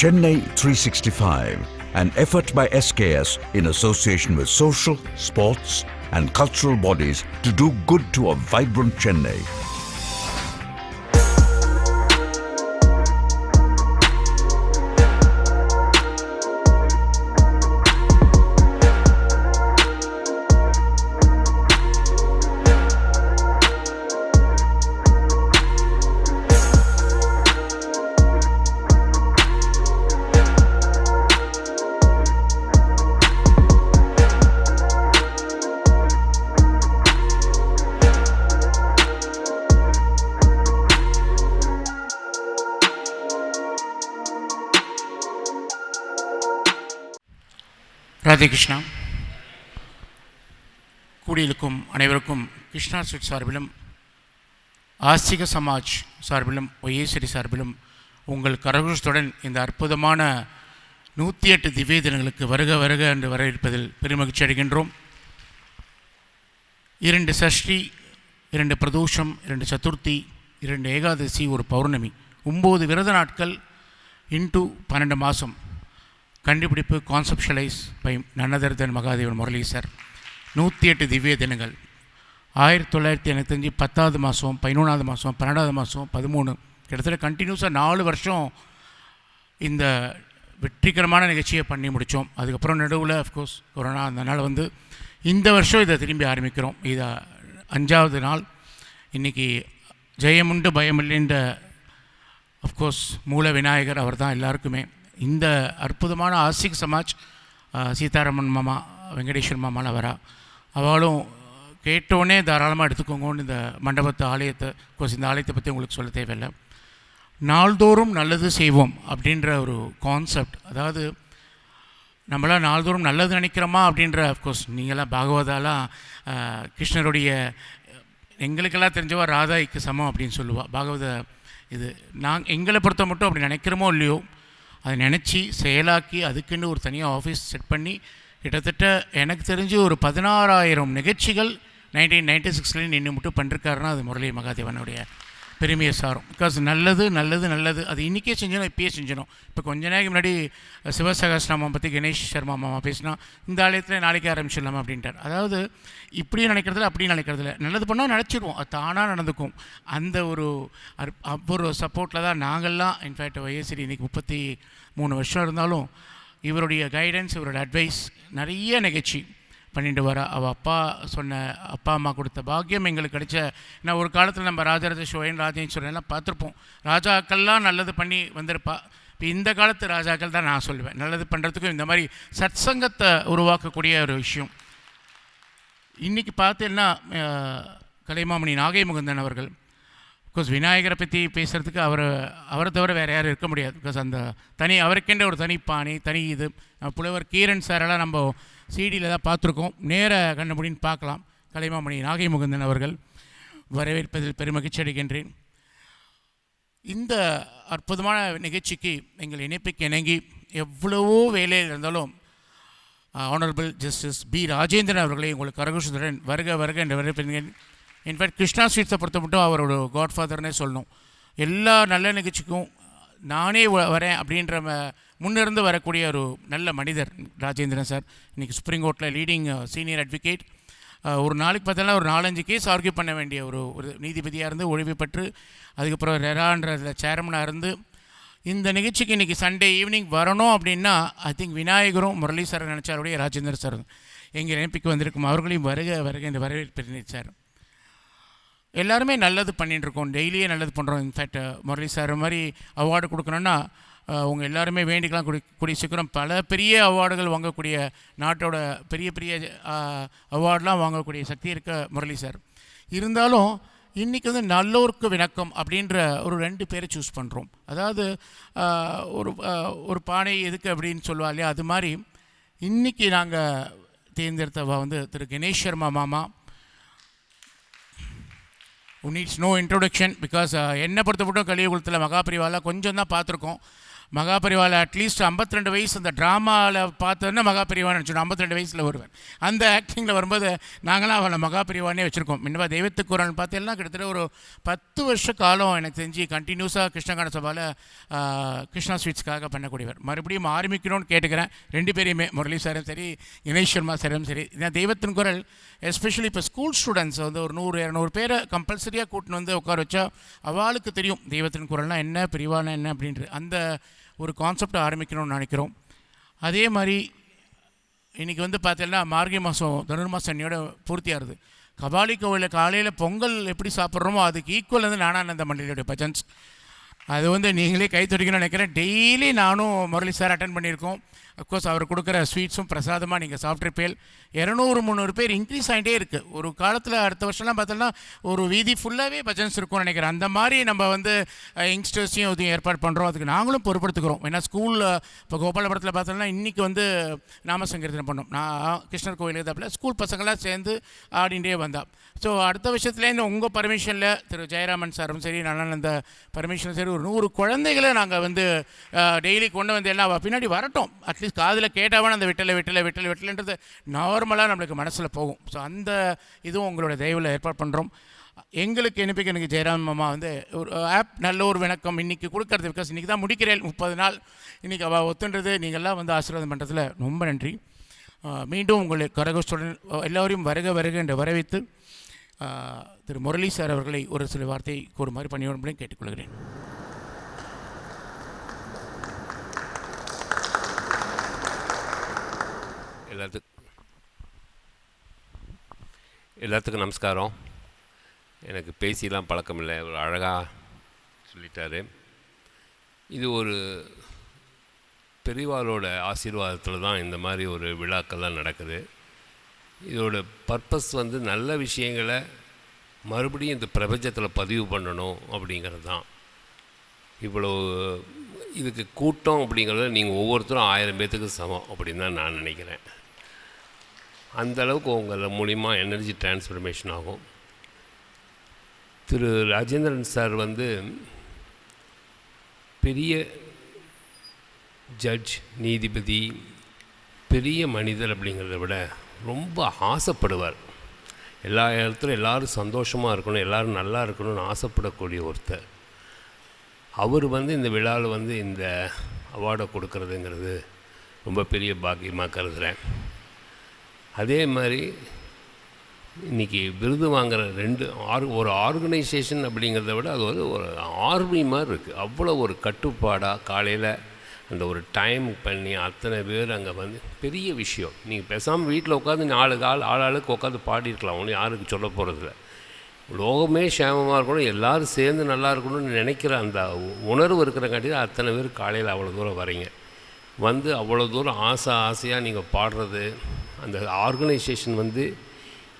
Chennai 365, an effort by SKS in association with social, sports and cultural bodies to do good to a vibrant Chennai. Radhe Krishna. கூடியிருக்கும் அனைவருக்கும் Krishna sweet சார்பிலும் ஆஸ்திக சமாஜ் சார்பிலும் ஒய்யேஸ்வரி சார்பிலும் உங்கள் கரகோஷத்துடன் இந்த அற்புதமான 108 திவ்ய தினங்களுக்கு வருக வருக என்று வரவேற்பதில் பெருமகிழ்ச்சி அடைகின்றோம். 2 சஷ்டி, 2 பிரதோஷம், 2 சதுர்த்தி, 2 ஏகாதசி, ஒரு பௌர்ணமி, 9 விரத நாட்கள் இன்டூ 12 மாதம். கண்டுபிடிப்பு கான்செப்ஷுவலைஸ் பை நன்னதர் தென் மகாதேவன் முரளி சார். 108 திவ்ய தினங்கள் 1985 10வது மாதம், 11வது மாதம், 12வது மாதம், 13, கிட்டத்தட்ட கண்டினியூஸாக 4 வருஷம் இந்த வெற்றிகரமான நிகழ்ச்சியை பண்ணி முடித்தோம். அதுக்கப்புறம் நடுவில் அஃப்கோர்ஸ் கொரோனா, அதனால் இந்த வருஷம் இதை திரும்பி ஆரம்பிக்கிறோம். இதை 5வது நாள். இன்றைக்கி ஜெயமுண்டு பயமில்லைன்ற அஃப்கோர்ஸ் மூல விநாயகர் அவர் தான் எல்லாருக்குமே. இந்த அற்புதமான ஆஸ்திக் சமாஜ் சீதாராமன் மாமா, வெங்கடேஸ்வர் மாமாலாம் வரா. அவளும் கேட்டோடனே தாராளமாக எடுத்துக்கோங்கன்னு இந்த மண்டபத்தை, ஆலயத்தை, கோர்ஸ் இந்த ஆலயத்தை பற்றி உங்களுக்கு சொல்ல தேவையில்லை. நாள்தோறும் நல்லது செய்வோம் அப்படின்ற ஒரு கான்செப்ட். அதாவது நம்மளாம் நாள்தோறும் நல்லது நினைக்கிறோமா அப்படின்ற, அஃப்கோர்ஸ் நீங்களாம் பாகவதாலாம் கிருஷ்ணருடைய எங்களுக்கெல்லாம் தெரிஞ்சவா ராதாய்க்கு சமம் அப்படின்னு சொல்லுவாள் பாகவத. இது எங்களை பொறுத்த மட்டும் அப்படி நினைக்கிறோமோ இல்லையோ, அதை நினச்சி செயலாக்கி அதுக்குன்னு ஒரு தனியாக ஆஃபீஸ் செட் பண்ணி கிட்டத்தட்ட எனக்கு தெரிஞ்சு ஒரு 16,000 நிகழ்ச்சிகள் 1996 நின்று மட்டும் பண்ணிருக்காருன்னா அது முரளி மகாதேவனுடைய பெருமையை சாரும். பிகாஸ் நல்லது நல்லது நல்லது அது இன்றைக்கே செஞ்சணும், இப்பயே செஞ்சணும். இப்போ கொஞ்ச நேரம் முன்னாடி சிவசகஸ்நாமம் பற்றி கணேஷ் சர்மா மாமா பேசினா இந்த ஆலயத்தில் நாளைக்கு ஆரம்பிச்சிடலாமா அப்படின்ட்டார். அதாவது இப்படியும் நினைக்கிறதில்ல, அப்படியும் நினைக்கிறதில்ல. நல்லது பண்ணால் நினச்சிடுவோம், அது தானாக நடந்துக்கும். அந்த ஒரு சப்போர்ட்டில் தான் நாங்கள்லாம். இன்ஃபேக்ட் ஒய்யேஸ்வரி இன்றைக்கி 33 வருஷம் இருந்தாலும் இவருடைய கைடன்ஸ், இவரோட அட்வைஸ், நிறைய நிகழ்ச்சி பண்ணிட்டு வர. அவள் அப்பா அம்மா கொடுத்த பாக்கியம் எங்களுக்கு கிடைச்ச. ஏன்னா ஒரு காலத்தில் நம்ம ராஜராஜ சோழன், ராஜேஸ்வரன் எல்லாம் பார்த்துருப்போம். ராஜாக்கள்லாம் நல்லது பண்ணி வந்திருப்பா. இப்போ இந்த காலத்து ராஜாக்கள் தான் நான் சொல்லுவேன் நல்லது பண்ணுறதுக்கும் இந்த மாதிரி சத்சங்கத்தை உருவாக்கக்கூடிய ஒரு விஷயம். இன்றைக்கி பார்த்தீங்கன்னா கலைமாமணி நாகை முகுந்தன் அவர்கள், பிகாஸ் விநாயகரை பற்றி பேசுகிறதுக்கு அவரை தவிர வேறு யாரும் இருக்க முடியாது. பிகாஸ் அந்த அவருக்கென்ற ஒரு தனி பாணி, தனி இது. புலவர் கீரன் சாரெல்லாம் நம்ம சிடியில் தான் பார்த்துருக்கோம். நேர கண்ணமுடின்னு பார்க்கலாம். கலைமாமணி நாகை முகுந்தன் அவர்கள் வரவேற்பதில் பெருமகிழ்ச்சி அடைகின்றேன். இந்த அற்புதமான நிகழ்ச்சிக்கு எங்கள் இணைப்புக்கு இணங்கி எவ்வளவோ வேலையில் இருந்தாலும் ஆனரபிள் ஜஸ்டிஸ் பி ராஜேந்திரன் அவர்களை உங்களுக்கு கரகோஷத்துடன் வருக வருக என்ற வரவேற்பு. இன்ஃபேக்ட் கிருஷ்ணா ஸ்வீட்ஸை பொறுத்த மட்டும் அவரோட காட்ஃபாதர்னே சொல்லணும். எல்லா நல்ல நிகழ்ச்சிக்கும் நானே வரேன் அப்படின்ற முன்னிருந்து வரக்கூடிய ஒரு நல்ல மனிதர் ராஜேந்திரன் சார். இன்றைக்கி சுப்ரீம் கோர்ட்டில் லீடிங் சீனியர் அட்வொகேட். ஒரு நாளைக்கு பார்த்தோன்னா ஒரு 4-5 கேஸ் ஆர்கியூ பண்ண வேண்டிய ஒரு நீதிபதியாக இருந்து ஒழிவு பெற்று அதுக்கப்புறம் ரெரான்றதில் சேர்மனாக இருந்து இந்த நிகழ்ச்சிக்கு இன்றைக்கி சண்டே ஈவினிங் வரணும் அப்படின்னா ஐ திங்க் விநாயகரும் முரளி சார் நினச்சாருடைய ராஜேந்திரன் சார் எங்கள் இணைப்புக்கு வந்திருக்கும். அவர்களையும் வருக வருக இந்த வரவேற்பு சார். எல்லாருமே நல்லது பண்ணிட்டுருக்கோம், டெய்லியே நல்லது பண்ணுறோம். இன்ஃபேக்ட் முரளி சார் மாதிரி அவார்டு கொடுக்கணுன்னா அவங்க எல்லாருமே வேண்டிக்கலாம். கூடிய சீக்கிரம் பல பெரிய அவார்டுகள் வாங்கக்கூடிய, நாட்டோட பெரிய பெரிய அவார்டெலாம் வாங்கக்கூடிய சக்தி இருக்க முரளி சார். இருந்தாலும் இன்றைக்கி நல்லோருக்கு விளக்கம் அப்படின்ற ஒரு 2 பேரை சூஸ் பண்ணுறோம். அதாவது ஒரு பானை எதுக்கு அப்படின்னு சொல்லுவா இல்லையா, அது மாதிரி இன்றைக்கி நாங்கள் தேர்ந்தெடுத்தவா திரு கணேஷ் சர்மா மாமா. Needs no introduction. பிகாஸ் என்னை பொறுத்த மட்டும் கலியுகத்தில் மகாபிரிவாவில் கொஞ்சம் தான் பார்த்துருக்கோம். மகாபரிவாவில் அட்லீஸ்ட் 52 வயசு அந்த ட்ராமாவில் பார்த்தோன்னா மகாபரிவான்னு நினச்சோம். 52 வயசில் வருவேன். அந்த ஆக்டிங்கில் வரும்போது நாங்களாம் அவளை மகாபரிவானே வச்சுருக்கோம். முன்னவா தெய்வத்துக்கு குரல் பார்த்தீங்கன்னா கிட்டத்தட்ட ஒரு 10 வருஷ காலம் எனக்கு தெரிஞ்சு கண்டினியூஸாக கிருஷ்ணகான சபாவில் கிருஷ்ணா ஸ்வீட்ஸ்க்காக பண்ணக்கூடியவர். மறுபடியும் ஆரம்பிக்கணும்னு கேட்டுக்கிறேன். 2 பேரையுமே, முரளி சாரும் சரி, இணேஷ் சர்மா சாரும் சரி. ஏன்னா தெய்வத்தின் குரல் எஸ்பெஷலி இப்போ ஸ்கூல் ஸ்டூடெண்ட்ஸ் வந்து ஒரு 100-200 பேரை கம்பல்சரியாக கூட்டின்னு வந்து உட்கார வச்சா அவளுக்கு தெரியும் தெய்வத்தின் குரல்னால் என்ன, பிரிவானா என்ன அப்படின்ட்டு. அந்த ஒரு கான்செப்டை ஆரம்பிக்கணும்னு நினைக்கிறோம். அதே மாதிரி இன்றைக்கி வந்து பார்த்தீங்கன்னா மார்கழி மாதம் தனுர்மாசம் அன்னியோட பூர்த்தியாகுது. கபாலி கோவிலில் காலையில் பொங்கல் எப்படி சாப்பிட்றோமோ அதுக்கு ஈக்குவல் வந்து ஞானானந்த மண்டலியோடைய பஜன்ஸ். அது வந்து நீங்களே கை துடிக்கணும்னு நினைக்கிறேன். டெய்லி நானும் முரளி சார் அட்டன் பண்ணியிருக்கோம். அஃப்கோர்ஸ் அவர் கொடுக்குற ஸ்வீட்ஸும் பிரசாதமாக நீங்கள் சாப்பிட்ருப்பேல். 200-300 பேர் இன்க்ரீஸ் ஆகிட்டே இருக்குது. ஒரு காலத்தில் அடுத்த வருஷம்லாம் பார்த்தோன்னா ஒரு வீதி ஃபுல்லாகவே பஜன்ஸ் இருக்கும்னு நினைக்கிறேன். அந்த மாதிரி நம்ம வந்து யங்ஸ்டர்ஸையும் இதையும் ஏற்பாடு பண்ணுறோம். அதுக்கு நாங்களும் பொறுப்படுத்துக்கிறோம். ஏன்னா ஸ்கூலில் இப்போ கோபாலபுரத்தில் பார்த்தோம்னா இன்றைக்கி வந்து நாமசங்கீர்த்தனை பண்ணோம். நான் கிருஷ்ணர் கோயில் தப்பில் ஸ்கூல் பசங்களாம் சேர்ந்து ஆடிண்டே வந்தா. ஸோ அடுத்த விஷயத்துலேருந்து உங்கள் பர்மிஷனில் திரு ஜெயராமன் சாரும் சரி, ஞானானந்த பர்மிஷனும் சரி, ஒரு 100 குழந்தைகளை நாங்கள் வந்து டெய்லி கொண்டு வந்து எல்லாம் பின்னாடி வரட்டும். அட்லீஸ்ட் காதில் கேட்டாவே அந்த விட்டலைன்றது நார்மலாக நம்மளுக்கு மனசில் போகும். ஸோ அந்த இதுவும் உங்களோட தயவில் ஏற்பாடு பண்ணுறோம். எங்களுக்கு எனக்கு ஜெயராம் மாமா வந்து ஒரு ஆப் நல்ல ஒரு வணக்கம் இன்றைக்கி கொடுக்கறது. பிகாஸ் இன்றைக்கி தான் முடிக்கிறேன் 30 நாள். இன்றைக்கி அவள் ஒத்துன்றது நீங்கள்லாம் வந்து ஆசீர்வாதம் பண்ணுறதுல ரொம்ப நன்றி. மீண்டும் உங்களை கரகோஷத்துடன் எல்லோரையும் வருக என்று வரவேற்று திரு முரளி சார் அவர்களை ஒரு சில வார்த்தை கூறுமாறு பணியோடு கேட்டுக்கொள்கிறேன். எல்லாத்துக்கும் நமஸ்காரம். எனக்கு பேசிலாம் பழக்கம் இல்லை, ஒரு அழகாக சொல்லிட்டாரு. இது ஒரு பெரியவாளோட ஆசீர்வாதத்தில் தான் இந்த மாதிரி ஒரு விழாக்கள்லாம் நடக்குது. இதோட பர்பஸ் வந்து நல்ல விஷயங்களை மறுபடியும் இந்த பிரபஞ்சத்தில் பதிவு பண்ணணும் அப்படிங்கிறது தான். இவ்வளோ இதுக்கு கூட்டம் அப்படிங்கிறத நீங்கள் ஒவ்வொருத்தரும் 1000 பேர்த்துக்கு சமம் அப்படின்னு தான் நான் நினைக்கிறேன். அந்தளவுக்கு உங்கள் மூலிமா எனர்ஜி டிரான்ஸ்ஃபர்மேஷன் ஆகும். திரு ராஜேந்திரன் சார் வந்து பெரிய ஜட்ஜ், நீதிபதி, பெரிய மனிதர் அப்படிங்கிறத விட ரொம்ப ஆசைப்படுவார். எல்லா இடத்துலையும் எல்லோரும் சந்தோஷமாக இருக்கணும், எல்லோரும் நல்லா இருக்கணும்னு ஆசைப்படக்கூடிய ஒருத்தர். அவர் வந்து இந்த விழாவில் வந்து இந்த அவார்டை கொடுக்கறதுங்கிறது ரொம்ப பெரிய பாக்கியமாக கருதுகிறேன். அதே மாதிரி இன்றைக்கி விருது வாங்குகிற ஒரு ஆர்கனைசேஷன் அப்படிங்கிறத விட அது வந்து ஒரு ஆர்மி மாதிரி இருக்குது. அவ்வளோ ஒரு கட்டுப்பாடாக காலையில் அந்த ஒரு டைம் பண்ணி அத்தனை பேர் அங்கே வந்து பெரிய விஷயம். நீங்கள் பேசாமல் வீட்டில் உட்காந்து ஆளுக்கு உட்காந்து பாடிருக்கலாம், ஒன்றும் யாருக்கு சொல்ல போகிறதில்ல. லோகமே சேமமாக இருக்கணும், எல்லோரும் சேர்ந்து நல்லா இருக்கணும்னு நினைக்கிற அந்த உணர்வு இருக்கிறங்காட்டி தான் அத்தனை பேர் காலையில் அவ்வளோ தூரம் வரீங்க. வந்து அவ்வளோ தூரம் ஆசையாக நீங்கள் பாடுறது, அந்த ஆர்கனைசேஷன் வந்து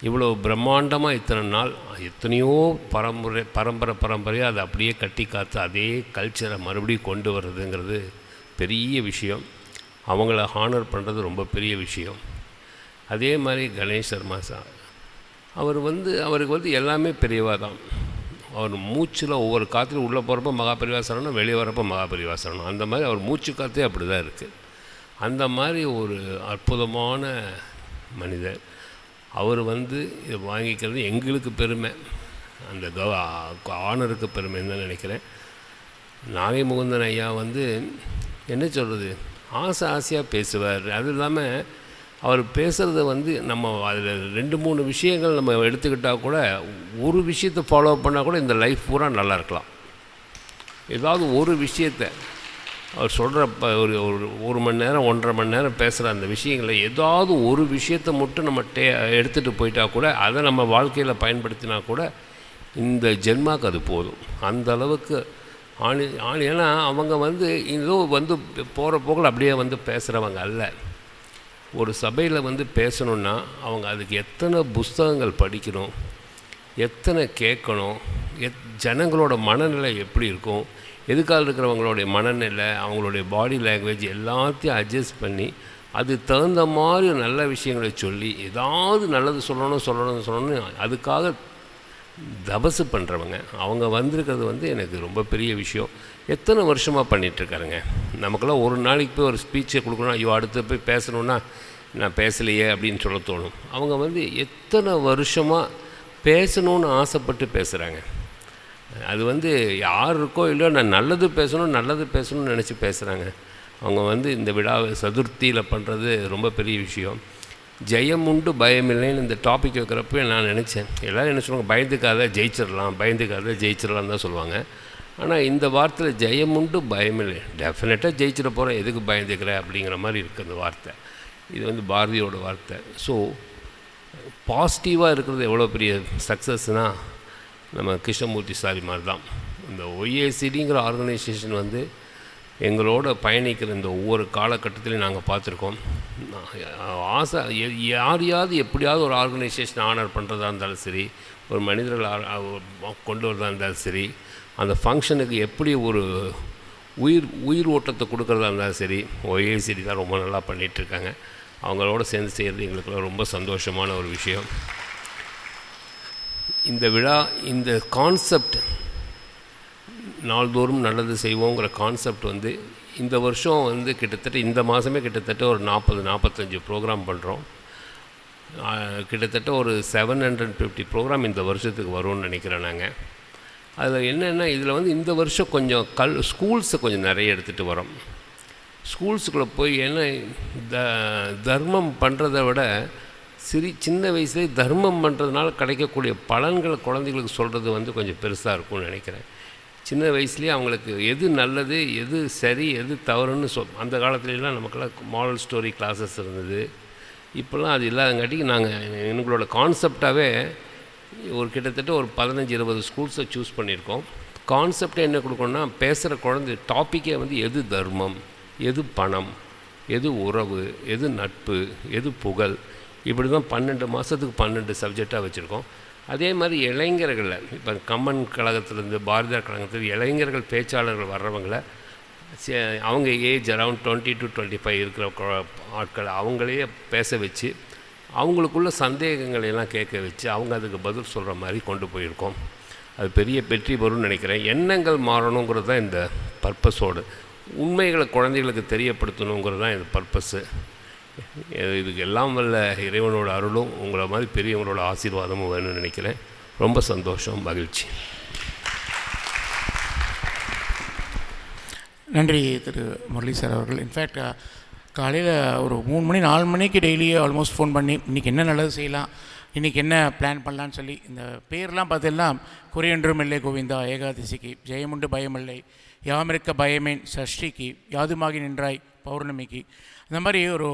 இவ்வளோ பிரம்மாண்டமாக இத்தனை நாள் எத்தனையோ பரம்பரையாக அதை அப்படியே கட்டி காத்து அதே கல்ச்சரை மறுபடியும் கொண்டு வர்றதுங்கிறது பெரிய விஷயம். அவங்கள ஹானர் பண்ணுறது ரொம்ப பெரிய விஷயம். அதே மாதிரி கணேஷ் சர்மா சார், அவருக்கு வந்து எல்லாமே பெரியவா தான். அவர் மூச்சில் ஒவ்வொரு காற்றுலையும் உள்ளே போகிறப்ப மகாபரிவா சரணம், வெளியே வரப்போ மகாபரிவா சரணம். அந்த மாதிரி அவர் மூச்சு காற்றே அப்படி தான் இருக்குது. அந்த மாதிரி ஒரு அற்புதமான மனிதர். அவர் வந்து இதை வாங்கிக்கிறது எங்களுக்கு பெருமை, அந்த ஆனருக்கு பெருமைன்னு தான் நினைக்கிறேன். நாகை முகுந்தன் ஐயா வந்து என்ன சொல்கிறது, ஆசையாக பேசுவார். அது இல்லாமல் அவர் பேசுகிறத வந்து நம்ம அதில் 2-3 விஷயங்கள் நம்ம எடுத்துக்கிட்டால் கூட, ஒரு விஷயத்தை ஃபாலோ பண்ணால் கூட இந்த லைஃப் பூரா நல்லா இருக்கலாம். ஏதாவது ஒரு விஷயத்தை அவர் சொல்கிற ஒரு மணி நேரம் 1.5 மணி நேரம் பேசுகிற அந்த விஷயங்களை ஏதாவது ஒரு விஷயத்தை மட்டும் நம்ம எடுத்துகிட்டு போயிட்டால் கூட, அதை நம்ம வாழ்க்கையில் பயன்படுத்தினா கூட இந்த ஜென்மாவுக்கு அது போதும். அந்த அளவுக்கு ஏன்னா அவங்க வந்து ஏதோ வந்து போகிற போக்கில் அப்படியே வந்து பேசுகிறவங்க அல்ல. ஒரு சபையில் வந்து பேசணுன்னா அவங்க அதுக்கு எத்தனை புஸ்தகங்கள் படிக்கணும், எத்தனை கேட்கணும், ஜனங்களோட மனநிலை எப்படி இருக்கும், எதுக்காக இருக்கிறவங்களுடைய மனநிலை, அவங்களுடைய பாடி லாங்குவேஜ் எல்லாத்தையும் அட்ஜஸ்ட் பண்ணி அது தகுந்த மாதிரி நல்ல விஷயங்களை சொல்லி ஏதாவது நல்லது சொல்லணும் அதுக்காக தபசு பண்ணுறவங்க. அவங்க வந்திருக்கிறது வந்து எனக்கு ரொம்ப பெரிய விஷயம். எத்தனை வருஷமாக பண்ணிகிட்ருக்காருங்க. நமக்கெல்லாம் ஒரு நாளைக்கு போய் ஒரு ஸ்பீச்சை கொடுக்கணும், ஐயோ அடுத்து போய் பேசணுன்னா நான் பேசலையே அப்படின்னு சொல்ல தோணும். அவங்க வந்து எத்தனை வருஷமாக பேசணுன்னு ஆசைப்பட்டு பேசுகிறாங்க. அது வந்து யார் இருக்கோ இல்லையோ நான் நல்லது பேசணும்னு நினச்சி பேசுகிறாங்க. அவங்க வந்து இந்த விழாவை சதுர்த்தியில் பண்ணுறது ரொம்ப பெரிய விஷயம். ஜெயம் உண்டு பயமில்லைன்னு இந்த டாபிக் வைக்கிறப்ப நான் நினச்சேன், எல்லோரும் என்ன சொல்லுவாங்க, பயந்துக்காத ஜெயிச்சிடலாம் தான் சொல்லுவாங்க. ஆனால் இந்த வார்த்தையில் ஜெயம் உண்டு பயமில்லை, டெஃபினட்டாக ஜெயிச்சிட போகிறேன், எதுக்கு பயந்துக்கிற அப்படிங்கிற மாதிரி இருக்குது அந்த வார்த்தை. இது வந்து பாரதியோட வார்த்தை. ஸோ பாசிட்டிவாக இருக்கிறது எவ்வளோ பெரிய சக்ஸஸ்னால் நம்ம கிருஷ்ணமூர்த்தி சாரி மாதிரி தான். இந்த ஒய்ஏசிடிங்கிற ஆர்கனைசேஷன் வந்து எங்களோட பயணிக்கிற இந்த ஒவ்வொரு காலகட்டத்திலையும் நாங்கள் பார்த்துருக்கோம். ஆசை யாரையாவது எப்படியாவது ஒரு ஆர்கனைசேஷன் ஆனர் பண்ணுறதா இருந்தாலும் சரி, ஒரு மனிதர்கள் கொண்டு வரதா இருந்தாலும் சரி, அந்த ஃபங்க்ஷனுக்கு எப்படி ஒரு உயிர் ஓட்டத்தை கொடுக்குறதா இருந்தாலும் சரி, ஒய்ஏசிடி தான் ரொம்ப நல்லா பண்ணிகிட்ருக்காங்க. அவங்களோட சேர்ந்து செய்கிறது எங்களுக்குலாம் ரொம்ப சந்தோஷமான ஒரு விஷயம். இந்த விழா, இந்த கான்செப்ட் நாள்தோறும் நல்லது செய்வோங்கிற கான்செப்ட் வந்து இந்த வருஷம் வந்து கிட்டத்தட்ட இந்த மாதமே கிட்டத்தட்ட ஒரு 40-45 ப்ரோக்ராம் பண்ணுறோம். கிட்டத்தட்ட ஒரு 750 ப்ரோக்ராம் இந்த வருஷத்துக்கு வரும்னு நினைக்கிறேன் நாங்கள். அதில் என்னென்னா, இதில் வந்து இந்த வருஷம் கொஞ்சம் ஸ்கூல்ஸை கொஞ்சம் நிறைய எடுத்துகிட்டு வரோம். ஸ்கூல்ஸுக்குள்ளே போய் ஏன்னா தர்மம் பண்ணுறதை விட சின்ன வயசுலேயே தர்மம் பண்ணுறதுனால கிடைக்கக்கூடிய பலன்களை குழந்தைகளுக்கு சொல்கிறது வந்து கொஞ்சம் பெருசாக இருக்கும்னு நினைக்கிறேன். சின்ன வயசுலேயே அவங்களுக்கு எது நல்லது, எது சரி, எது தவறுன்னு அந்த காலத்துலலாம் நமக்கெல்லாம் மாரல் ஸ்டோரி கிளாஸஸ் இருந்தது. இப்போல்லாம் அது இல்லாதங்காட்டிக்கு நாங்கள் எங்களோட கான்செப்டாகவே ஒரு கிட்டத்தட்ட ஒரு 15-20 ஸ்கூல்ஸை சூஸ் பண்ணியிருக்கோம். கான்செப்டே என்ன கொடுக்கணும்னா, பேசுகிற குழந்தை டாப்பிக்கே வந்து எது தர்மம், எது பணம், எது உறவு, எது நட்பு, எது புகழ், இப்படி தான் 12 மாதத்துக்கு 12 சப்ஜெக்டாக வச்சுருக்கோம். அதே மாதிரி இளைஞர்களில் இப்போ கம்மன் கழகத்திலேருந்து பாரதியார் கழகத்துலேருந்து இளைஞர்கள் பேச்சாளர்கள் வர்றவங்கள அவங்க ஏஜ் அரவுண்ட் 20 to 25 இருக்கிற ஆட்கள் அவங்களையே பேச வச்சு அவங்களுக்குள்ள சந்தேகங்களையெல்லாம் கேட்க வச்சு அவங்க அதுக்கு பதில் சொல்கிற மாதிரி கொண்டு போயிருக்கோம். அது பெரிய வெற்றி பெறும்னு நினைக்கிறேன். எண்ணங்கள் மாறணுங்கிறது தான் இந்த பர்பஸோடு, உண்மைகளை குழந்தைகளுக்கு தெரியப்படுத்தணுங்கிறது தான் இந்த பர்பஸ்ஸு. இதுக்கு எல்லாம் வல்ல இறைவனோட அருளும் உங்களை மாதிரி பெரியவங்களோட ஆசீர்வாதமும் வேணும்னு நினைக்கிறேன். ரொம்ப சந்தோஷம், மகிழ்ச்சி. நன்றி திரு முரளி சார் அவர்கள். இன்ஃபேக்ட் காலையில் ஒரு 3 மணி 4 மணிக்கு டெய்லியே ஆல்மோஸ்ட் ஃபோன் பண்ணி இன்றைக்கி என்ன நல்லது செய்யலாம், இன்றைக்கி என்ன பிளான் பண்ணலான்னு சொல்லி இந்த பேர்லாம் பார்த்தீங்கன்னா குறையொன்றும் இல்லை கோவிந்தா ஏகாதசிக்கு, ஜெயமுண்டு பயமில்லை, யாமிருக்க பயமேன் சஷ்டிக்கு, யாதுமாகி நின்றாய் பௌர்ணமிக்கு, இந்த மாதிரி ஒரு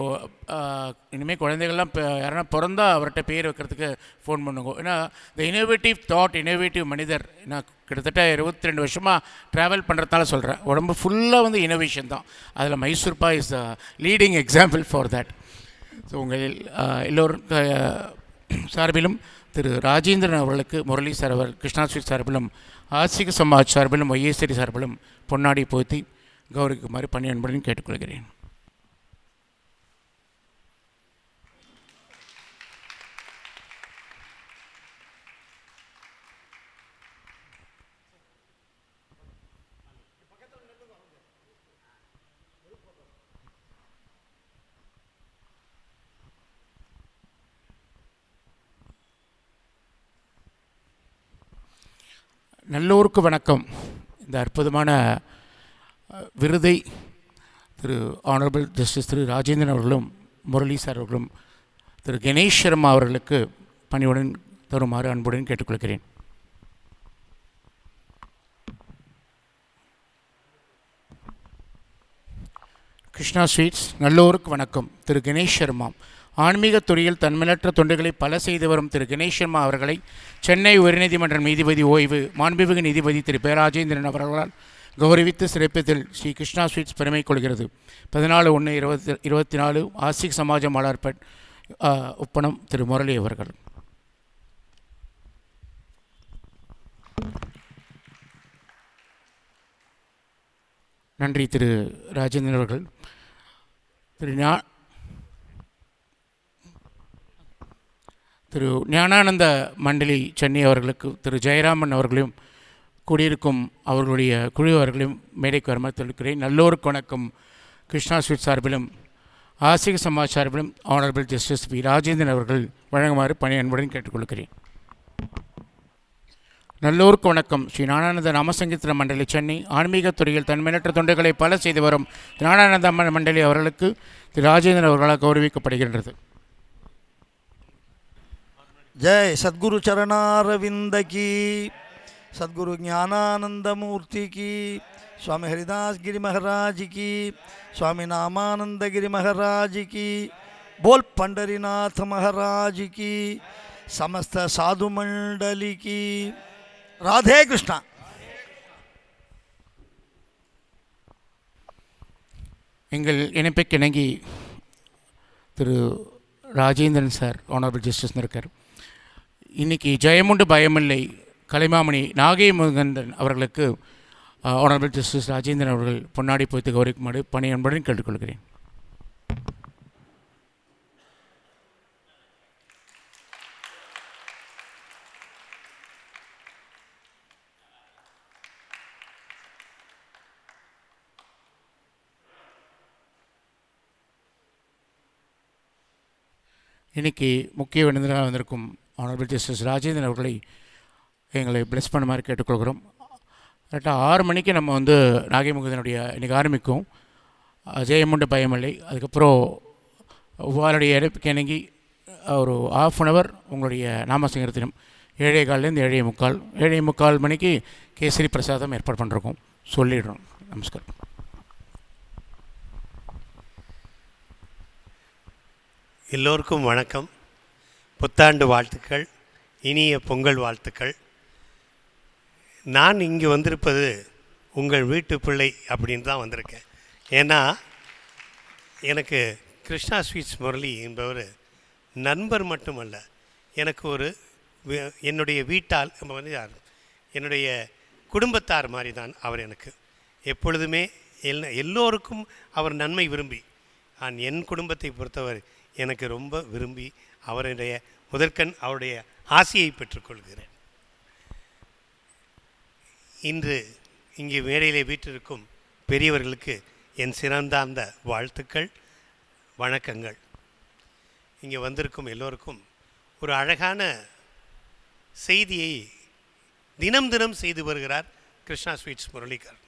இனிமேல் குழந்தைகள்லாம் யாருன்னா பிறந்தா அவர்கிட்ட பேர் வைக்கிறதுக்கு ஃபோன் பண்ணுங்க. ஏன்னா இந்த இனோவேட்டிவ் தாட், இனோவேட்டிவ் மனிதர், நான் கிட்டத்தட்ட 22 வருஷமாக ட்ராவல் பண்ணுறதுனால சொல்கிறேன், உடம்பு ஃபுல்லாக வந்து இனோவேஷன் தான். அதில் Mysore pak is the leading example for that. So உங்கள் எல்லோரும் சார்பிலும் திரு ராஜேந்திரன் அவர்களுக்கு முரளி சார் அவர் கிருஷ்ணா ஸ்வீட் சார்பிலும் ஆசிக சமாஜ் சார்பிலும் ஒய்ஏசரி சார்பிலும் பொன்னாடி போத்தி கௌரவிக்குமாறு பணி அன்புடன் கேட்டுக்கொள்கிறேன். நல்லோருக்கு வணக்கம். இந்த அற்புதமான விருதை திரு ஆனரபிள் ஜஸ்டிஸ் திரு ராஜேந்திரன் அவர்களும் முரளி சார் அவர்களும் திரு கணேஷ் சர்மா அவர்களுக்கு பணியுடன் தருமாறு அன்புடன் கேட்டுக்கொள்கிறேன். கிருஷ்ணா ஸ்வீட்ஸ் நல்லோருக்கு வணக்கம். திரு கணேஷ் சர்மா. ஆன்மீக துறையில் தன்மனற்ற தொண்டுகளை பல செய்து வரும் திரு கணேஷ் சர்மா அவர்களை சென்னை உயர்நீதிமன்ற நீதிபதி ஓய்வு மாண்புமிகு நீதிபதி திரு பேராஜேந்திரன் அவர்களால் கௌரவித்து சிறப்பித்தல் ஸ்ரீ கிருஷ்ணா ஸ்வீட்ஸ் பெருமை கொள்கிறது. 14/1/2024 ஆசிக் சமாஜம் மலர்பட் ஒப்பனம் திரு முரளி அவர்கள். நன்றி திரு ராஜேந்திரன் அவர்கள். திரு ஞானானந்த மண்டலி சென்னை அவர்களுக்கு திரு ஜெயராமன் அவர்களையும் கூடியிருக்கும் அவர்களுடைய குழுவர்களையும் மேடைக்கு வருமாறு தெரிவிக்கிறேன். நல்லோருக்கு வணக்கம் கிருஷ்ணா ஸ்வீட் சார்பிலும் ஆசிக சமாஜ் சார்பிலும் ஆனரபிள் ஜஸ்டிஸ் பி ராஜேந்திரன் அவர்கள் வழங்குமாறு பணி அன்புடன் கேட்டுக்கொள்கிறேன். நல்லோருக்கு வணக்கம். ஸ்ரீ ஞானானந்த நாமசங்கீர்த்தன மண்டலி சென்னை ஆன்மீக துறையில் தன்மையற்ற தொண்டுகளை பல செய்து வரும் ஞானானந்த மண்டலி அவர்களுக்கு திரு ராஜேந்திரன் அவர்களால் கௌரவிக்கப்படுகின்றது. जय सद्गुरु चरणारविंद की, सद्गुरु ज्ञानानंद मूर्ति की, स्वामी हरिदास गिरी महाराज की, स्वामी नामानंद गिरी महाराज की, बोल पंडरीनाथ महाराज की, समस्त साधु मंडली की. राधे कृष्णा. எங்கள் இணைப்புக்கு இணங்கி திரு ராஜேந்திரன் சார் ஆனரபிள் ஜஸ்டிஸ் இருக்கார். இன்றைக்கி ஜெயமுண்டு பயமில்லை கலைமாமணி நாகை முகந்தன் அவர்களுக்கு ஆனரபிள் ஜஸ்டிஸ் ராஜேந்திரன் அவர்கள் பொன்னாடி போய்த்து கௌரவிக்குமாறு பணி அன்புடன் கேட்டுக்கொள்கிறேன். இன்றைக்கி முக்கிய விருந்தினராக வந்திருக்கும் ஆனரபிள் ஜஸ்டிஸ் ராஜேந்திரன் அவர்களை எங்களை பிளஸ் பண்ணுமாறு கேட்டுக்கொள்கிறோம். கரெக்டாக 6 மணிக்கு நம்ம நாகை முகதனுடைய இன்றைக்கி ஆரம்பிக்கும் ஜெயமுண்டு பயமில்லை. அதுக்கப்புறம் உங்களுடைய இடைப்புக்கு இணங்கி ஒரு 1/2 hour உங்களுடைய நாமசங்கீர்த்தனம் 7:15 7:45 7:45 மணிக்கு கேசரி பிரசாதம் ஏற்பாடு பண்ணிருக்கோம். சொல்லிடுறோம். நமஸ்காரம். எல்லோருக்கும் வணக்கம். புத்தாண்டு வாழ்த்துக்கள், இனிய பொங்கல் வாழ்த்துக்கள். நான் இங்கே வந்திருப்பது உங்கள் வீட்டு பிள்ளை அப்படின்னு தான் வந்திருக்கேன். ஏன்னா எனக்கு கிருஷ்ணா ஸ்வீட்ஸ் முரளி என்பவர் நண்பர் மட்டுமல்ல, எனக்கு என்னுடைய வீட்டால் என்னுடைய குடும்பத்தார் மாதிரி தான் அவர். எனக்கு எப்பொழுதுமே எல்லோருக்கும் அவர் நன்மை விரும்பி, நான் என் குடும்பத்தை பொறுத்தவரை எனக்கு ரொம்ப விரும்பி அவருடைய முதற்கண் அவருடைய ஆசையை பெற்றுக்கொள்கிறேன். இன்று இங்கே மேடையிலே வீற்றிருக்கும் பெரியவர்களுக்கு என் சிறந்தார்ந்த வாழ்த்துக்கள், வணக்கங்கள். இங்கே வந்திருக்கும் எல்லோருக்கும் ஒரு அழகான செய்தியை தினம் தினம் செய்து வருகிறார் கிருஷ்ணா ஸ்வீட்ஸ் முரளிகர்.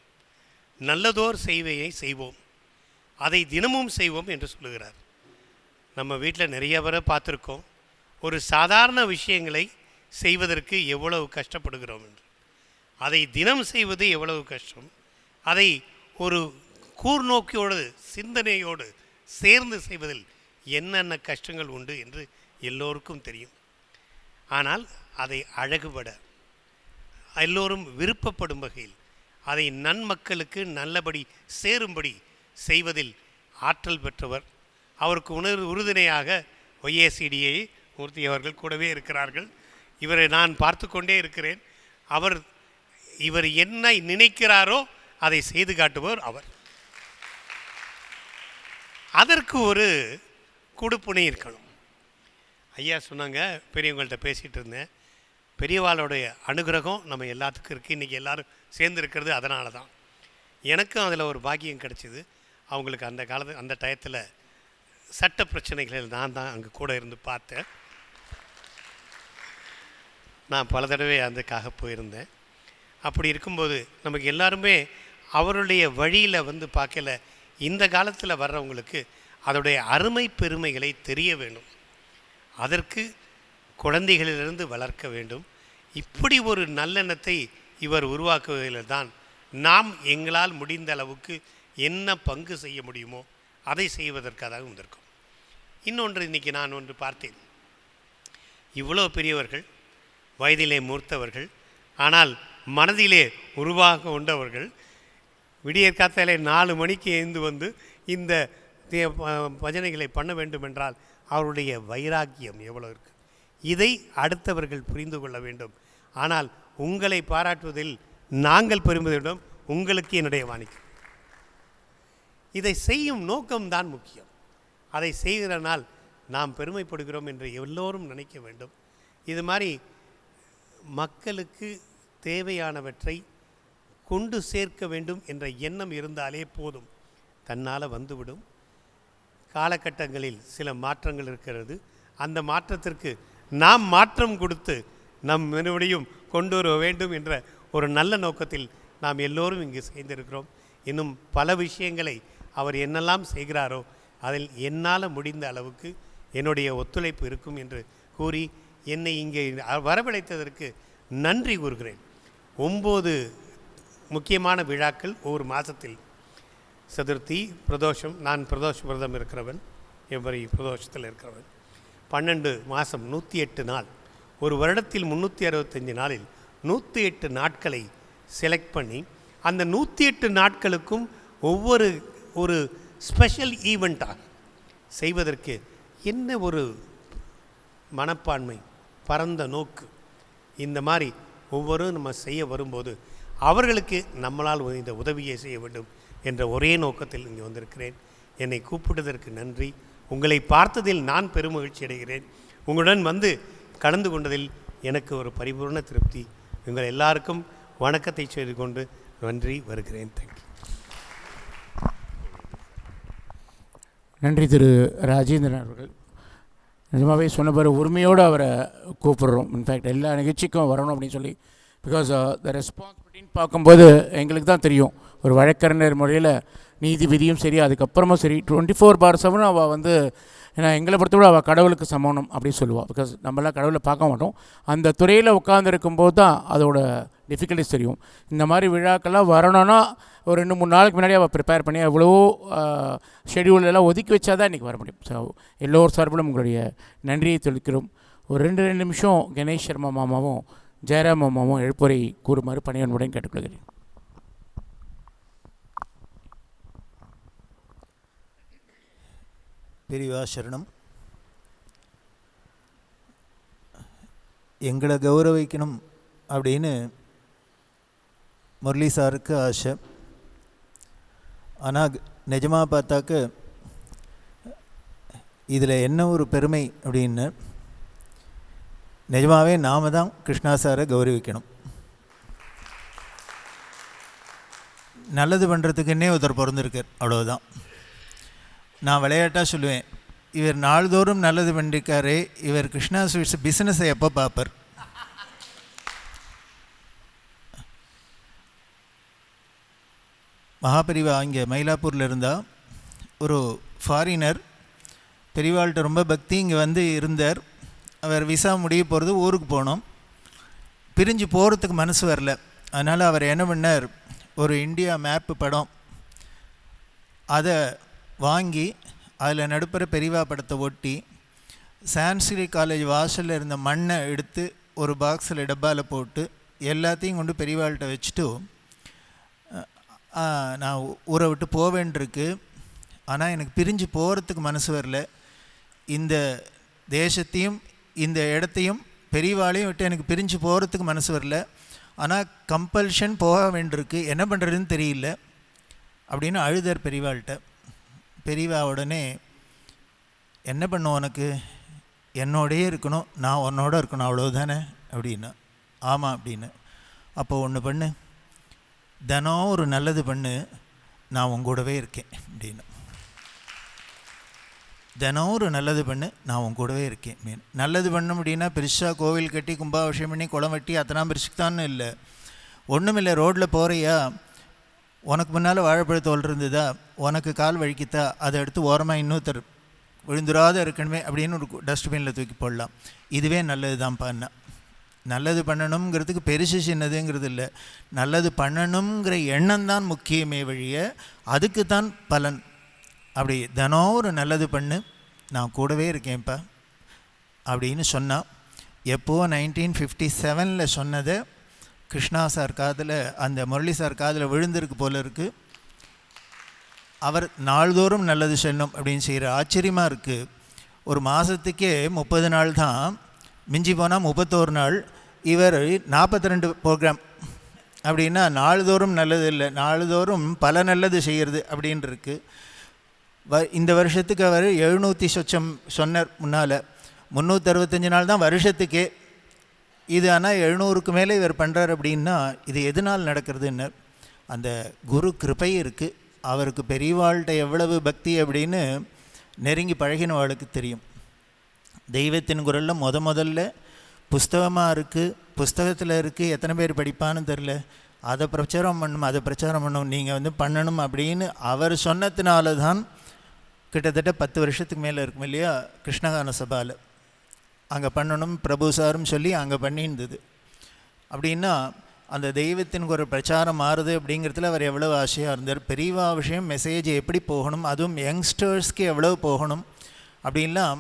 நல்லதோர் செய்வையை செய்வோம், அதை தினமும் செய்வோம் என்று சொல்லுகிறார். நம்ம வீட்டில் நிறைய பேரை பார்த்துருக்கோம், ஒரு சாதாரண விஷயங்களை செய்வதற்கு எவ்வளவு கஷ்டப்படுகிறோம் என்று. அதை தினம் செய்வது எவ்வளவு கஷ்டம், அதை ஒரு கூர்நோக்கியோடு சிந்தனையோடு சேர்ந்து செய்வதில் என்னென்ன கஷ்டங்கள் உண்டு என்று எல்லோருக்கும் தெரியும். ஆனால் அதை அழகுபட எல்லோரும் விருப்பப்படும் வகையில் அதை நன்மக்களுக்கு நல்லபடி சேரும்படி செய்வதில் ஆற்றல் பெற்றவர். அவருக்கு உறுதுணையாக ஒய்ஏசிடியை மூர்த்தி அவர்கள் கூடவே இருக்கிறார்கள். இவரை நான் பார்த்து கொண்டே இருக்கிறேன். இவர் என்ன நினைக்கிறாரோ அதை செய்து காட்டுபவர் அவர். அதற்கு ஒரு கொடுப்புணை இருக்கணும். ஐயா சொன்னாங்க, பெரியவங்கள்ட்ட பேசிகிட்டு இருந்தேன், பெரியவாளுடைய அனுகிரகம் நம்ம எல்லாத்துக்கும் இருக்குது. இன்றைக்கி எல்லோரும் சேர்ந்து இருக்கிறது அதனால தான். எனக்கும் அதில் ஒரு பாக்கியம் கிடச்சிது. அவங்களுக்கு அந்த டயத்தில் சட்ட பிரச்சனைகளில் நான் தான் அங்கே கூட இருந்து பார்த்தேன். நான் பல தடவை அதுக்காக போயிருந்தேன். அப்படி இருக்கும்போது நமக்கு எல்லாருமே அவருடைய வழியில் பார்க்கல, இந்த காலத்தில் வர்றவங்களுக்கு அதோடைய அருமை பெருமைகளை தெரிய வேண்டும். அதற்கு குழந்தைகளிலிருந்து வளர்க்க வேண்டும். இப்படி ஒரு நல்லெண்ணத்தை இவர் உருவாக்குவதில் தான் நாம் எங்களால் முடிந்த அளவுக்கு என்ன பங்கு செய்ய முடியுமோ அதை செய்வதற்காக வந்திருக்கோம். இன்னொன்று, இன்றைக்கி நான் ஒன்று பார்த்தேன். இவ்வளோ பெரியவர்கள், வயதிலே மூர்த்தவர்கள், ஆனால் மனதிலே உருவாக கொண்டவர்கள், விடியற் காத்தாலே 4 மணிக்கு எழுந்து இந்த பஜனைகளை பண்ண வேண்டும் என்றால் அவருடைய வைராக்கியம் எவ்வளோ இருக்குது. இதை அடுத்தவர்கள் புரிந்து கொள்ள வேண்டும். ஆனால் உங்களை பாராட்டுவதில் நாங்கள் பெருமிதம், உங்களுக்கு என்னுடைய வாணிக்கம். இதை செய்யும் நோக்கம்தான் முக்கியம். அதை செய்கிறனால் நாம் பெருமைப்படுகிறோம் என்று எல்லோரும் நினைக்க வேண்டும். இது மாதிரி மக்களுக்கு தேவையானவற்றை கொண்டு சேர்க்க வேண்டும் என்ற எண்ணம் இருந்தாலே போதும், தன்னால் வந்துவிடும். காலகட்டங்களில் சில மாற்றங்கள் இருக்கிறது. அந்த மாற்றத்திற்கு நாம் மாற்றம் கொடுத்து நம் மறுபடியும் கொண்டு வர வேண்டும் என்ற ஒரு நல்ல நோக்கத்தில் நாம் எல்லோரும் இங்கு சேர்ந்திருக்கிறோம். இன்னும் பல விஷயங்களை அவர் என்னெல்லாம் செய்கிறாரோ அதில் என்னால் முடிந்த அளவுக்கு என்னுடைய ஒத்துழைப்பு இருக்கும் என்று கூறி என்னை இங்கே வரவழைத்ததற்கு நன்றி கூறுகிறேன். 9 முக்கியமான விழாக்கள் ஒவ்வொரு மாதத்தில், சதுர்த்தி, பிரதோஷம், நான் பிரதோஷ விரதம் இருக்கிறவன், எவ்வரி பிரதோஷத்தில் இருக்கிறவன். 12 மாதம் 108 நாள், ஒரு வருடத்தில் 365 நாளில் 108 நாட்களை செலக்ட் பண்ணி அந்த 108 நாட்களுக்கும் ஒரு ஸ்பெஷல் ஈவெண்ட்டாக செய்வதற்கு என்ன ஒரு மனப்பான்மை, பரந்த நோக்கு. இந்த மாதிரி ஒவ்வொரு நம்ம செய்ய வரும்போது அவர்களுக்கு நம்மளால் இந்த உதவியை செய்ய வேண்டும் என்ற ஒரே நோக்கத்தில் இங்கே வந்திருக்கிறேன். என்னை கூப்பிட்டதற்கு நன்றி. உங்களை பார்த்ததில் நான் பெருமகிழ்ச்சி அடைகிறேன். உங்களுடன் வந்து கலந்து கொண்டதில் எனக்கு ஒரு பரிபூர்ண திருப்தி. உங்கள் எல்லாருக்கும் வணக்கத்தை செய்து கொண்டு நன்றி வருகிறேன். தேங்க்யூ. நன்றி திரு ராஜேந்திரன் அவர்கள். நிஜமாகவே சொன்ன பிறகு உரிமையோடு அவரை கூப்பிடுறோம். இன்ஃபேக்ட் எல்லா நிகழ்ச்சிக்கும் வரணும் அப்படின்னு சொல்லி, பிகாஸ் த ரெஸ்பான்சிபிலிட்டின்னு பார்க்கும்போது எங்களுக்கு தான் தெரியும். ஒரு வழக்கறிஞர் முறையில் நீதிபதியும் சரி, அதுக்கப்புறமும் சரி, 24/7 அவள் வந்து, ஏன்னா எங்களை பொறுத்தவரை அவள் கடவுளுக்கு சமணம் அப்படின்னு சொல்லுவாள். பிகாஸ் நம்மளாம் கடவுளை பார்க்க மாட்டோம். அந்த துறையில் உட்காந்துருக்கும்போது தான் அதோட டிஃபிகல்ட்டிஸ் தெரியும். இந்த மாதிரி விழாக்கெல்லாம் வரணும்னா ஒரு 2-3 நாளுக்கு முன்னாடி அவள் ப்ரிப்பேர் பண்ணி எவ்வளோ ஷெடியூலெல்லாம் ஒதுக்கி வச்சா தான் இன்றைக்கி வர முடியும். ஸோ எல்லோரும் சார்பிலும் உங்களுடைய நன்றியை தெரிவிக்கிறோம். ஒரு 2 நிமிஷம் கணேஷ் சர்மா மாமாவும் ஜெயராம் மாமாவும் எழுப்புரை கூறுமாறு பணியன்புடன் கேட்டுக்கொள்கிறேன். பெரியவா சரணம். எங்களை கௌரவிக்கணும் அப்படின்னு முரளி சாருக்கு ஆசை. ஆனால் நிஜமாக பார்த்தாக்க இதில் என்ன ஒரு பெருமை அப்படின்னு, நிஜமாகவே நாம் தான் கிருஷ்ணா சாரை கௌரவிக்கணும். நல்லது பண்ணுறதுக்குன்னே ஒருத்தர் பிறந்திருக்கார், அவ்வளோதான். நான் விளையாட்டாக சொல்லுவேன், இவர் நாள்தோறும் நல்லது பண்ணிருக்காரு, இவர் கிருஷ்ணா ஸ்வீட்ஸ் பிஸ்னஸை எப்போ பார்ப்பார்? மகாபெரிவா இங்கே மயிலாப்பூரில் இருந்தால் ஒரு ஃபாரினர் பெரியவாள்கிட்ட ரொம்ப பக்தி இங்கே வந்து இருந்தார். அவர் விசா முடிய போகிறது, ஊருக்கு போனோம். பிரிஞ்சு போகிறதுக்கு மனசு வரல. அதனால் அவர் என்ன பண்ணார், ஒரு இந்தியா மேப்பு படம் அதை வாங்கி அதில் நடுப்புற பெரியவா படத்தை ஒட்டி சான்ஸ்கிரிட் காலேஜ் வாசலில் இருந்த மண்ணை எடுத்து ஒரு பாக்ஸில் டப்பாவில் போட்டு எல்லாத்தையும் கொண்டு பெரியவாள்கிட்ட வச்சுட்டு, நான் ஊரை விட்டு போவேன்ருக்கு, ஆனால் எனக்கு பிரிஞ்சு போகிறதுக்கு மனசு வரல, இந்த தேசத்தையும் இந்த இடத்தையும் பெரியவாளையும் விட்டு எனக்கு பிரிஞ்சு போகிறதுக்கு மனசு வரல, ஆனால் கம்பல்ஷன் போக வேண்டியிருக்கு, என்ன பண்ணுறதுன்னு தெரியல அப்படின்னு அழுதார் பெரியவாள்கிட்ட. பெரியவா உடனே, என்ன பண்ணும் உனக்கு, என்னோடையே இருக்கணும், நான் உன்னோட இருக்கணும், அவ்வளோதானே அப்படின்னா. ஆமாம் அப்படின்னு. அப்போ ஒன்று பண்ணு, தினம் ஒரு நல்லது பண்ணு, நான் உன் கூடவே இருக்கேன் அப்படின்னு. தினம் ஒரு நல்லது பண்ணு, நான் உன் கூடவே இருக்கேன். மீன் நல்லது பண்ண முடியும்னா பெருசாக கோவில் கட்டி கும்பாபிஷேகம் பண்ணி குளம் வெட்டி அத்தனை பெருசுக்குத்தான்னு இல்லை. ஒன்றும் இல்லை, ரோட்டில் போகிறியா, உனக்கு முன்னால் வாழைப்பழத்தோல் இருந்ததா, உனக்கு கால் வழிக்கித்தா, அதை எடுத்து ஓரமாக இன்னொருத்தர் விழுந்துடாத இருக்கணுமே அப்படின்னு ஒரு டஸ்ட்பினில் தூக்கி போடலாம். இதுவே நல்லது தான் பண்ண. நல்லது பண்ணணுங்கிறதுக்கு பெருசு சின்னதுங்கிறது இல்லை, நல்லது பண்ணணுங்கிற எண்ணம் தான் முக்கியமே வழிய அதுக்கு தான் பலன். அப்படி தினம் ஒரு நல்லது பண்ணு, நான் கூடவே இருக்கேன்ப்பா அப்படின்னு சொன்னால், எப்போது 1957 சொன்னதை கிருஷ்ணா சார் காதில், அந்த முரளி சார் காதில் விழுந்திருக்கு போல இருக்குது. அவர் நாள்தோறும் நல்லது செய்யணும் அப்படின்னு செய்கிற ஆச்சரியமாக இருக்குது. ஒரு மாதத்துக்கே 30 நாள் தான், மிஞ்சி போனால் 31 நாள். இவர் 42 ப்ரோக்ராம் அப்படின்னா நாள்தோறும் நல்லது இல்லை, நாள்தோறும் பல நல்லது செய்கிறது அப்படின்னு இருக்குது. இந்த வருஷத்துக்கு அவர் 700 சொச்சம் சொன்னார். முன்னால் 365 நாள் தான் வருஷத்துக்கே. இது ஆனால் 700க்கு மேலே இவர் பண்ணுறார் அப்படின்னா இது எதனால் நடக்கிறதுன்னு அந்த குரு கிருபை இருக்குது. அவருக்கு பெரியவாள்கிட்ட எவ்வளவு பக்தி அப்படின்னு நெருங்கி பழகினவாளுக்கு தெரியும். தெய்வத்தின் குரலில் முதல்ல புஸ்தகமாக இருக்குது, புஸ்தகத்தில் இருக்குது, எத்தனை பேர் படிப்பான்னு தெரில, அதை பிரச்சாரம் பண்ணணும், நீங்கள் பண்ணணும் அப்படின்னு அவர் சொன்னதுனால தான் கிட்டத்தட்ட 10 வருஷத்துக்கு மேலே இருக்கும் இல்லையா, கிருஷ்ணகான சபாவில் அங்கே பண்ணணும் பிரபு சாரும் சொல்லி அங்கே பண்ணியிருந்தது. அப்படின்னா அந்த தெய்வத்தின் ஒரு பிரச்சாரம் மாறுது அப்படிங்கிறதுல அவர் எவ்வளோ ஆசையாக இருந்தார். பெரியவா விஷயம் மெசேஜ் எப்படி போகணும், அதுவும் யங்ஸ்டர்ஸ்க்கு எவ்வளோ போகணும் அப்படின்லாம்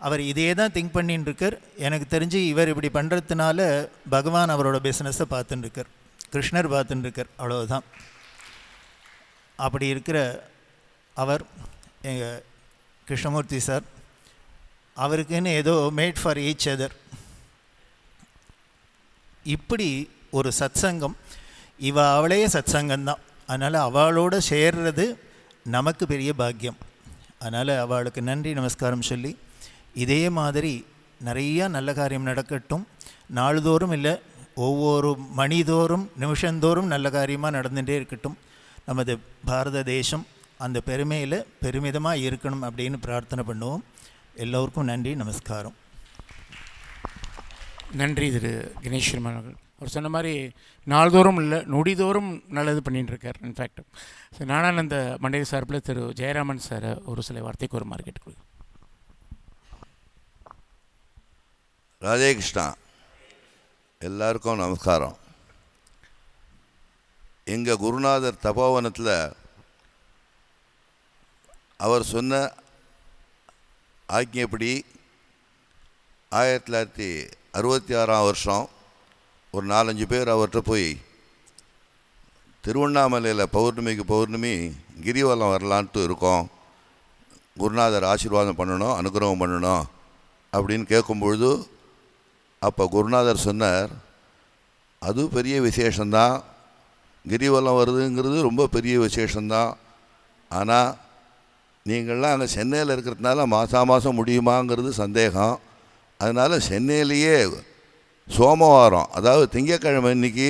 அவர் இதே தான் திங்க் பண்ணின்னு இருக்கார். எனக்கு தெரிஞ்சு இவர் இப்படி பண்ணுறதுனால பகவான் அவரோட பிஸ்னஸை பார்த்துட்டுருக்கார், கிருஷ்ணர் பார்த்துட்டுருக்கார், அவ்வளோதான். அப்படி இருக்கிற அவர் எங்கள் கிருஷ்ணமூர்த்தி சார், அவருக்குன்னு ஏதோ மேட் ஃபார் ஈச் அதர். இப்படி ஒரு சத்சங்கம், அவளே சத்சங்கம்தான். அதனால் அவளோட சேர்றது நமக்கு பெரிய பாக்கியம். அதனால் அவளுக்கு நன்றி நமஸ்காரம் சொல்லி இதே மாதிரி நிறையா நல்ல காரியம் நடக்கட்டும். நாள்தோறும் இல்லை, ஒவ்வொரு மணிதோறும் நிமிஷந்தோறும் நல்ல காரியமாக நடந்துகிட்டே இருக்கட்டும். நமது பாரத தேசம் அந்த பெருமையில் பெருமிதமாக இருக்கணும் அப்படின்னு பிரார்த்தனை பண்ணுவோம். எல்லோருக்கும் நன்றி நமஸ்காரம். நன்றி திரு கணேஸ்வரன் அவர்கள். அவர் சொன்ன மாதிரி நாள்தோறும் இல்லை, நொடிதோறும் நல்லது பண்ணிகிட்டு இருக்கார். இன்ஃபேக்ட் ஞானானந்த மண்டல சார்பில் திரு ஜெயராமன் சார் ஒரு சில வார்த்தைக்கு ஒரு மாதிரி கேட்டுக்கொள்ளுங்க. ராதே கிருஷ்ணா, எல்லாருக்கும் நமஸ்காரம். எங்கள் குருநாதர் தபோவனத்தில் அவர் சொன்ன ஆக்ஞைப்படி 1966 வருஷம் ஒரு 4-5 பேர் அவர்கிட்ட போய் திருவண்ணாமலையில் பௌர்ணமி கிரிவலம் வரலான்ட்டு இருக்கோம், குருநாதர் ஆசீர்வாதம் பண்ணணும், அனுகிரகம் பண்ணணும் அப்படின்னு கேட்கும்பொழுது அப்போ குருநாதர் சொன்னார், அது பெரிய விசேஷந்தான், கிரிவலம் வருதுங்கிறது ரொம்ப பெரிய விசேஷந்தான். ஆனால் நீங்கள்லாம் அங்கே சென்னையில் இருக்கிறதுனால மாதம் முடியுமாங்கிறது சந்தேகம். அதனால் சென்னையிலேயே சோமவாரம், அதாவது திங்கக்கிழமை இன்றைக்கி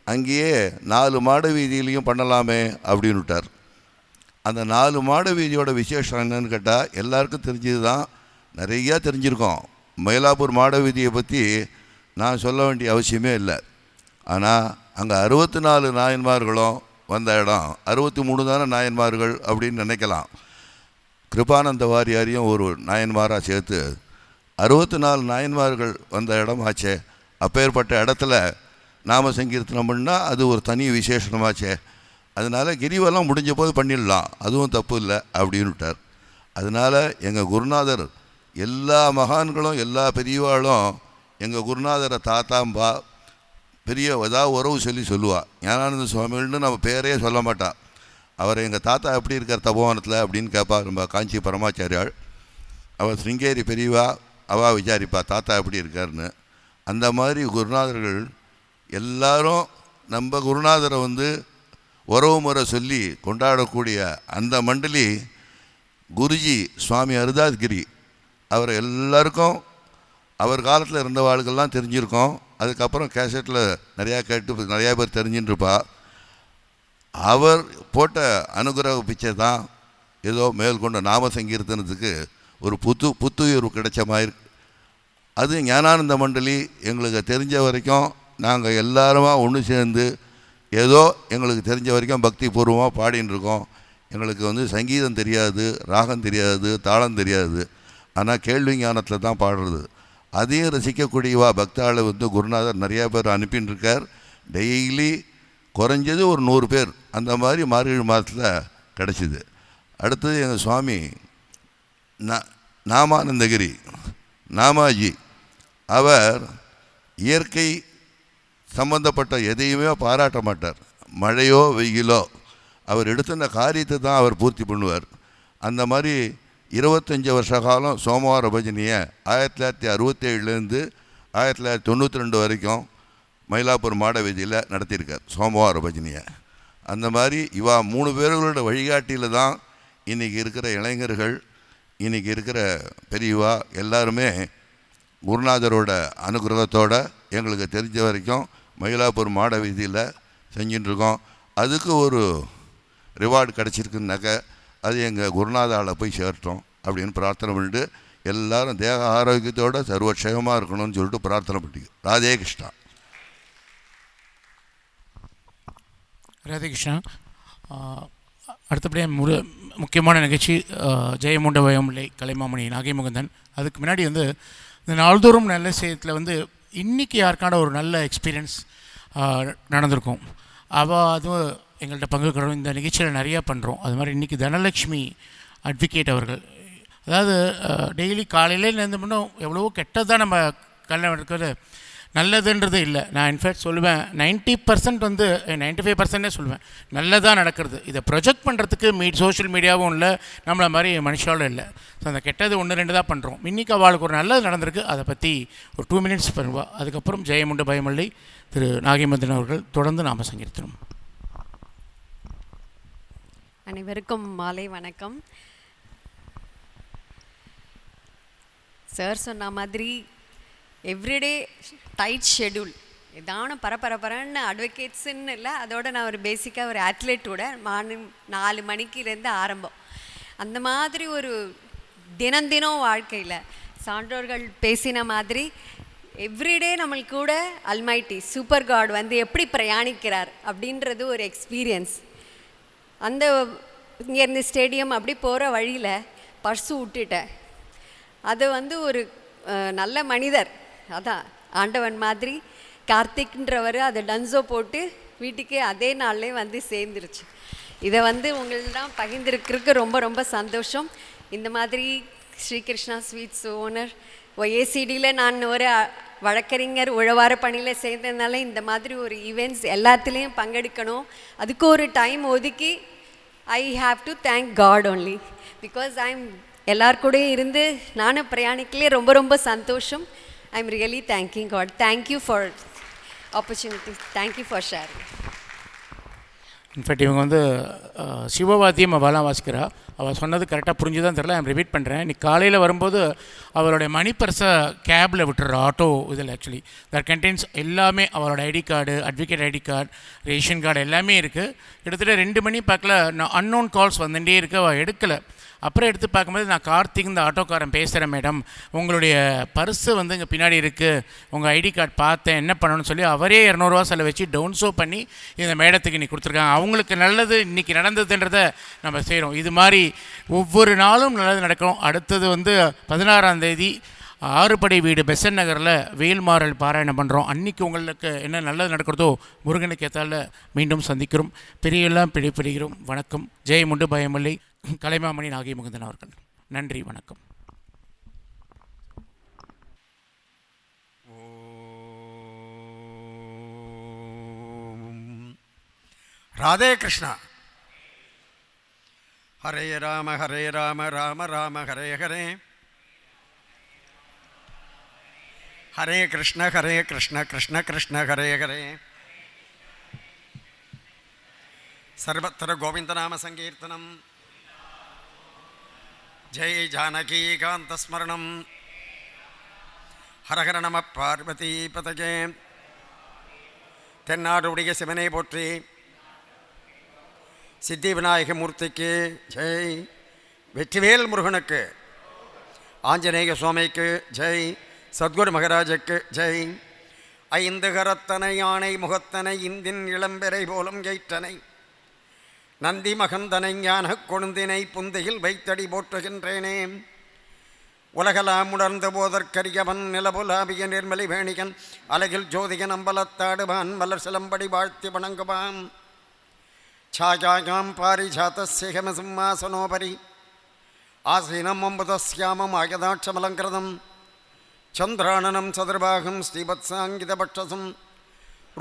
அங்கேயே 4 மாட வீதியிலையும் பண்ணலாமே அப்படின்னு விட்டார். அந்த 4 மாட வீதியோட விசேஷம் என்னன்னு கேட்டால் எல்லாருக்கும் தெரிஞ்சது தான், நிறையா தெரிஞ்சிருக்கோம். மயிலாப்பூர் மாட வீதியை பற்றி நான் சொல்ல வேண்டிய அவசியமே இல்லை. ஆனால் அங்கே 64 நாயன்மார்களும் வந்த இடம், 63 தானே நாயன்மார்கள் அப்படின்னு நினைக்கலாம். கிருபானந்த வாரியாரையும் ஒரு நாயன்மாராக சேர்த்து 64 நாயன்மார்கள் வந்த இடம் ஆச்சே. அப்பேற்பட்ட இடத்துல நாம சங்கீர்த்தனம் பண்ணால் அது ஒரு தனி விசேஷமாச்சே. அதனால் கிரிவலம் முடிஞ்ச போது பண்ணிடலாம், அதுவும் தப்பு இல்லை அப்படின்னு விட்டார். அதனால் எங்கள் குருநாதர், எல்லா மகான்களும் எல்லா பெரியவாளும் எங்கள் குருநாதரை தாத்தாம்பா பெரிய ஏதாவது உறவு சொல்லுவாள். ஞானானந்த சுவாமிகள்னு நம்ம பேரே சொல்ல மாட்டா. அவர் எங்கள் தாத்தா எப்படி இருக்கார் தபோவனத்தில் அப்படின்னு கேட்பா. நம்ம காஞ்சி பரமாச்சாரியாள், அவர் சிருங்கேரி பெரியவா, அவள் விசாரிப்பா தாத்தா எப்படி இருக்காருன்னு. அந்த மாதிரி குருநாதர்கள் எல்லாரும் நம்ம குருநாதரை உறவு முறை சொல்லி கொண்டாடக்கூடிய அந்த மண்டலி குருஜி சுவாமி ஹரிதாஸ்கிரி. அவர் எல்லாருக்கும் அவர் காலத்தில் இருந்த வாழ்க்கெல்லாம் தெரிஞ்சிருக்கோம். அதுக்கப்புறம் கேசட்டில் நிறையா கேட்டு நிறையா பேர் தெரிஞ்சுட்டுருப்பா. அவர் போட்ட அனுகிரக பிச்சை தான் ஏதோ மேற்கொண்ட நாம சங்கீர்த்தனத்துக்கு ஒரு புத்துயிர் கிடைச்ச மாதிரி. அது ஞானானந்த மண்டலி எங்களுக்கு தெரிஞ்ச வரைக்கும் நாங்கள் எல்லாருமா ஒன்று சேர்ந்து ஏதோ எங்களுக்கு தெரிஞ்ச வரைக்கும் பக்தி பூர்வமாக பாடின்னு இருக்கோம். எங்களுக்கு சங்கீதம் தெரியாது, ராகம் தெரியாது, தாளம் தெரியாது. ஆனால் கேள்வி ஞானத்தில் தான் பாடுறது. அதையும் ரசிக்கக்கூடியவா பக்தாளை குருநாதர் நிறையா பேர் அனுப்பின்னு இருக்கார். டெய்லி குறைஞ்சது ஒரு 100 பேர் அந்த மாதிரி மார்கழி மாதத்தில் கிடச்சிது. அடுத்தது எங்கள் சுவாமி நாமானந்தகிரி நாமாஜி, அவர் இயற்கை சம்பந்தப்பட்ட எதையுமே பாராட்ட மாட்டார். மழையோ வெயிலோ அவர் எடுத்துன காரியத்தை தான் அவர் பூர்த்தி பண்ணுவார். அந்த மாதிரி 25 வருஷ காலம் சோமவார பஜனையை 1967லேருந்து 1992 வரைக்கும் மயிலாப்பூர் மாட வீதியில் நடத்தியிருக்கார் சோமவார பஜனையை. அந்த மாதிரி இவா 3 பேர்களோட வழிகாட்டியில் தான் இன்றைக்கி இருக்கிற இளைஞர்கள், இன்றைக்கி இருக்கிற பெரியவா எல்லாருமே குருநாதரோட அனுகிரகத்தோட எங்களுக்கு தெரிஞ்ச வரைக்கும் மயிலாப்பூர் மாட வீதியில் செஞ்சுட்டுருக்கோம். அதுக்கு ஒரு ரிவார்டு கிடச்சிருக்குனாக்க அது எங்கள் குருநாதாவில் போய் சேர்த்தோம் அப்படின்னு பிரார்த்தனை பண்ணிட்டு எல்லோரும் தேக ஆரோக்கியத்தோடு சர்வக்ஷேமமாக இருக்கணும்னு சொல்லிட்டு பிரார்த்தனை பண்ணிக்க. ராதே கிருஷ்ணா. ராதே கிருஷ்ணா. அடுத்தபடியாக முக்கியமான நிகழ்ச்சி ஜெயமுண்ட பயமில்லை கலைமாமணி நாகைமுகந்தன். அதுக்கு முன்னாடி வந்து இந்த நாள்தோறும் நல்ல விஷயத்தில் வந்து இன்றைக்கி யாருக்கான ஒரு நல்ல எக்ஸ்பீரியன்ஸ் நடந்திருக்கும். அதுவும் எங்கள்கிட்ட பங்குக்கிறோம். இந்த நிகழ்ச்சியில் நிறையா பண்ணுறோம். அது மாதிரி இன்றைக்கி தனலக்ஷ்மி அட்வொகேட் அவர்கள், அதாவது டெய்லி காலையில் நேர்ந்து பண்ணோம் எவ்வளவோ கெட்டதான் நம்ம கல்யாணம் இருக்கிறது, நல்லதுன்றது இல்லை. நான் இன்ஃபேக்ட் சொல்லுவேன் 90% வந்து 95% சொல்லுவேன் நல்லதாக நடக்கிறது. இதை ப்ரொஜெக்ட் பண்ணுறதுக்கு சோஷியல் மீடியாவும் இல்லை, நம்மளை மாதிரி மனுஷாலும் இல்லை. ஸோ அந்த கெட்டது 1-2 தான் பண்ணுறோம். இன்றைக்கி அவளுக்கு ஒரு நல்லது நடந்திருக்கு, அதை பற்றி ஒரு 2 minutes பண்ணுவா. அதுக்கப்புறம் ஜெயமுண்ட பயமில்லை திரு நாகைமந்தன் அவர்கள் தொடர்ந்து நாம் சங்கீர்த்தனம். அனைவருக்கும் மாலை வணக்கம். சார் சொன்ன மாதிரி எவ்ரிடே டைட் ஷெடியூல், ஏதான பரபரன்னு அட்வொகேட்ஸுன்னு இல்லை, அதோட நான் ஒரு பேசிக்காக ஒரு அத்லெட்டோட மார்னிங் 4 மணிக்கிலேருந்து ஆரம்பம். அந்த மாதிரி ஒரு தினம் வாழ்க்கையில் சான்றோர்கள் பேசின மாதிரி எவ்ரிடே நம்மளுக்கு கூட அல்மைட்டி சூப்பர் காட் வந்து எப்படி பிரயாணிக்கிறார் அப்படின்றது ஒரு எக்ஸ்பீரியன்ஸ். அந்த இங்கேருந்து ஸ்டேடியம் அப்படி போகிற வழியில் பர்ஸு விட்டுட்டேன். அது வந்து ஒரு நல்ல மனிதர், அதான் ஆண்டவன் மாதிரி கார்த்திக்ன்றவர் அதை டன்ஸோ போட்டு வீட்டுக்கு அதே நாள்லேயே வந்து சேர்ந்துருச்சு. இதை வந்து உங்களெல்லாம் பகிர்ந்துருக்கிறதுக்கு ரொம்ப சந்தோஷம். இந்த மாதிரி ஸ்ரீகிருஷ்ணா ஸ்வீட்ஸ் ஓனர் ஒய்ஏசிடியில் நான் ஒரு வழக்கறிஞர் உழவார பணியில் சேர்ந்ததுனால இந்த மாதிரி ஒரு ஈவெண்ட்ஸ் எல்லாத்துலேயும் பங்கெடுக்கணும். அதுக்கு ஒரு டைம் ஒதுக்கி I have to thank God only because எல்லார் கூடயும் இருந்து நானும் பிரயாணிக்கலே ரொம்ப சந்தோஷம். I am really thanking God. Thank you for opportunity. Thank you for sharing. In fact இவங்க வந்து சிவவாத்தியம் அவளாம் வாசிக்கிறா. அவள் சொன்னது கரெக்டாக புரிஞ்சுதான் தெரியல, ஐம் ரிப்பீட் பண்ணுறேன். இன்றைக்கி காலையில் வரும்போது அவளுடைய மணி பர்ஸை கேபில் விட்டுற ஆட்டோ இதில் ஆக்சுவலி தட் கண்டெயின்ஸ் எல்லாமே, அவளோட ID card, advocate ID card, ration card எல்லாமே இருக்குது. கிட்டத்தட்ட 2 மணி பார்க்கல, நான் அன்னோன் கால்ஸ் வந்துட்டே இருக்கு, அவள் எடுக்கலை. அப்புறம் எடுத்து பார்க்கும்போது நான் கார்த்திக் இந்த ஆட்டோக்காரன் பேசுகிறேன் மேடம், உங்களுடைய பர்ஸு வந்து இங்கே பின்னாடி இருக்குது, உங்கள் ஐடி கார்டு பார்த்தேன், என்ன பண்ணணும்னு சொல்லி அவரே 200 ரூபா செலவு வச்சு டவுன்ஷோ பண்ணி இந்த மேடத்துக்கு இன்றைக்கி கொடுத்துருக்காங்க. அவங்களுக்கு நல்லது இன்றைக்கி நடந்ததுன்றதை நம்ம செய்கிறோம். இது மாதிரி ஒவ்வொரு நாளும் நல்லது நடக்கும். அடுத்தது வந்து 16ஆம் தேதி 6 படை வீடு பெசன் நகரில் வேல்மாறல் பாராயணம் பண்ணுறோம். அன்றைக்கி உங்களுக்கு என்ன நல்லது நடக்கிறதோ முருகனுக்கு ஏற்றால மீண்டும் சந்திக்கிறோம். பெரியெல்லாம் பிடிப்பிடுகிறோம். வணக்கம். ஜெயமுண்டு பயமில்லை கலைமாமணி நாகைமுகந்தன் அவர்கள். நன்றி, வணக்கம். ராதே கிருஷ்ணா. ஹரே ராம ராம ராம ஹரே ஹரே, ஹரே கிருஷ்ண கிருஷ்ண கிருஷ்ண ஹரே ஹரே, சர்வத்திர கோவிந்தநாம சங்கீர்த்தனம். ஜெய் ஜானகீகாந்தஸ்மரணம். ஹரஹர நம பார்வதி பதகே. தென்னாடுடைய சிவனை போற்றி. சித்தி விநாயக மூர்த்திக்கு ஜெய். வெற்றிவேல் முருகனுக்கு, ஆஞ்சநேய சுவாமிக்கு ஜெய். சத்குரு மகாராஜுக்கு ஜெய். 5 கரத்தனை யானை முகத்தனை இந்தின் இளம்பெறை போலும் எயிற்றனை நந்தி மகந்தனை ஞான கொழுந்தினை புந்தையில் வைத்தடி போற்றுகின்றேனே. உலகலாம் உணர்ந்த போதற்கரியவன் நிலபுலாபிய நிர்மலி வேணிகன் அலகில் ஜோதிகன் அம்பலத்தாடுவான் மலர் சிலம்படி வாழ்த்தி வணங்குவான். சாயாயாம் பாரிஜாத்தசிகம சிம்மாசனோபரி ஆசீனம் அம்புதஸ்யாமம் ஆயதாட்சமலங்கிருதம் சந்திரானனம் சதுர்பாகம் ஸ்ரீவத்சாங்கிதபட்சசம்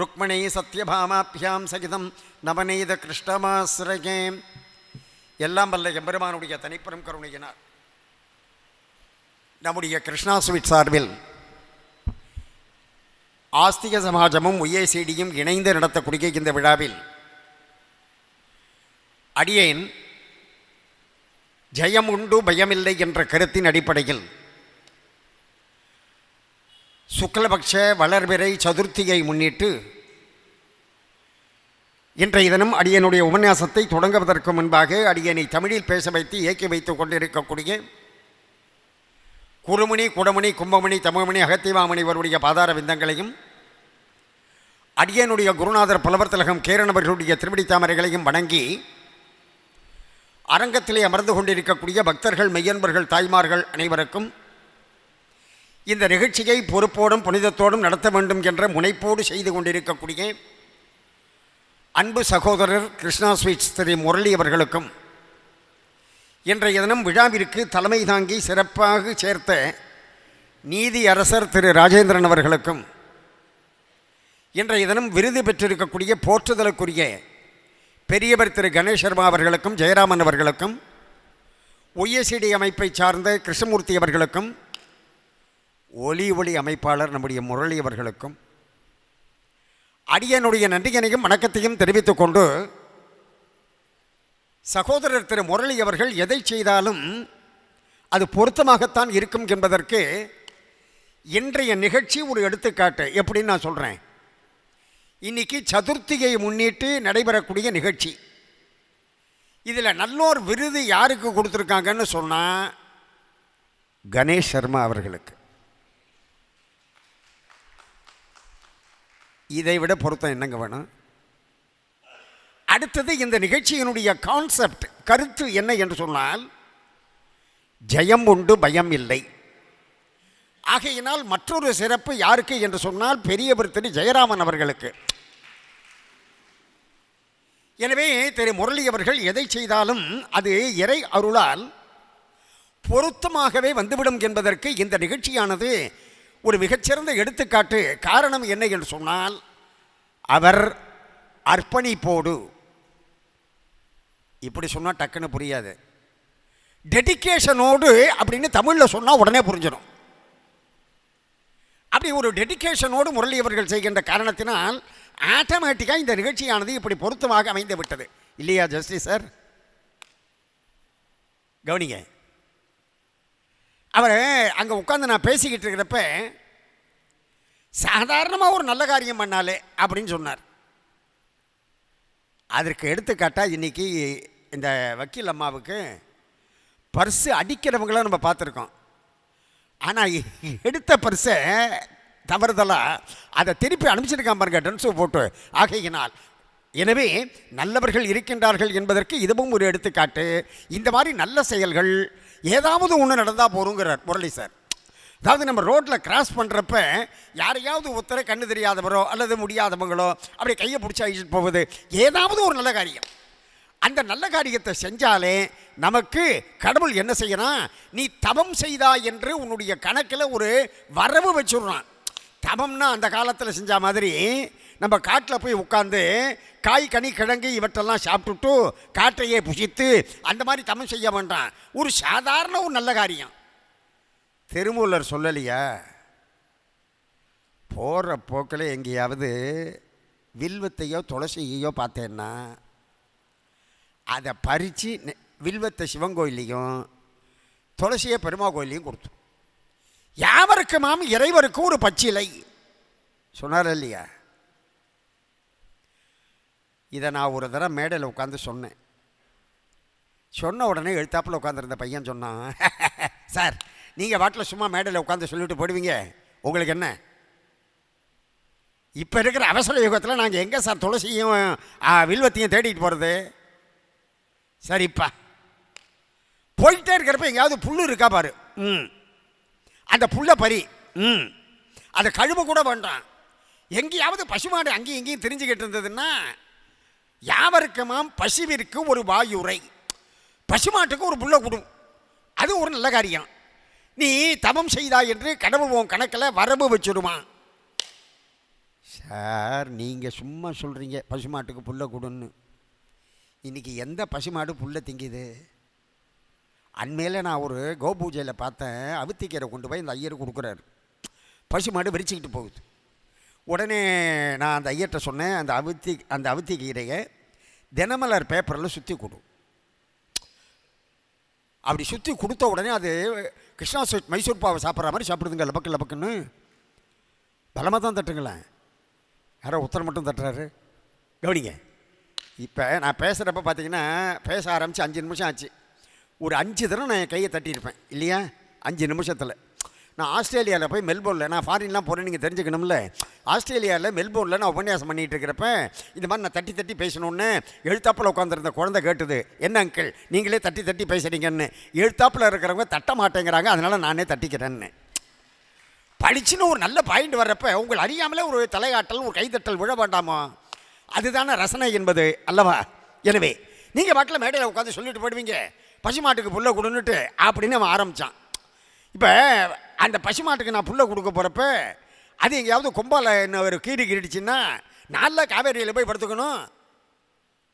ருக்மணி சத்யபாமாபியாம் சகிதம் நவநீத கிருஷ்ணமாசிரயே. எல்லாம் வல்ல எம்பெருமானுடைய தனிப்பெரும் கருணையினார் நம்முடைய கிருஷ்ணா ஸ்வீட் சார்பில் ஆஸ்திக சமாஜமும் ஒய்ஏசிடியும் இணைந்து நடத்தக்கூடிய இந்த விழாவில் அடியேன் ஜெயம் உண்டு பயமில்லை என்ற கருத்தின் அடிப்படையில் சுக்லபக்ஷ வளர்பிறை சதுர்த்தியை முன்னிட்டு இன்றைய தினம் அடியனுடைய உபன்யாசத்தை தொடங்குவதற்கு முன்பாக அடியனை தமிழில் பேச வைத்து இயக்கி வைத்துக் கொண்டிருக்கக்கூடிய குருமணி குடமணி கும்பமணி தமிழ்மணி அகத்திவாமணி இவருடைய பாதார விந்தங்களையும் அடியனுடைய குருநாதர் புலவர் திலகம் கேரணவர்களுடைய திருவடி தாமரைகளையும் வணங்கி அரங்கத்திலே அமர்ந்து கொண்டிருக்கக்கூடிய பக்தர்கள் மெய்யன்பர்கள் தாய்மார்கள் அனைவருக்கும் இந்த நிகழ்ச்சியை பொறுப்போடும் புனிதத்தோடும் நடத்த வேண்டும் என்ற முனைப்போடு செய்து கொண்டிருக்கக்கூடிய அன்பு சகோதரர் கிருஷ்ணா ஸ்வீட்ஸ் திரு முரளி அவர்களுக்கும் இன்றைய தினம் விழாவிற்கு தலைமை தாங்கி சிறப்பாக சேர்த்த நீதி அரசர் திரு ராஜேந்திரன் அவர்களுக்கும் இன்றைய தினம் விருது பெற்றிருக்கக்கூடிய போற்றுதலுக்குரிய பெரியவர் திரு கணேஷ் சர்மா அவர்களுக்கும் ஜெயராமன் அவர்களுக்கும் ஒய்எஸ்டி அமைப்பை சார்ந்த கிருஷ்ணமூர்த்தி அவர்களுக்கும் ஒளி அமைப்பாளர் நம்முடைய முரளி அவர்களுக்கும் அடியனுடைய நன்றியனையும் வணக்கத்தையும் தெரிவித்துக் கொண்டு சகோதரர் திரு முரளி அவர்கள் எதை செய்தாலும் அது பொருத்தமாகத்தான் இருக்கும் என்பதற்கு இன்றைய நிகழ்ச்சி ஒரு எடுத்துக்காட்டு. எப்படின்னு நான் சொல்கிறேன், இன்றைக்கி சதுர்த்தியை முன்னிட்டு நடைபெறக்கூடிய நிகழ்ச்சி. இதில் நல்லோர் விருது யாருக்கு கொடுத்துருக்காங்கன்னு சொன்னால் கணேஷ் சர்மா அவர்களுக்கு. இதை விட பொருத்தம் என்னங்க வேணும்? அடுத்தது இந்த நிகழ்ச்சியினுடைய கான்செப்ட் கருத்து என்ன என்று சொன்னால் ஜெயம் உண்டு பயம் இல்லை. ஆகையினால் மற்றொரு சிறப்பு யாருக்கு என்று சொன்னால் பெரியவர் திரு ஜெயராமன் அவர்களுக்கு. எனவே திரு முரளி அவர்கள் எதை செய்தாலும் அது இறை அருளால் பொருத்தமாகவே வந்துவிடும் என்பதற்கு இந்த நிகழ்ச்சியானது ஒரு மிகச்சிறந்த எடுத்துக்காட்டு. காரணம் என்ன என்று சொன்னால் அவர் அர்ப்பணிப்போடு, இப்படி சொன்னால் டக்குன்னு புரியாது, டெடிக்கேஷனோடு அப்படின்னு தமிழில் சொன்னால் உடனே புரிஞ்சிடும். அப்படி ஒரு டெடிக்கேஷனோடு முரளி அவர்கள் செய்கின்ற காரணத்தினால் ஆட்டோமேட்டிக்காக இந்த நிகழ்ச்சியானது இப்படி பொருத்தமாக அமைந்து விட்டது. இல்லையா ஜஸ்டிஸ் சார்? கவனிங்க, அவர் அங்கே உட்காந்து நான் பேசிக்கிட்டு இருக்கிறப்ப சாதாரணமாக ஒரு நல்ல காரியம் பண்ணாலே அப்படின்னு சொன்னார். அதற்கு எடுத்துக்காட்டாக இன்றைக்கி இந்த வக்கீல் அம்மாவுக்கு பர்ஸு அடிக்கிறவங்கள நம்ம பார்த்துருக்கோம். ஆனால் எடுத்த பர்ஸை தவறுதலாக அதை திருப்பி அனுப்பிச்சிருக்கான் பாருங்க, டென்ஸு போட்டு. ஆகையினால் எனவே நல்லவர்கள் இருக்கின்றார்கள் என்பதற்கு இதுவும் ஒரு எடுத்துக்காட்டு. இந்த மாதிரி நல்ல செயல்கள் ஏதாவது ஒன்று நடந்தால் போகிறோங்கிறார் முரளி சார். அதாவது நம்ம ரோட்டில் கிராஸ் பண்ணுறப்ப யாரையாவது ஒருத்தரை கண்ணு தெரியாதவரோ அல்லது முடியாதவங்களோ அப்படி கையை பிடிச்சி அழிச்சிட்டு போவது ஏதாவது ஒரு நல்ல காரியம். அந்த நல்ல காரியத்தை செஞ்சாலே நமக்கு கடவுள் என்ன செய்யணும், நீ தவம் செய்தா என்று உன்னுடைய கணக்கில் ஒரு வரவு வச்சுடுறான். தவம்னா அந்த காலத்தில் செஞ்ச மாதிரி நம்ம காட்டில் போய் உட்காந்து காய் கனி கிழங்கு இவற்றெல்லாம் சாப்பிட்டுட்டு காற்றையே புசித்து அந்த மாதிரி தவம் செய்ய வேண்டாம். ஒரு சாதாரண ஒரு நல்ல காரியம். திருமூலர் சொல்லலையா, போகிற போக்கில் எங்கேயாவது வில்வத்தையோ துளசியையோ பார்த்தேன்னா அதை பறித்து வில்வத்தை சிவன் கோயிலையும் துளசியை பெருமா கோயிலையும் கொடுத்து யாவருக்குமாம் இறைவருக்கும் ஒரு பச்சிலை சொன்னார் இல்லையா? இதை நான் ஒரு தடவை மேடையில் உட்காந்து சொன்னேன். சொன்ன உடனே எழுத்தாப்பில் உட்காந்துருந்த பையன் சொன்னான், சார் நீங்கள் வாட்டில் சும்மா மேடையில் உட்காந்து சொல்லிட்டு போடுவீங்க, உங்களுக்கு என்ன? இப்போ இருக்கிற அவசர யுகத்தில் நாங்கள் எங்கே சார் துளசியும் வில்வத்தையும் தேடிட்டு போகிறது? சரிப்பா, போயிட்டே இருக்கிறப்ப எங்கேயாவது புல் இருக்கா பாரு, அந்த புல்லை பறி, அதை கழுவ கூட வேண்டாம். எங்கேயாவது பசுமாடு அங்கேயும் இங்கேயும் தெரிஞ்சுக்கிட்டு இருந்ததுன்னா யாவருக்குமாம் பசுவிற்கு ஒரு வாயுரை, பசுமாட்டுக்கு ஒரு புல்லை கொடும். அது ஒரு நல்ல காரியம். நீ தவம் செய்தா என்று கடவுள் உன் கணக்கில் வரவு வச்சுடுமா? சார் நீங்கள் சும்மா சொல்கிறீங்க பசுமாட்டுக்கு புல்லை கொடுன்னு. இன்றைக்கி எந்த பசுமாடு புல்லை திங்குது? அண்மையில் நான் ஒரு கோபூஜையில் பார்த்தேன், அவுத்திக்கீரை கொண்டு போய் இந்த ஐயர் கொடுக்குறாரு. பசுமாடு விரிச்சிக்கிட்டு போகுது. உடனே நான் அந்த ஐயர்கிட்ட சொன்னேன், அந்த அவுத்திக்கீரையை தினமலர் பேப்பரில் சுற்றி கொடு. அப்படி சுற்றி கொடுத்த உடனே அது கிருஷ்ணா ஸ்வீட் மைசூர் பாவை சாப்பிட்ற மாதிரி சாப்பிடுதுங்க, லபக்கு லபக்குன்னு. பலமாக தான் தட்டுங்களேன். யாரோ உத்தரம் மட்டும் தட்டுறாரு. கவனிங்க. இப்போ நான் பேசுகிறப்ப பார்த்தீங்கன்னா பேச ஆரம்பித்து 5 நிமிஷம் ஆச்சு. ஒரு 5 தடவை நான் என் கையை தட்டியிருப்பேன் இல்லையா? 5 நிமிஷத்தில். நான் ஆஸ்திரேலியாவில் போய் மெல்போர்னில், நான் ஃபாரின்லாம் போகிறேன் நீங்கள் தெரிஞ்சுக்கணும்ல. ஆஸ்திரேலியாவில் மெல்போர்னில் நான் உபன்யாசம் பண்ணிகிட்டு இருக்கிறப்ப இந்த மாதிரி நான் தட்டி தட்டி பேசணுன்னு எழுத்தாப்பில் உட்காந்துருந்த குழந்தை கேட்டுது, என்ன அங்கிள் நீங்களே தட்டி தட்டி பேசுகிறீங்கன்னு. எழுத்தாப்பில் இருக்கிறவங்க தட்ட மாட்டேங்கிறாங்க, அதனால் நானே தட்டிக்கிறேன்னு. படிச்சுன்னு ஒரு நல்ல பாயிண்ட் வர்றப்ப உங்கள் அறியாமலே ஒரு தலையாட்டல், ஒரு கைத்தட்டல் விழ வேண்டாமா? அதுதானே ரசனை என்பது அல்லவா? எனவே நீங்கள் பாட்டில் மேடையில் உட்காந்து சொல்லிட்டு போயிடுவீங்க, பசுமாட்டுக்கு புல்லை கொடுன்னுட்டு அப்படின்னு அவன் ஆரம்பித்தான். இப்போ அந்த பசுமாட்டுக்கு நான் புல்லை கொடுக்க போகிறப்ப அது எங்கேயாவது கொம்பால் என்ன ஒரு கீறி கீறிடுச்சுன்னா நல்லா காவேரியில் போய் படுத்துக்கணும்.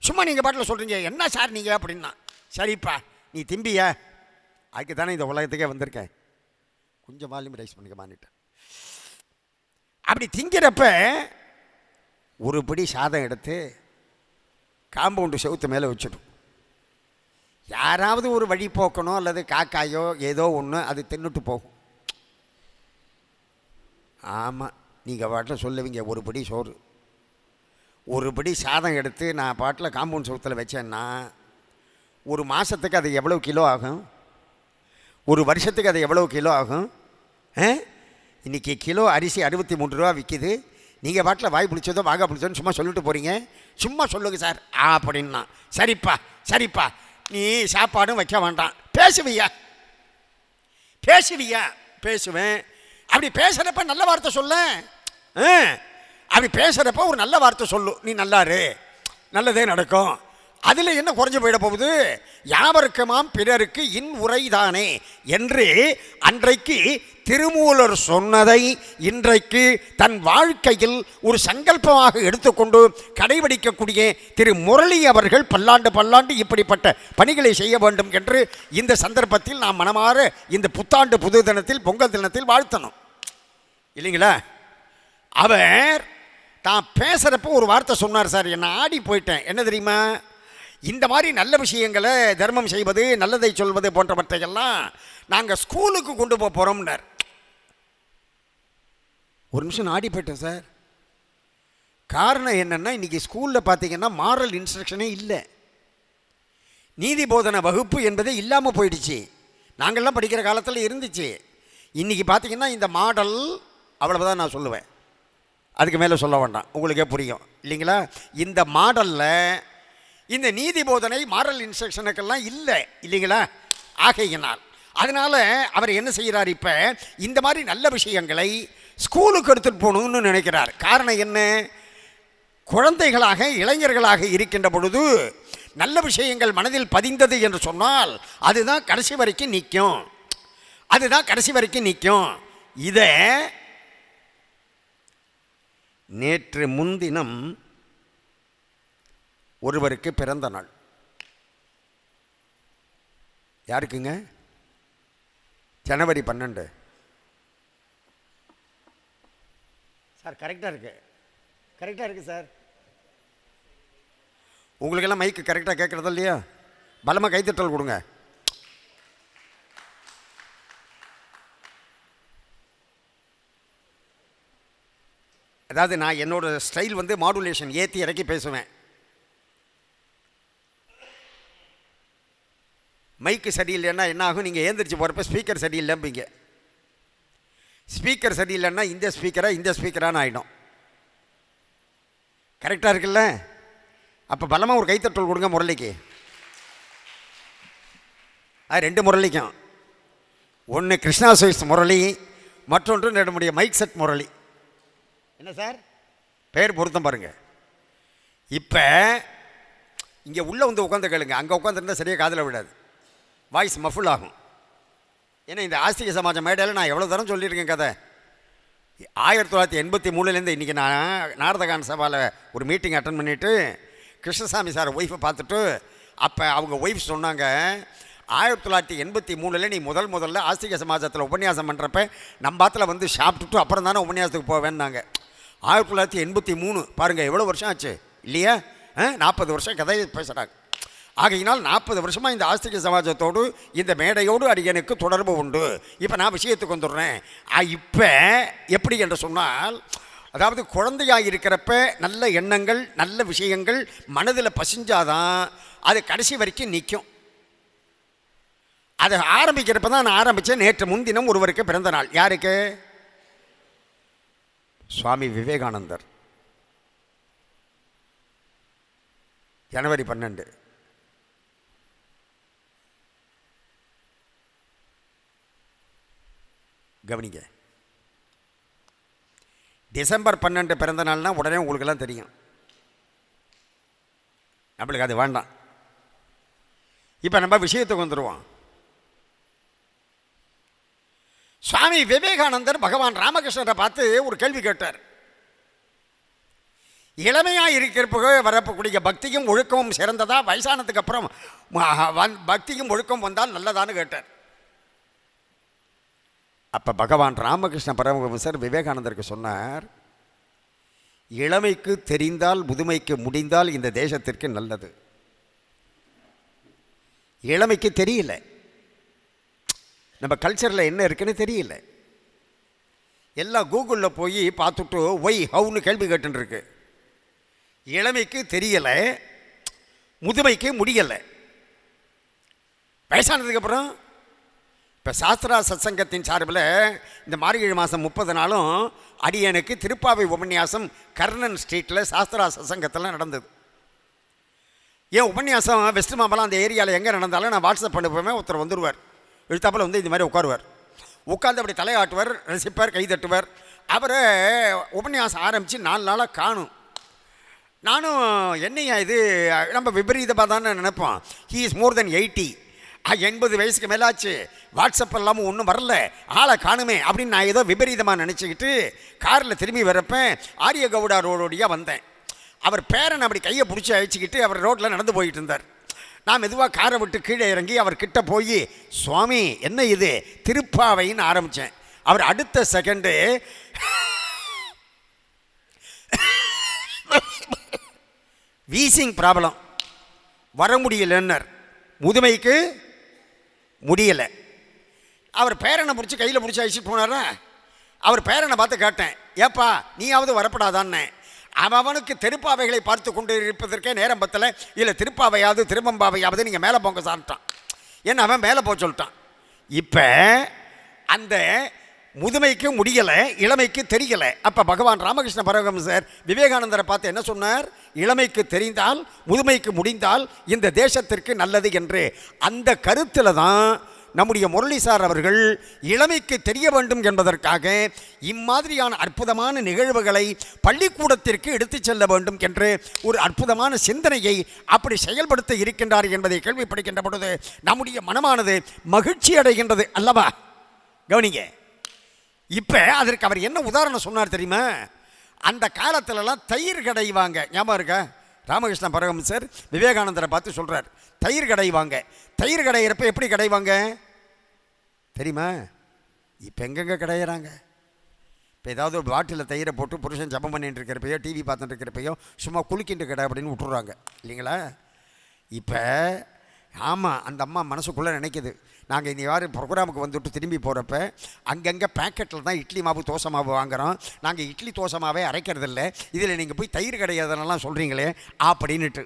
சும்மா நீங்கள் பாட்டில் சொல்கிறீங்க, என்ன சார் நீங்கள் அப்படின்னா. சரிப்பா நீ திம்பியா, அதுக்கு தானே இந்த உலகத்துக்கே வந்திருக்கேன், கொஞ்சம் வால்யூம் ரைஸ் பண்ணிக்க மாட்டேன். அப்படி திங்கிறப்ப ஒரு பிடி சாதம் எடுத்து காம்பவுண்டு செவுத்து மேலே வச்சிடும். யாராவது ஒரு வழி போக்கணும் அல்லது காக்காயோ ஏதோ ஒன்று அது தின்னுட்டு போகும். ஆமாம், நீங்கள் பாட்டில் சொல்லுவீங்க ஒரு படி சோறு, ஒரு படி சாதம் எடுத்து நான் பாட்டில் காம்பவுண்ட் செவுத்தில் வச்சேன்னா ஒரு மாதத்துக்கு அது எவ்வளோ கிலோ ஆகும்? ஒரு வருஷத்துக்கு அது எவ்வளோ கிலோ ஆகும்? இன்றைக்கி கிலோ அரிசி 63 ரூபா விற்கிது. நீங்கள் பாட்டில் வாய் பிடிச்சதோ வாகா பிடிச்சதோ சும்மா சொல்லிட்டு போகிறீங்க. சும்மா சொல்லுங்க சார் அப்படின்னா. சரிப்பா சரிப்பா நீ சாப்பாடும் வைக்க வேண்டாம், பேசுவியா? பேசுவியா? பேசுவேன். அப்படி பேசுகிறப்ப நல்ல வார்த்தை சொல்ல. அப்படி பேசுகிறப்ப ஒரு நல்ல வார்த்தை சொல்லு, நீ நல்லாரு, நல்லதே நடக்கும். அதில் என்ன குறைஞ்சு போயிட போகுது? யாவருக்குமாம் பிறருக்கு இன் உரைதானே என்று அன்றைக்கு திருமூலர் சொன்னதை இன்றைக்கு தன் வாழ்க்கையில் ஒரு சங்கல்பமாக எடுத்துக்கொண்டு கடைபிடிக்கக்கூடிய திரு முரளி அவர்கள் பல்லாண்டு இப்படிப்பட்ட பணிகளை செய்ய வேண்டும் என்று இந்த சந்தர்ப்பத்தில் நாம் மனமாற இந்த புத்தாண்டு புது தினத்தில் பொங்கல் தினத்தில் வாழ்த்தணும் இல்லைங்களா? அவர் தான் பேசுகிறப்போ ஒரு வார்த்தை சொன்னார் சார், என்ன ஆடி போயிட்டேன். என்ன தெரியுமா? இந்த மாதிரி நல்ல விஷயங்களை தர்மம் செய்வது, நல்லதை சொல்வது போன்றவற்றையெல்லாம் நாங்கள் ஸ்கூலுக்கு கொண்டு போக போகிறோம்னார். ஒரு நிமிஷம் நான் ஆடி போயிட்டேன் சார். காரணம் என்னென்னா இன்றைக்கி ஸ்கூலில் பார்த்தீங்கன்னா மாரல் இன்ஸ்ட்ரக்ஷனே இல்லை, நீதி போதனை வகுப்பு என்பதே இல்லாமல் போயிடுச்சு. நாங்கள்லாம் படிக்கிற காலத்தில் இருந்துச்சு. இன்றைக்கி பார்த்தீங்கன்னா இந்த மாடல் அவ்வளவுதான் நான் சொல்லுவேன், அதுக்கு மேலே சொல்ல வேண்டாம், உங்களுக்கே புரியும் இல்லைங்களா? இந்த மாடலில் இந்த நீதி போதனை மாரல் இன்ஸ்ட்ரக்ஷனுக்கெல்லாம் இல்லை இல்லைங்களா? ஆகையினால் அதனால் அவர் என்ன செய்கிறார், இப்போ இந்த மாதிரி நல்ல விஷயங்களை ஸ்கூலுக்கு எடுத்துகிட்டு போகணும்னு நினைக்கிறார். காரணம் என்ன? குழந்தைகளாக இளைஞர்களாக இருக்கின்ற பொழுது நல்ல விஷயங்கள் மனதில் பதிந்தது என்று சொன்னால் அதுதான் கடைசி வரைக்கும் நிற்கும், அதுதான் கடைசி வரைக்கும் நிற்கும். இதை நேற்று முன்தினம் ஒருவருக்கு பிறந்த நாள். யாருக்குங்க? ஜனவரி 12 சார். கரெக்டாக இருக்கு சார். உங்களுக்கெல்லாம் மைக்கு கரெக்டாக கேட்குறதா இல்லையா? பலமாக கைத்தட்டல் கொடுங்க. அதாவது நான் என்னோடய ஸ்டைல் வந்து மாடுலேஷன் ஏற்றி இறக்கி பேசுவேன். மைக்கு சரியில்லைன்னா என்ன ஆகும்? நீங்கள் ஏந்திரிச்சு போகிறப்ப ஸ்பீக்கர் சரியில்லைம்பீங்க. ஸ்பீக்கர் சரியில்லைன்னா இந்த ஸ்பீக்கரான்னு ஆகிடும். கரெக்டாக இருக்குல்ல? அப்போ பலமாக ஒரு கைத்தட்டல் கொடுங்க முரளிக்கு. அது 2 முரளிக்கும். ஒன்று கிருஷ்ணா சுவிஸ் முரளி, மற்றொன்று நம்முடைய மைக் செட் முரளி. என்ன சார் பேர் பொருத்தம் பாருங்கள். இப்போ இங்கே உள்ளே வந்து உட்காந்து கேளுங்க, அங்கே உட்காந்துருந்தால் சரியாக காதில் விடாது, வாய்ஸ் மஃபுல் ஆகும். ஏன்னா இந்த ஆஸ்திக சமாஜம் மேடையில் நான் எவ்வளோ தரம் சொல்லியிருக்கேன் கதை. 1983 இன்றைக்கி நான் நாரதகான சபாவில் ஒரு மீட்டிங் அட்டன் பண்ணிவிட்டு கிருஷ்ணசாமி சார் ஒய்ஃபை பார்த்துட்டு அப்போ அவங்க ஒய்ஃப் சொன்னாங்க, 1983 நீ முதல்ல ஆஸ்திக சமாஜத்தில் உபன்யாசம் பண்ணுறப்ப நம்ம பாத்தில் வந்து சாப்பிட்டுட்டு அப்புறம் தானே உபன்யாசத்துக்கு போவேன்னாங்க. 1983 பாருங்கள் எவ்வளோ வருஷம் ஆச்சு இல்லையா? 40 வருஷம் கதையை பேசுகிறாங்க. ஆகையினால் 40 வருஷமாக இந்த ஆஸ்திக சமாஜத்தோடு இந்த மேடையோடு அடியனுக்கு தொடர்பு உண்டு. இப்போ நான் விஷயத்துக்கு வந்துடுறேன். இப்போ எப்படி என்று சொன்னால், அதாவது குழந்தையாக இருக்கிறப்ப நல்ல எண்ணங்கள் நல்ல விஷயங்கள் மனதில் பசிஞ்சாதான் அது கடைசி வரைக்கும் நிற்கும். அதை ஆரம்பிக்கிறப்ப தான் நான் ஆரம்பித்தேன். நேற்று முன்தினம் ஒருவருக்கு பிறந்த நாள். யாருக்கு? சுவாமி விவேகானந்தர். ஜனவரி 12. கவனிங்க, டிசம்பர் 12 பிறந்த நாள்னா உடனே உங்களுக்கெல்லாம் தெரியும். நம்மளுக்கு அது வேண்டாம். இப்போ நம்ம விஷயத்துக்கு வந்துடுவோம். சுவாமி விவேகானந்தர் பகவான் ராமகிருஷ்ணரை பார்த்து ஒரு கேள்வி கேட்டார். இளமையாக இருக்கிறப்ப வரக்கூடிய பக்தியும் ஒழுக்கமும் சிறந்ததா, வயசானதுக்கு அப்புறம் பக்தியும் ஒழுக்கம் வந்தால் நல்லதான்னு கேட்டார். அப்போ பகவான் ராமகிருஷ்ண பரமஹம்சர் விவேகானந்தருக்கு சொன்னார், இளமைக்கு தெரிந்தால் முதுமைக்கு முடிந்தால் இந்த தேசத்திற்கு நல்லது. இளமைக்கு தெரியல, நம்ம கல்ச்சரில் என்ன இருக்குன்னு தெரியல. எல்லாம் கூகுளில் போய் பார்த்துட்டு ஒய் ஹவுன்னு கேள்வி கேட்டுருக்கு. இளமைக்கு தெரியலை, முதுமைக்கு முடியலை. வயசானதுக்கப்புறம் இப்போ சாஸ்திரா சத்சங்கத்தின் சார்பில் இந்த மார்கழி மாதம் 30 நாளும் அடியனுக்கு திருப்பாவை உபன்யாசம் கர்ணன் ஸ்ட்ரீட்டில் சாஸ்திரா சத்சங்கத்தில் நடந்தது. ஏன் உபன்யாசம் வெஸ்ட் மாம்பலம் அந்த ஏரியாவில் எங்கே நடந்தாலும் நான் வாட்ஸ்அப் பண்ணுவேன். ஒருத்தர் வந்துடுவார், எழுத்தாப்பில் வந்து இந்த மாதிரி உட்காருவார். உட்காந்து அப்படி தலையாட்டுவார், ரசிப்பார், கைதட்டுவார். அவரை உபன்யாசம் ஆரம்பித்து 4 நாளாக காணும். நானும் என்னையா இது நம்ம விபரீதமாக தானே நினைப்போம். ஹீ இஸ் மோர் தென் 80, 80 வயசுக்கு மேலாச்சு, வாட்ஸ்அப் இல்லாமல் ஒன்றும் வரல, ஆளை காணுமே அப்படின்னு நான் ஏதோ விபரீதமாக நினச்சிக்கிட்டு காரில் திரும்பி வரப்பேன். ஆரிய கவுடா ரோடோடியாக வந்தேன். அவர் பேரன் அப்படி கையை பிடிச்சி அழிச்சிக்கிட்டு அவர் ரோட்டில் நடந்து போயிட்டு இருந்தார். நான் மெதுவாக காரை விட்டு கீழே இறங்கி அவர் கிட்ட போய், சுவாமி என்ன இது திருப்பாவைன்னு ஆரம்பித்தேன். அவர் அடுத்த செகண்டு வீசிங் ப்ராப்ளம் வர முடியலன்னர், முதுமைக்கு முடியலை. அவர் பேரனை பிடிச்சி கையில் பிடிச்சி அழிச்சிட்டு போனாரா. அவர் பேரனை பார்த்து கேட்டேன், ஏப்பா நீயாவது வரப்படாதான்னு. அவனுக்கு திருப்பாவைகளை பார்த்து கொண்டு இருப்பதற்கே நேரம் பத்தலை, இல்லை திருப்பாவையாவது திருவம்பாவையாவது நீங்கள் மேலே போங்க சாப்பிட்டான். ஏன்னா அவன் மேலே போக சொல்லிட்டான். இப்போ அந்த முதுமைக்கு முடியலை, இளமைக்கு தெரியலை. அப்போ பகவான் ராமகிருஷ்ண பரமஹம்சர் விவேகானந்தரை பார்த்து என்ன சொன்னார்? இளமைக்கு தெரிந்தால் முதுமைக்கு முடிந்தால் இந்த தேசத்திற்கு நல்லது என்று. அந்த கருத்தில் தான் நம்முடைய முரளி சார் அவர்கள் இளமைக்கு தெரிய வேண்டும் என்பதற்காக இம்மாதிரியான அற்புதமான நிகழ்வுகளை பள்ளிக்கூடத்திற்கு எடுத்து செல்ல வேண்டும் என்று ஒரு அற்புதமான சிந்தனையை அப்படி செயல்படுத்த இருக்கின்றார் என்பதை கேள்விப்படுகின்ற பொழுது நம்முடைய மனமானது மகிழ்ச்சி அடைகின்றது அல்லவா? கவனிங்க, இப்போ அதற்கு அவர் என்ன உதாரணம் சொன்னார் தெரியுமா? அந்த காலத்திலலாம் தயிர் கடைவாங்க, ஞாபகம் இருக்கா? ராமகிருஷ்ண பரமஹம்சர் விவேகானந்தரை பார்த்து சொல்கிறார், தயிர் கடைவாங்க. தயிர் கடையிறப்ப எப்படி கடைவாங்க தெரியுமா? இப்போ எங்கெங்கே கடையிறாங்க? இப்போ ஏதாவது ஒரு பாட்டில் தயிரை போட்டு புருஷன் ஜபம் பண்ணிட்டு இருக்கிறப்பையோ டிவி பார்த்துட்டு இருக்கிறப்பையோ சும்மா குளிக்கின்ற கடை அப்படின்னு விட்டுறாங்க இல்லைங்களா? இப்போ ஆமாம், அந்த அம்மா மனசுக்குள்ளே நினைக்கிது, நாங்கள் இந்த வாரம் ப்ரோக்ராமுக்கு வந்துவிட்டு திரும்பி போகிறப்ப அங்கங்கே பேக்கெட்டில் தான் இட்லி மாவு தோசை மாவு வாங்குகிறோம், நாங்கள் இட்லி தோசை மாவே அரைக்கிறதில்ல, இதில் நீங்கள் போய் தயிர் கடையிறதெல்லாம் சொல்கிறீங்களே அப்படின்னுட்டு.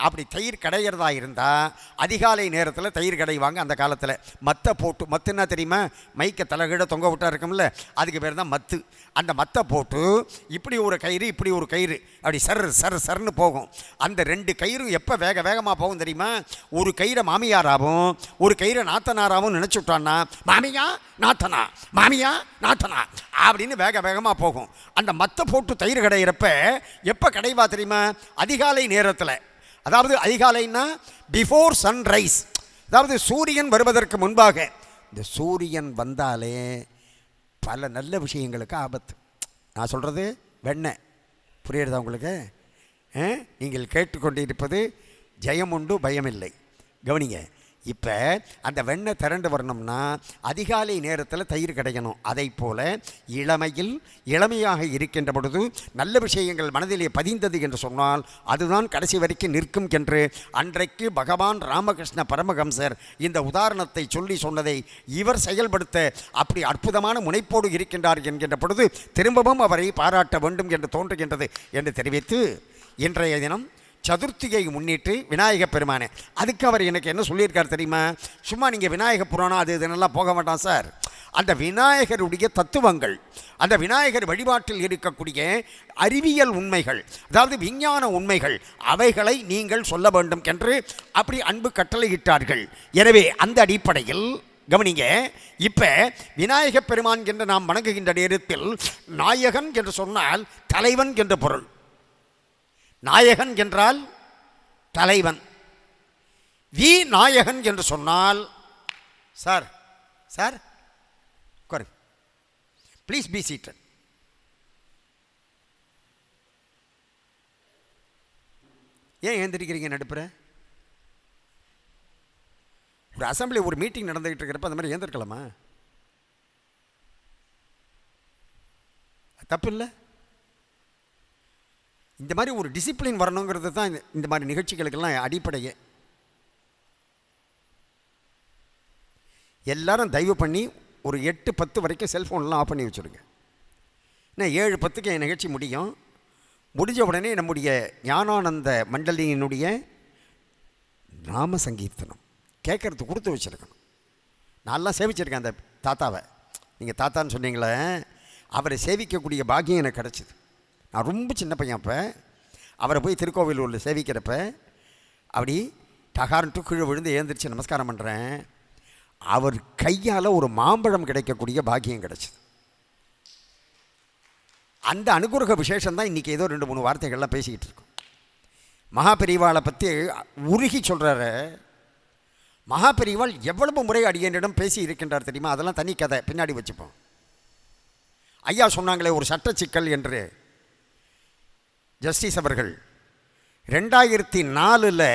அப்படி தயிர் கடையிறதா இருந்தால் அதிகாலை நேரத்தில் தயிர் கடைவாங்க. அந்த காலத்தில் மத்தை போட்டு, மத்துன்னா தெரியுமா? மைக்கை தலைகீழ தொங்க விட்டா இருக்கும்ல, அதுக்கு பேர் தான் மத்து. அந்த மத்தை போட்டு இப்படி ஒரு கயிறு இப்படி ஒரு கயிறு அப்படி சர்ன்னு போகும். அந்த 2 கயிறு எப்போ வேகமாக போகும் தெரியுமா? ஒரு கயிறை மாமியாராகவும் ஒரு கயிறை நாத்தனாராகவும் நினச்சி விட்டான்னா மாமியா நாத்தனா மாமியா நாத்தனா அப்படின்னு வேகமாக போகும். அந்த மத்தை போட்டு தயிர் கடையிறப்ப எப்போ கடைவா தெரியுமா? அதிகாலை நேரத்தில். அதாவது அதிகாலைன்னா பிஃபோர் சன்ரைஸ், அதாவது சூரியன் வருவதற்கு முன்பாக. இந்த சூரியன் வந்தாலே பல நல்ல விஷயங்களுக்கு ஆபத்து. நான் சொல்கிறது வெண்ணெய், புரியுறதா உங்களுக்கு? நீங்கள் கேட்டுக்கொண்டிருப்பது ஜெயம் உண்டு பயமில்லை. கவனிங்க, இப்போ அந்த வெண்ணெய் திரண்டு வரணும்னா அதிகாலை நேரத்தில் தயிர் கிடைக்கணும். அதை போல் இளமையாக இருக்கின்ற பொழுது நல்ல விஷயங்கள் மனதிலே பதிந்தது என்று சொன்னால் அதுதான் கடைசி வரைக்கும் நிற்கும் என்று அன்றைக்கு பகவான் ராமகிருஷ்ண பரமஹம்சர் இந்த உதாரணத்தை சொல்லி சொன்னதை இவர் செயல்படுத்த அப்படி அற்புதமான முனைப்போடு இருக்கின்றார் என்கின்ற பொழுது திரும்பவும் அவரை பாராட்ட வேண்டும் என்று தோன்றுகின்றது என்று தெரிவித்து, இன்றைய தினம் சதுர்த்தியை முன்னிட்டு விநாயகப் பெருமானே, அதுக்கு அவர் எனக்கு என்ன சொல்லியிருக்கார் தெரியுமா? சும்மா நீங்கள் விநாயகர் புராணம் அது இதனெல்லாம் போக மாட்டான் சார். அந்த விநாயகருடைய தத்துவங்கள், அந்த விநாயகர் வழிபாட்டில் இருக்கக்கூடிய அறிவியல் உண்மைகள், அதாவது விஞ்ஞான உண்மைகள், அவைகளை நீங்கள் சொல்ல வேண்டும் என்று அப்படி அன்பு கட்டளையிட்டார்கள். எனவே அந்த அடிப்படையில் கவனிங்க, இப்போ விநாயகப் பெருமான் என்று நாம் வணங்குகின்ற நேரத்தில் நாயகன் என்று சொன்னால் தலைவன் என்ற பொருள். நாயகன் என்றால் தலைவன். நாயகன் என்று சொன்னால் சார் சார் குறை ப்ளீஸ் பி சீட்டட். ஏன் எழுந்திருக்கிறீங்க நடுப்புற? ஒரு அசம்பிளி ஒரு மீட்டிங் நடந்துகிட்டு இருக்கிறப்ப அந்த மாதிரி எழுந்திருக்கலாமா? தப்பு இல்லை. இந்த மாதிரி ஒரு டிசிப்ளின் வரணுங்கிறது தான் இந்த மாதிரி நிகழ்ச்சிகளுக்கெல்லாம் அடிப்படையே. எல்லாரும் தயவு பண்ணி ஒரு 8-10 வரைக்கும் செல்ஃபோன்லாம் ஆஃப் பண்ணி வச்சுருங்க. ஏன்னா 7:10 என் நிகழ்ச்சி முடியும். முடிஞ்ச உடனே நம்முடைய ஞானானந்த மண்டலியினுடைய நாம சங்கீர்த்தனம் கேட்குறதுக்கு கொடுத்து வச்சுருக்கணும். நான்லாம் சேவிச்சிருக்கேன் அந்த தாத்தாவை. நீங்கள் தாத்தான்னு சொன்னீங்களே, அவரை சேவிக்கக்கூடிய பாக்கியம் எனக்கு கிடச்சிது. நான் ரொம்ப சின்ன பையன். அப்போ அவரை போய் திருக்கோவிலூரில் சேவிக்கிறப்ப அப்படி டகார்ன்ட்டு கீழே விழுந்து எழுந்திரிச்சு நமஸ்காரம் பண்ணுறேன். அவர் கையால் ஒரு மாம்பழம் கிடைக்கக்கூடிய பாக்கியம் கிடச்சிது. அந்த அனுகிரக விசேஷம்தான் இன்றைக்கி ஏதோ 2-3 வார்த்தைகள்லாம் பேசிக்கிட்டு இருக்கோம். மகாபெரிவாளை பற்றி உருகி சொல்கிறாரு. மகாபெரிவாள் எவ்வளவு முறை அடியனிடம் பேசி இருக்கின்றார் தெரியுமா? அதெல்லாம் தனி கதை, பின்னாடி வச்சுப்போம். ஐயா சொன்னாங்களே ஒரு சட்ட சிக்கல் என்று, ஜஸ்டிஸ் அவர்கள் 2004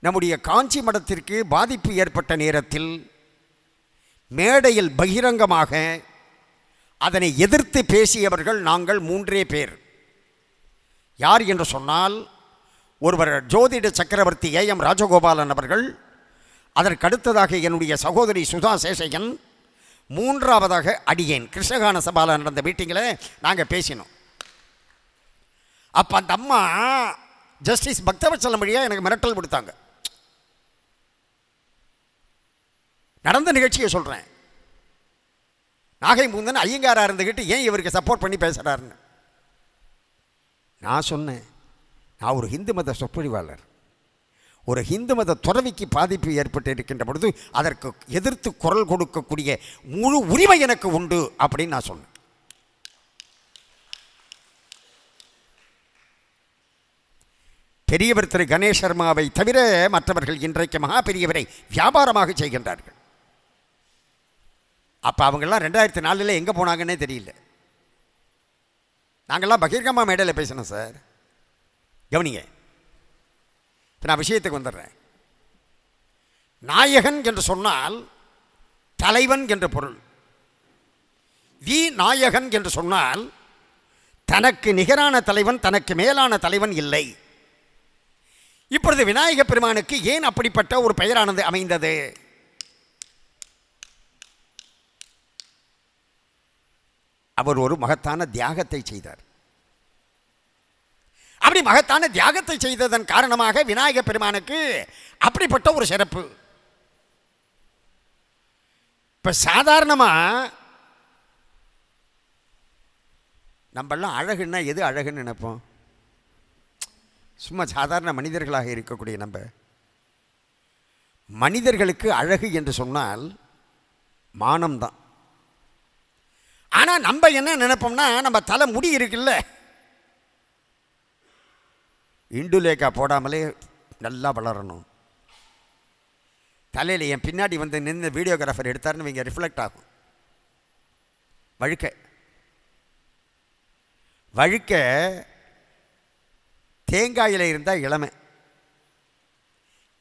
நம்முடைய காஞ்சி மடத்திற்கு பாதிப்பு ஏற்பட்ட நேரத்தில் மேடையில் பகிரங்கமாக அதனை எதிர்த்து பேசியவர்கள் நாங்கள் 3 பேர். யார் என்று சொன்னால், ஒருவர் ஜோதிட சக்கரவர்த்தி AM ராஜகோபாலன் அவர்கள், அதற்கடுத்ததாக என்னுடைய சகோதரி சுதா சேஷையன், 3ஆவதாக அடியேன். கிருஷ்ணகான சபாவில் நடந்த மீட்டிங்கில் நாங்கள் பேசினோம். அப்போ அந்த அம்மா ஜஸ்டிஸ் பக்தவச்சலம் வழியாக எனக்கு மிரட்டல் கொடுத்தாங்க. நடந்த நிகழ்ச்சியை சொல்கிறேன். நாகை முந்தன் ஐயங்காராக இருந்துக்கிட்டு ஏன் இவருக்கு சப்போர்ட் பண்ணி பேசுகிறாருன்னு நான் சொன்னேன். நான் ஒரு ஹிந்து மத சொற்பொழிவாளர். ஒரு ஹிந்து மத துறவிக்கு பாதிப்பு ஏற்பட்டு இருக்கின்ற பொழுது அதற்கு எதிர்த்து குரல் கொடுக்கக்கூடிய முழு உரிமை எனக்கு உண்டு அப்படின்னு நான் சொன்னேன். பெரியவர் திரு கணேஷ் சர்மாவை தவிர மற்றவர்கள் இன்றைக்கு மகா பெரியவரை வியாபாரமாக செய்கின்றார்கள். அப்போ அவங்கெல்லாம் 2004 எங்கே போனாங்கன்னே தெரியல. நாங்கள்லாம் பகீர்கமா மேடையில் பேசினோம் சார். கவனிங்க, இப்போ நான் விஷயத்துக்கு வந்துடுறேன். நாயகன் என்று சொன்னால் தலைவன் என்ற பொருள். நாயகன் என்று சொன்னால் தனக்கு நிகரான தலைவன், தனக்கு மேலான தலைவன் இல்லை. இப்பொழுது விநாயகப் பெருமானுக்கு ஏன் அப்படிப்பட்ட ஒரு பெயரானது அமைந்தது? அவர் ஒரு மகத்தான தியாகத்தை செய்தார். அப்படி மகத்தான தியாகத்தை செய்ததன் காரணமாக விநாயகப் பெருமானுக்கு அப்படிப்பட்ட ஒரு சிறப்பு. இப்போ சாதாரணமாக நம்மெல்லாம் அழகுன்னா எது அழகுன்னு நினைப்போம்? சும்மா சாதாரண மனிதர்களாக இருக்கக்கூடிய நம்ம மனிதர்களுக்கு அழகு என்று சொன்னால் மானம்தான். ஆனால் நம்ம என்ன நினைப்போம்னா, நம்ம தலை முடி இருக்குல்ல, இண்டுலேக்கா போடாமலே நல்லா வளரணும். தலையில் என் பின்னாடி வந்து நின்று வீடியோகிராஃபர் எடுத்தாருன்னு இவங்க ரிஃப்ளெக்ட் ஆகும். வழுக்க தேங்காயில் இருந்தால் இளமை,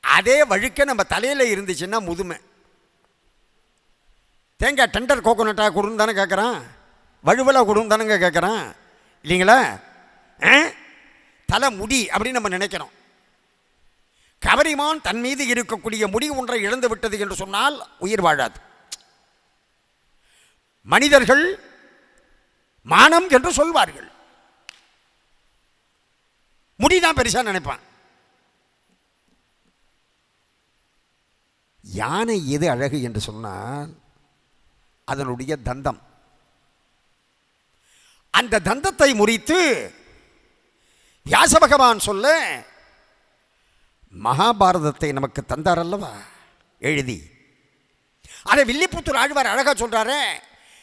அதே வழுக்க நம்ம தலையில் இருந்துச்சுன்னா முதுமை. தேங்காய் டெண்டர் கோகோனட்டாக கொடுன்னு தானே கேட்குறான், வழுவலாக கொடுன்னு தானேங்க கேட்குறான் இல்லைங்களா? தலை முடி அப்படின்னு நம்ம நினைக்கிறோம். கவரிமான் தன் மீது இருக்கக்கூடிய முடி ஒன்றை இழந்து விட்டது என்று சொன்னால் உயிர் வாழாது. மனிதர்கள் மானம் என்று சொல்வார்கள், முடிதான் பெருசா நினைப்பான். யானை எது அழகு என்று சொன்னால் அதனுடைய தந்தம். அந்த தந்தத்தை முறித்து வியாச பகவான் சொல்ல மகாபாரதத்தை நமக்கு தந்தார் அல்லவா எழுதி. அதை வில்லிபுத்தூர் ஆழ்வார் அழகா சொல்றாரு,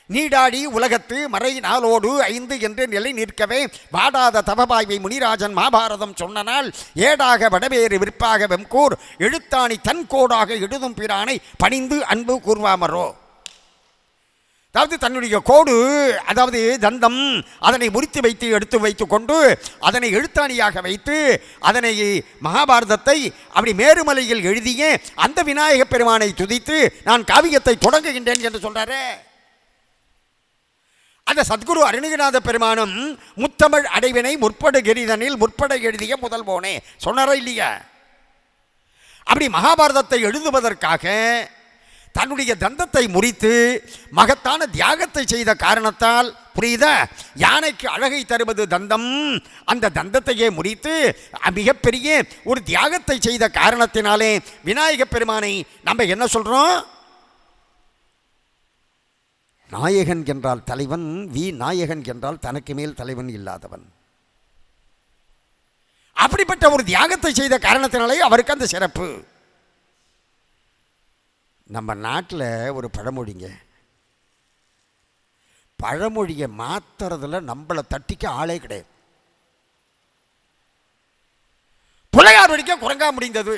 நீடாடி உலகத்து மறை நாளோடு 5 என்று நிலை நிற்கவே வாடாத தவபாய்வை முனிராஜன் மாபாரதம் சொன்னனால் ஏடாக வடவேறு விற்பாக வெம்கூர் எழுத்தாணி தன் கோடாக எழுதும் பிரானை பணிந்து அன்பு கூர்வாமரோ. அதாவது தன்னுடைய கோடு, அதாவது தந்தம், அதனை முறித்து வைத்து எடுத்து வைத்து கொண்டு அதனை எழுத்தாணியாக வைத்து அதனை மகாபாரதத்தை அப்படி மேருமலையில் எழுதிய அந்த விநாயக பெருமானை துதித்து நான் காவியத்தை தொடங்குகின்றேன் என்று சொல்றாரு. அந்த சத்குரு அருணகிரிநாத பெருமானும் முத்தமிழ் அடைவினை முற்படு கிரிதனில் முற்பட எழுதிய முதல்வோனே சொன்னாரா இல்லையா? அப்படி மகாபாரதத்தை எழுதுவதற்காக தன்னுடைய தந்தத்தை முறித்து மகத்தான தியாகத்தை செய்த காரணத்தால், புரியுதா, யானைக்கு அழகை தருவது தந்தம், அந்த தந்தத்தையே முறித்து மிகப்பெரிய ஒரு தியாகத்தை செய்த காரணத்தினாலே விநாயக பெருமானை நம்ம என்ன சொல்றோம்? நாயகன் என்றால் தலைவன், நாயகன் என்றால் தனக்கு மேல் தலைவன் இல்லாதவன். அப்படிப்பட்ட ஒரு தியாகத்தை செய்த காரணத்தினாலே அவருக்கு அந்த சிறப்பு. நம்ம நாட்டில் ஒரு பழமொழிங்க, பழமொழியை மாத்துறதுல நம்மளை தட்டிக்க ஆளே கிடையாது. பிள்ளையார் படிக்க குரங்கா முடிந்தது,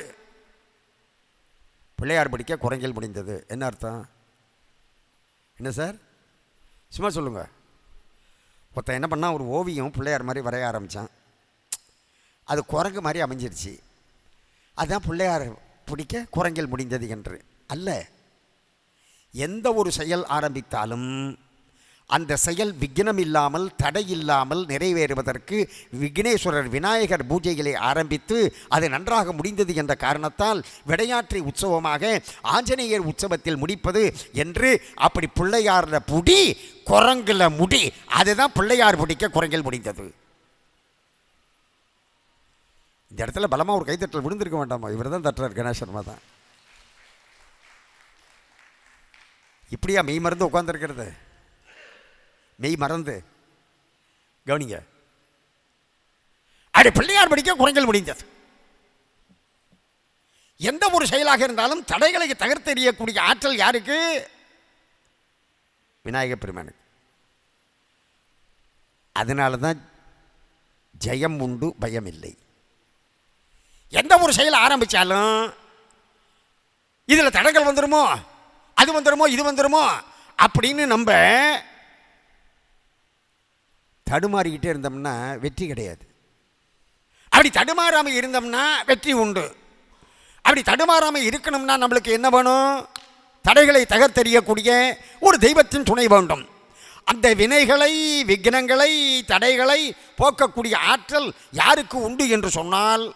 பிள்ளையார் படிக்க குரங்கில் முடிந்தது. என்ன அர்த்தம்? என்ன சார் சும்மா சொல்லுங்க. ஒருத்தன் என்ன பண்ணால் ஒரு ஓவியம் பிள்ளையார் மாதிரி வரைய ஆரம்பித்தான், அது குரங்கு மாதிரி அமைஞ்சிருச்சு. அதுதான் பிள்ளையார் பிடிக்க குரங்கில் முடிந்தது என்று அல்ல. எந்த ஒரு செயல் ஆரம்பித்தாலும் அந்த செயல் விக்னம் இல்லாமல் தடை இல்லாமல் நிறைவேறுவதற்கு விக்னேஸ்வரர் விநாயகர் பூஜைகளை ஆரம்பித்து அது நன்றாக முடிந்தது என்ற காரணத்தால் விடையாற்றை உற்சவமாக ஆஞ்சநேயர் உற்சவத்தில் முடிப்பது என்று அப்படி பிள்ளையார் புடி குரங்குல முடி, அதுதான் பிள்ளையார் பிடிக்க குரங்கில் முடிந்தது. இந்த இடத்துல பலமாக ஒரு கைத்தட்டல் விழுந்திருக்க வேண்டாமா? இவர் தான் தட்டுறார், கணேசர்மா தான். இப்படியா மெய் மறந்து உட்காந்துருக்கிறது? மெய் மறந்து கவனிங்க. அப்படி பிள்ளையார் படிக்க குரங்கில் முடிந்தது. எந்த ஒரு செயலாக இருந்தாலும் தடைகளை தகர்த்தெறியக்கூடிய ஆற்றல் யாருக்கு? விநாயக பெருமானுக்கு. அதனால தான் ஜெயம் உண்டு பயம் இல்லை. எந்த ஒரு செயல் ஆரம்பித்தாலும் இதில் தடைகள் வந்துடுமோ, அது வந்துடுமோ, இது வந்துடுமோ அப்படின்னு நம்ம தடுமாறிக்கிட்டே இருந்தோம்னா வெற்றி கிடையாது. அப்படி தடுமாறாமல் இருந்தோம்னா வெற்றி உண்டு. அப்படி தடுமாறாமல் இருக்கணும்னா நம்மளுக்கு என்ன வேணும்? தடைகளை தகர்த்தெறியக்கூடிய ஒரு தெய்வத்தின் துணை வேண்டும். அந்த வினைகளை, விக்னங்களை, தடைகளை போக்கக்கூடிய ஆற்றல் யாருக்கு உண்டு என்று சொன்னால்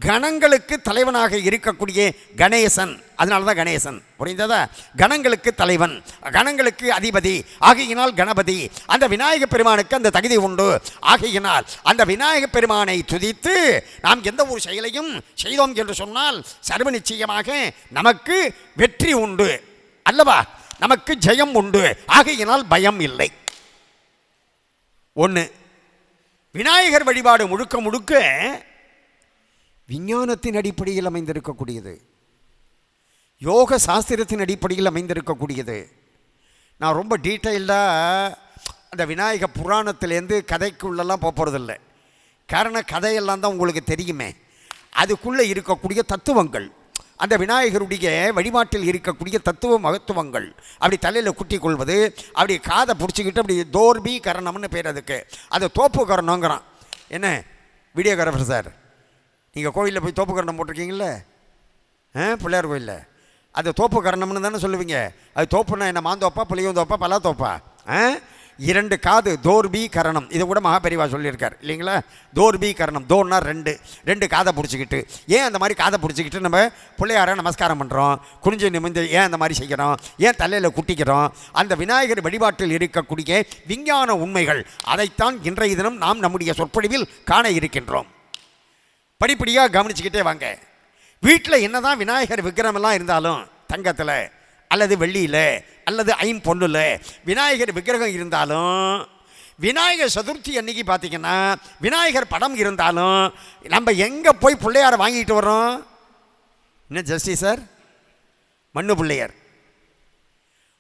கணங்களுக்கு தலைவனாக இருக்கக்கூடிய கணேசன். அதனால தான் கணேசன், புரிந்ததா? கணங்களுக்கு தலைவன், கணங்களுக்கு அதிபதி ஆகையினால் கணபதி. அந்த விநாயக பெருமானுக்கு அந்த தகுதி உண்டு. ஆகையினால் அந்த விநாயக பெருமானை துதித்து நாம் எந்த ஒரு செயலையும் செய்தோம் என்று சொன்னால் சர்வ நிச்சயமாக நமக்கு வெற்றி உண்டு அல்லவா? நமக்கு ஜெயம் உண்டு. ஆகையினால் பயம் இல்லை. ஒன்று, விநாயகர் வழிபாடு முழுக்க முழுக்க விஞ்ஞானத்தின் அடிப்படையில் அமைந்திருக்கக்கூடியது, யோக சாஸ்திரத்தின் அடிப்படையில் அமைந்திருக்கக்கூடியது. நான் ரொம்ப டீட்டெயில்டாக அந்த விநாயக புராணத்திலேருந்து கதைக்குள்ளெல்லாம் போகிறதில்லை. காரணம் கதையெல்லாம் தான் உங்களுக்கு தெரியுமே. அதுக்குள்ளே இருக்கக்கூடிய தத்துவங்கள், அந்த விநாயகருடைய வழிபாட்டில் இருக்கக்கூடிய தத்துவ மகத்துவங்கள், அப்படி தலையில் குட்டி கொள்வது, அப்படி காதை பிடிச்சிக்கிட்டு அப்படி தோர்பி கரணம்னு பேர் அதுக்கு, அது தோப்பு கரணங்கிறான். என்ன வீடியோகிராஃபர் சார், நீங்கள் கோயிலில் போய் தோப்பு கரணம் போட்டிருக்கீங்களே, பிள்ளையார் கோயிலில் அது தோப்பு கரணம்னு தானே சொல்லுவீங்க. அது தோப்புன்னா என்ன, மாந்தோப்பா புளியந்தோப்பா பலா தோப்பா? 2 காது தோர்பி கரணம். இதை கூட மகாபெரிவா சொல்லியிருக்கார் இல்லைங்களா? தோர்பி கரணம், தோர்னா 2 காதை பிடிச்சிக்கிட்டு. ஏன் அந்த மாதிரி காதை பிடிச்சிக்கிட்டு நம்ம பிள்ளையார நமஸ்காரம் பண்ணுறோம், குனிஞ்சு நிமிந்து ஏன் அந்த மாதிரி செய்கிறோம், ஏன் தலையில் குட்டிக்கிறோம்? அந்த விநாயகர் வழிபாட்டில் இருக்கக்கூடிய விஞ்ஞான உண்மைகள், அதைத்தான் இன்றைய தினம் நாம் நம்முடைய சொற்பொழிவில் காண இருக்கின்றோம். படிப்படியாக கவனிச்சுக்கிட்டே வாங்க. வீட்டில் என்னதான் விநாயகர் விக்கிரமெல்லாம் இருந்தாலும், தங்கத்தில் அல்லது வெள்ளியில் அல்லது ஐம்பொன்னில் விநாயகர் விக்கிரகம் இருந்தாலும், விநாயகர் சதுர்த்தி அன்னைக்கு பார்த்திங்கன்னா விநாயகர் படம் இருந்தாலும் நம்ம எங்கே போய் பிள்ளையாரை வாங்கிட்டு வர்றோம்? என்ன ஜஸ்டி சார், மண்ணு பிள்ளையார்.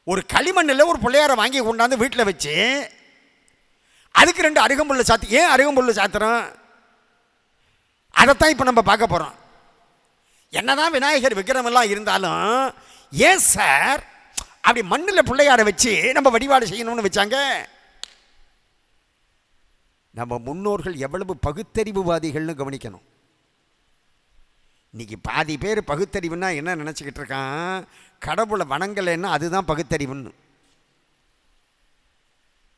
ஒரு களிமண்ணில் ஒரு பிள்ளையாரை வாங்கி கொண்டாந்து வீட்டில் வச்சு அதுக்கு 2 அருகம்புல்லை சாத்தி. ஏன் அருகம்புல்லை சாத்துறோம்? அதைத்தான் இப்போ நம்ம பார்க்க போகிறோம். என்னதான் விநாயகர் விக்கிரமெல்லாம் இருந்தாலும் ஏன் சார் அப்படி மண்ணில் பிள்ளையாரை வச்சு நம்ம வழிபாடு செய்யணும்னு வச்சாங்க? நம்ம முன்னோர்கள் எவ்வளவு பகுத்தறிவுவாதிகள்னு கவனிக்கணும். இன்னைக்கு பாதி பேர் பகுத்தறிவுன்னா என்ன நினச்சிக்கிட்டு இருக்கான், கடவுளை வணங்கலைன்னா அதுதான் பகுத்தறிவுன்னு.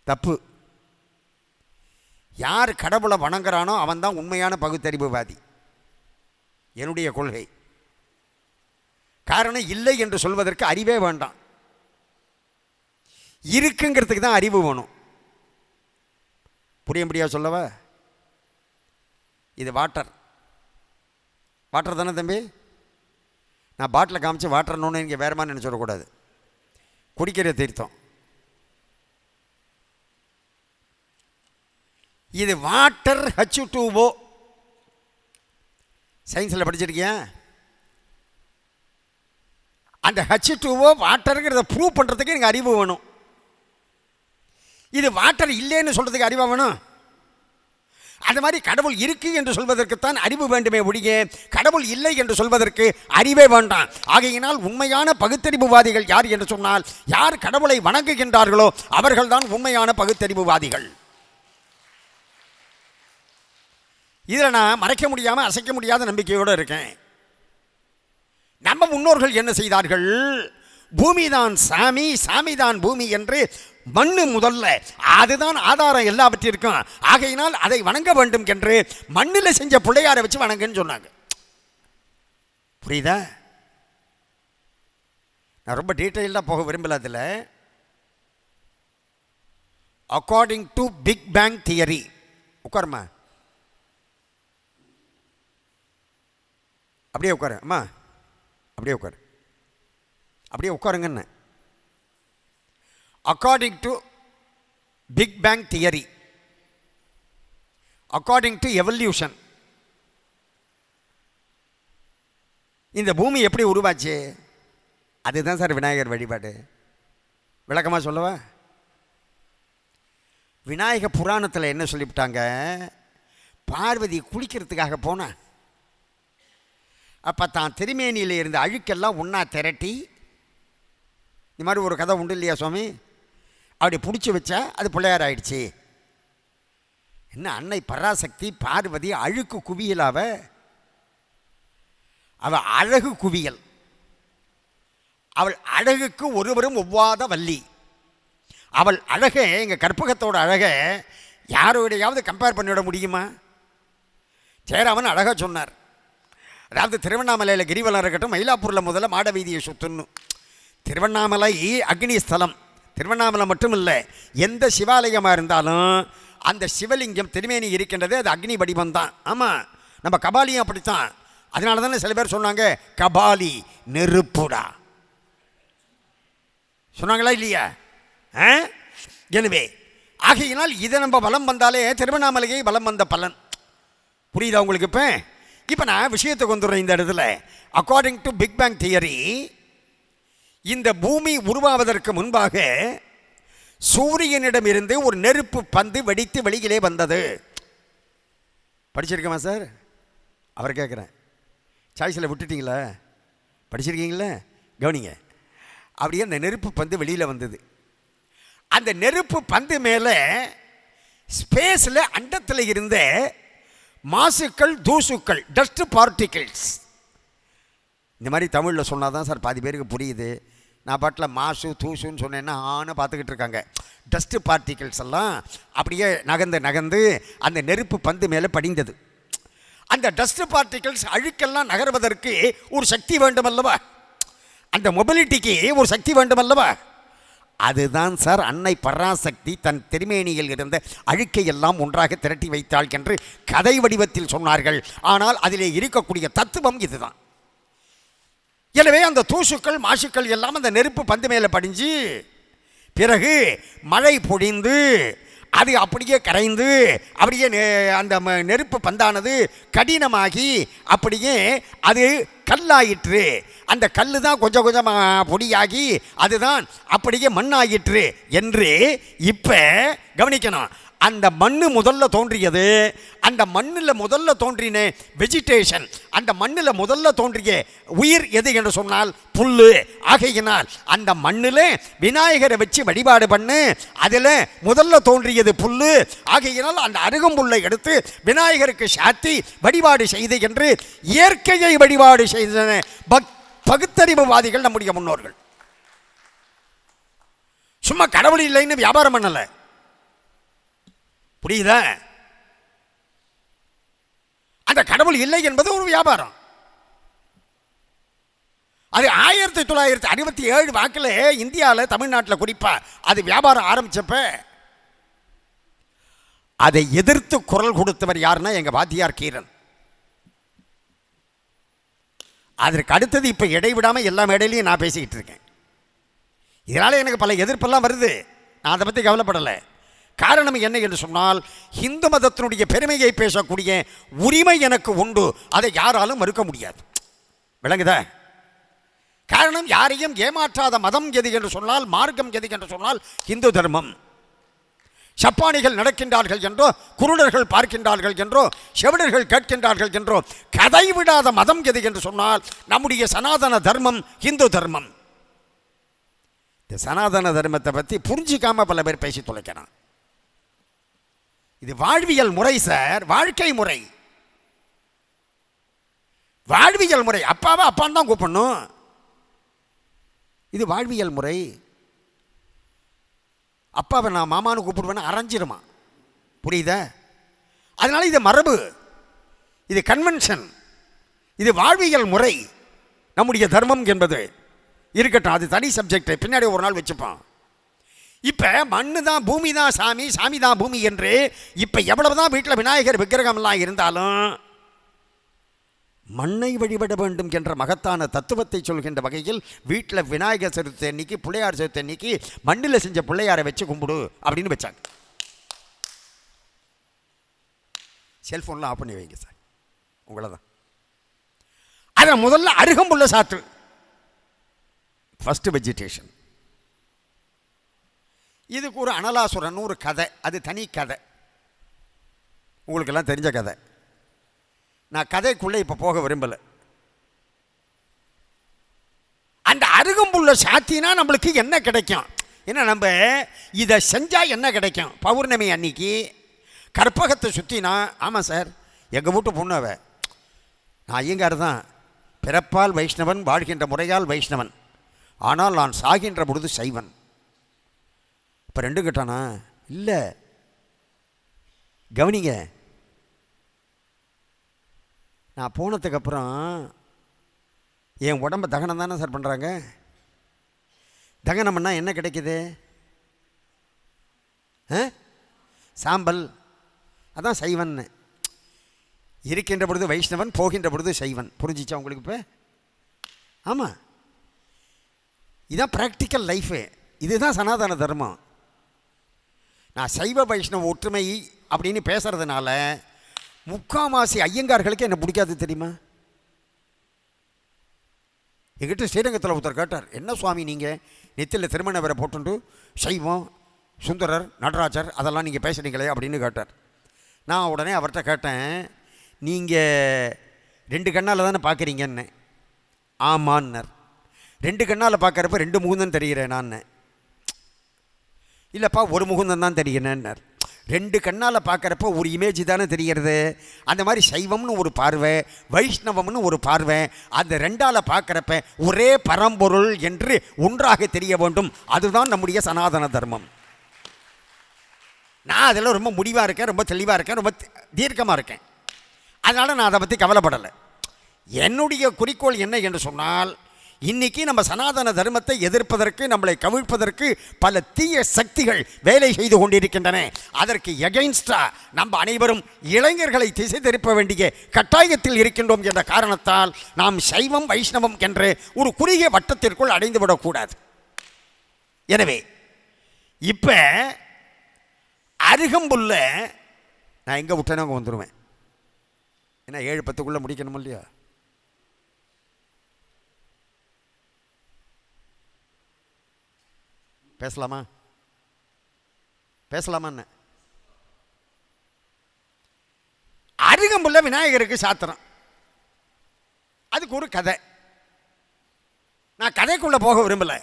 தப்பு. யார் கடவுளை வணங்குறானோ அவன் தான் உண்மையான பகுத்தறிவுவாதி, என்னுடைய கொள்கை. காரணம், இல்லை என்று சொல்வதற்கு அறிவே வேண்டாம், இருக்குங்கிறதுக்கு தான் அறிவு வேணும். புரியும்படியா சொல்லவா? இது வாட்டர் தானே தம்பி? நான் பாட்டில் காமிச்சு வாட்டர்னு இங்கே வேற மாதிரி நினச்சிடக்கூடாது. குடிக்கிற தீர்த்தம் இது. Water H2O. சயின்ஸில் படிச்சிருக்கியா? அந்த H2O வாட்டருங்கிறத ப்ரூவ் பண்ணுறதுக்கு எனக்கு அறிவு வேணும். இது வாட்டர் இல்லைன்னு சொல்கிறதுக்கு அறிவாக வேணும். அது மாதிரி கடவுள் இருக்கு என்று சொல்வதற்குத்தான் அறிவு வேண்டுமே ஒழிய கடவுள் இல்லை என்று சொல்வதற்கு அறிவே வேண்டாம். ஆகையினால் உண்மையான பகுத்தறிவுவாதிகள் யார் என்று சொன்னால், யார் கடவுளை வணங்குகின்றார்களோ அவர்கள்தான் உண்மையான பகுத்தறிவுவாதிகள். இதில் நான் மறைக்க முடியாமல் அசைக்க முடியாத நம்பிக்கையோடு இருக்கேன். நம்ம முன்னோர்கள் என்ன செய்தார்கள்? பூமிதான் சாமி, சாமிதான் பூமி என்று மண்ணு முதல்ல, அதுதான் ஆதாரம் எல்லாவற்றிற்கும். ஆகையினால் அதை வணங்க வேண்டும் என்று மண்ணில் செஞ்ச பிள்ளையாரை வச்சு வணங்குன்னு சொன்னாங்க. புரியுதா? நான் ரொம்ப டீட்டெயிலாக போக விரும்பல. அதில் according to big bang theory, உட்காருமா, அப்படியே உட்காரு அம்மா, அப்படியே உட்காரு, அப்படியே உட்காருங்கன்னு. According to big bang theory, according to evolution, இந்த பூமி எப்படி உருவாச்சு? அதுதான் சார் விநாயகர் வழிபாடு. விளக்கமாக சொல்லவா? விநாயக புராணத்தில் என்ன சொல்லிவிட்டாங்க? பார்வதி குளிக்கிறதுக்காக போனான். அப்போ தான் திருமேனியில் இருந்த அழுக்கெல்லாம் ஒன்றா திரட்டி, இந்த மாதிரி ஒரு கதை உண்டு இல்லையா சுவாமி? அப்படி பிடிச்சி வச்சா அது பிள்ளையார் ஆயிடுச்சு. என்ன அன்னை பராசக்தி பார்வதி அழுக்கு குவியல், அவள் அழகு குவியல். அவள் அழகுக்கு ஒருவரும் ஒவ்வாத வள்ளி. அவள் அழகை, எங்கள் கற்பகத்தோட அழகை யாரோடையாவது கம்பேர் பண்ணிவிட முடியுமா? சேராமன் அழகாக சொன்னார். அதாவது திருவண்ணாமலையில் கிரிவலம் இருக்கட்டும், மயிலாப்பூரில் முதல்ல மாட வீதியை சுற்றணும். திருவண்ணாமலை அக்னி ஸ்தலம். திருவண்ணாமலை மட்டும் இல்லை, எந்த சிவாலயமாக இருந்தாலும் அந்த சிவலிங்கம் திருமேனி இருக்கின்றது, அது அக்னி வடிவம் தான். ஆமாம், நம்ம கபாலியும் அப்படித்தான். அதனால தானே சில பேர் சொன்னாங்க கபாலி நெருப்புடா, சொன்னாங்களா இல்லையா? எனவே ஆகையினால் இதை நம்ம பலம் வந்தாலே திருவண்ணாமலையை பலம் வந்த பலன். புரியுதா உங்களுக்கு? இப்போ நான் விஷயத்துக்கு வந்துடுறேன். இந்த இடத்துல according to big bang theory, இந்த பூமி உருவாவதற்கு முன்பாக சூரியனிடமிருந்து ஒரு நெருப்பு பந்து வெடித்து வெளியிலே வந்தது. படிச்சிருக்கமா சார்? அவர் கேட்குறேன், சாய்ஸில் விட்டுட்டீங்களா? படிச்சிருக்கீங்களா? கவனிங்க. அப்படியே அந்த நெருப்பு பந்து வெளியில் வந்தது. அந்த நெருப்பு பந்து மேலே ஸ்பேஸில் அண்டத்தில் இருந்த மாசுக்கள், தூசுக்கள், டஸ்ட் பார்ட்டிகிள்ஸ், இந்த மாதிரி தமிழில் சொன்னால் தான் சார் பாதி பேருக்கு புரியுது. நான் பாட்டில் மாசு தூசுன்னு சொன்னேன்னா பார்த்துக்கிட்டு இருக்காங்க. டஸ்ட்டு பார்ட்டிகிள்ஸ் எல்லாம் அப்படியே நகர்ந்து அந்த நெருப்பு பந்து மேலே படிந்தது. அந்த டஸ்ட்டு பார்ட்டிகிள்ஸ் அழுக்கெல்லாம் நகர்வதற்கு ஒரு சக்தி வேண்டும் அல்லவா, அந்த மொபிலிட்டிக்கு ஒரு சக்தி வேண்டும் அல்லவா. அதுதான் சார் அன்னை பராசக்தி தன் திருமேனியில் இருந்த அழுக்கை எல்லாம் ஒன்றாக திரட்டி வைத்தாள் என்று கதை வடிவத்தில் சொன்னார்கள். ஆனால் அதிலே இருக்கக்கூடிய தத்துவம் இதுதான். எனவே அந்த தூசுக்கள் மாசுக்கள் எல்லாம் அந்த நெருப்பு பந்து மேலே படிஞ்சு பிறகு மழை பொழிந்து அது அப்படியே கரைந்து அப்படியே அந்த நெருப்பு பந்தானது கடினமாகி அப்படியே அது கல்லாயிற்று. அந்த கல் தான் கொஞ்சம் கொஞ்சமாக பொடியாகி அதுதான் அப்படியே மண்ணாயிற்று என்று இப்போ கவனிக்கணும். அந்த மண் முதல்ல தோன்றியது, அந்த மண்ணில் முதல்ல தோன்றின வெஜிடேஷன், அந்த மண்ணில் முதல்ல தோன்றிய உயிர் எது என்று சொன்னால் புல். ஆகையினால் அந்த மண்ணில் விநாயகரை வச்சு வழிபாடு பண்ணு, அதில் முதல்ல தோன்றியது புல். ஆகையினால் அந்த அருகம்புல்லை எடுத்து விநாயகருக்கு சாத்தி வழிபாடு செய்து என்று இயற்கையை வழிபாடு செய்த பகுத்தறிவுவாதிகள் நம்முடைய முன்னோர்கள். சும்மா கடவுள் இல்லைன்னு வியாபாரம் பண்ணலை. புரியுதா? அந்த கடவுள் இல்லை என்பது ஒரு வியாபாரம். அது 1967 வாக்கில் இந்தியாவில் தமிழ்நாட்டில் குறிப்பா அது வியாபாரம் ஆரம்பிச்சப்ப அதை எதிர்த்து குரல் கொடுத்தவர் யாருன்னா எங்க வாத்தியார் கீரன். அதற்கு அடுத்தது இப்போ இடைவிடாமல் எல்லா மேடையிலையும் நான் பேசிக்கிட்டு இருக்கேன். இதனால் எனக்கு பல எதிர்ப்பெல்லாம் வருது. நான் அதை பற்றி கவலைப்படலை. காரணம் என்ன என்று சொன்னால், இந்து மதத்தினுடைய பெருமையை பேசக்கூடிய உரிமை எனக்கு உண்டு. அதை யாராலும் மறுக்க முடியாது. விளங்குதா? காரணம், யாரையும் ஏமாற்றாத மதம் எது என்று சொன்னால், மார்க்கம் எது என்று சொன்னால் இந்து தர்மம். சப்பானிகள் நடக்கின்றார்கள் என்றோ, குருடர்கள் பார்க்கின்றார்கள் என்றோ, செவிடர்கள் கேட்கின்றார்கள் என்றோ கதை விடாத மதம் எது என்று சொன்னால் நம்முடைய சனாதன தர்மம், இந்து தர்மம். இந்த சனாதன தர்மத்தை பற்றி புரிஞ்சிக்காம பல பேர் பேசி தொலைக்கிறான். இது வாழ்வியல் முறை சார், வாழ்க்கை முறை, வாழ்வியல் முறை. அப்பாவை அப்பான்னு தான் கூப்பிடணும். இது வாழ்வியல் முறை. அப்பாவை நான் மாமான்னு கூப்பிடுவேன்னு அரைஞ்சிருமா. புரியுதா? அதனால இது மரபு, இது கன்வென்ஷன், இது வாழ்வியல் முறை. நம்முடைய தர்மம் என்பது இருக்கட்டும், அது தனி சப்ஜெக்ட், பின்னாடி ஒரு நாள் வச்சுப்பான். இப்போ மண்ணு தான் பூமி தான் சாமி, சாமி தான் பூமி என்று இப்போ எவ்வளவுதான் வீட்டில் விநாயகர் விக்கிரகம்லாம் இருந்தாலும் மண்ணை வழிபட வேண்டும் என்ற மகத்தான தத்துவத்தை சொல்கின்ற வகையில் வீட்டில் விநாயகர் சதுர்த்தி அன்னைக்கு, பிள்ளையார் சதுர்த்தி அன்னைக்கு மண்ணில் செஞ்ச பிள்ளையாரை வச்சு கும்பிடு அப்படின்னு வச்சாங்க. செல்ஃபோன்லாம் ஆஃப் பண்ணி வைங்க சார், உங்களை தான். அதை முதல்ல அருகம்புல்ல சாத்து, ஃபஸ்ட்டு வெஜிடேஷன். இதுக்கு ஒரு அனலாசுரன் ஒரு கதை, அது தனி கதை, உங்களுக்கெல்லாம் தெரிஞ்ச கதை. நான் கதைக்குள்ளே இப்போ போக விரும்பலை. அந்த அருகம்புல்ல சாத்தினா நம்மளுக்கு என்ன கிடைக்கும்? ஏன்னா நம்ம இதை செஞ்சால் என்ன கிடைக்கும்? பௌர்ணமி அன்னைக்கு கற்பகத்தை சுற்றினா, ஆமாம் சார் எங்கள் வீட்டு பொண்ணு நான் ஐயங்கார் தான், பிறப்பால் வைஷ்ணவன், வாழ்கின்ற முறையால் வைஷ்ணவன், ஆனால் நான் சாகின்ற பொழுது சைவன். இப்போ ரெண்டும் கேட்டானா? இல்லை, கவனிங்க. நான் போனதுக்கப்புறம் என் உடம்பை தகனம் தானே சார் பண்ணுறாங்க. தகனம் பண்ணால் என்ன கிடைக்குது? சாம்பல். அதான் சைவன். இருக்கின்ற பொழுது வைஷ்ணவன், போகின்ற பொழுது சைவன். புரிஞ்சிச்சா உங்களுக்கு இப்போ? ஆமாம், இதுதான் ப்ராக்டிக்கல் லைஃபு. இதுதான் சனாதன தர்மம். நான் சைவ வைஷ்ணவ ஒற்றுமை அப்படின்னு பேசுறதுனால முக்காவாசி ஐயங்கார்களுக்கு என்ன பிடிக்காது தெரியுமா? எங்கிட்ட ஸ்ரீரங்கத்தில் ஒருத்தர் கேட்டார், என்ன சுவாமி நீங்கள் நெத்தியில் திருமண வேற போட்டுண்டு சைவம், சுந்தரர், நடராஜர் அதெல்லாம் நீங்கள் பேசுகிறீங்களே அப்படின்னு கேட்டார். நான் உடனே அவர்கிட்ட கேட்டேன், நீங்கள் 2 கண்ணால் தானே பார்க்குறீங்கன்னு. ஆமான்னார். 2 கண்ணால் பார்க்குறப்ப 2 முகுந்தம் தெரிகிறேன் நான். இல்லைப்பா, ஒரு முகுந்தம் தான் தெரிகிறேன்னார். 2 கண்ணால் பார்க்குறப்ப ஒரு இமேஜ் தானே தெரிகிறது. அந்த மாதிரி சைவம்னு ஒரு பார்வை, வைஷ்ணவம்னு ஒரு பார்வை, அந்த 2ஆல் பார்க்குறப்ப ஒரே பரம்பொருள் என்று ஒன்றாக தெரிய வேண்டும். அதுதான் நம்முடைய சனாதன தர்மம். நான் அதில் ரொம்ப முடிவாக இருக்கேன், ரொம்ப தெளிவாக இருக்கேன், ரொம்ப தீர்க்கமாக இருக்கேன். அதனால் நான் அதை பற்றி கவலைப்படலை. என்னுடைய குறிக்கோள் என்ன என்று சொன்னால், இன்றைக்கி நம்ம சனாதன தர்மத்தை எதிர்ப்பதற்கு, நம்மளை கவிழ்ப்பதற்கு பல தீய சக்திகள் வேலை செய்து கொண்டிருக்கின்றன. அதற்கு எகெயின்ஸ்டாக நம்ம அனைவரும் இளைஞர்களை திசை திருப்ப வேண்டிய கட்டாயத்தில் இருக்கின்றோம் என்ற காரணத்தால் நாம் சைவம் வைஷ்ணவம் என்ற ஒரு குறுகிய வட்டத்திற்குள் அடைந்து விடக்கூடாது. எனவே இப்போ அருகம்புல்ல நான் எங்கே விட்டேனோ அங்கே வந்துடுவேன். ஏன்னா 7:10 முடிக்கணும் இல்லையா? பேசலாமா? பேசலாமான்னு. அருகம்புல்ல விநாயகருக்கு சாத்திரம். அதுக்கு ஒரு கதை. நான் கதைக்குள்ள போக விரும்பலை.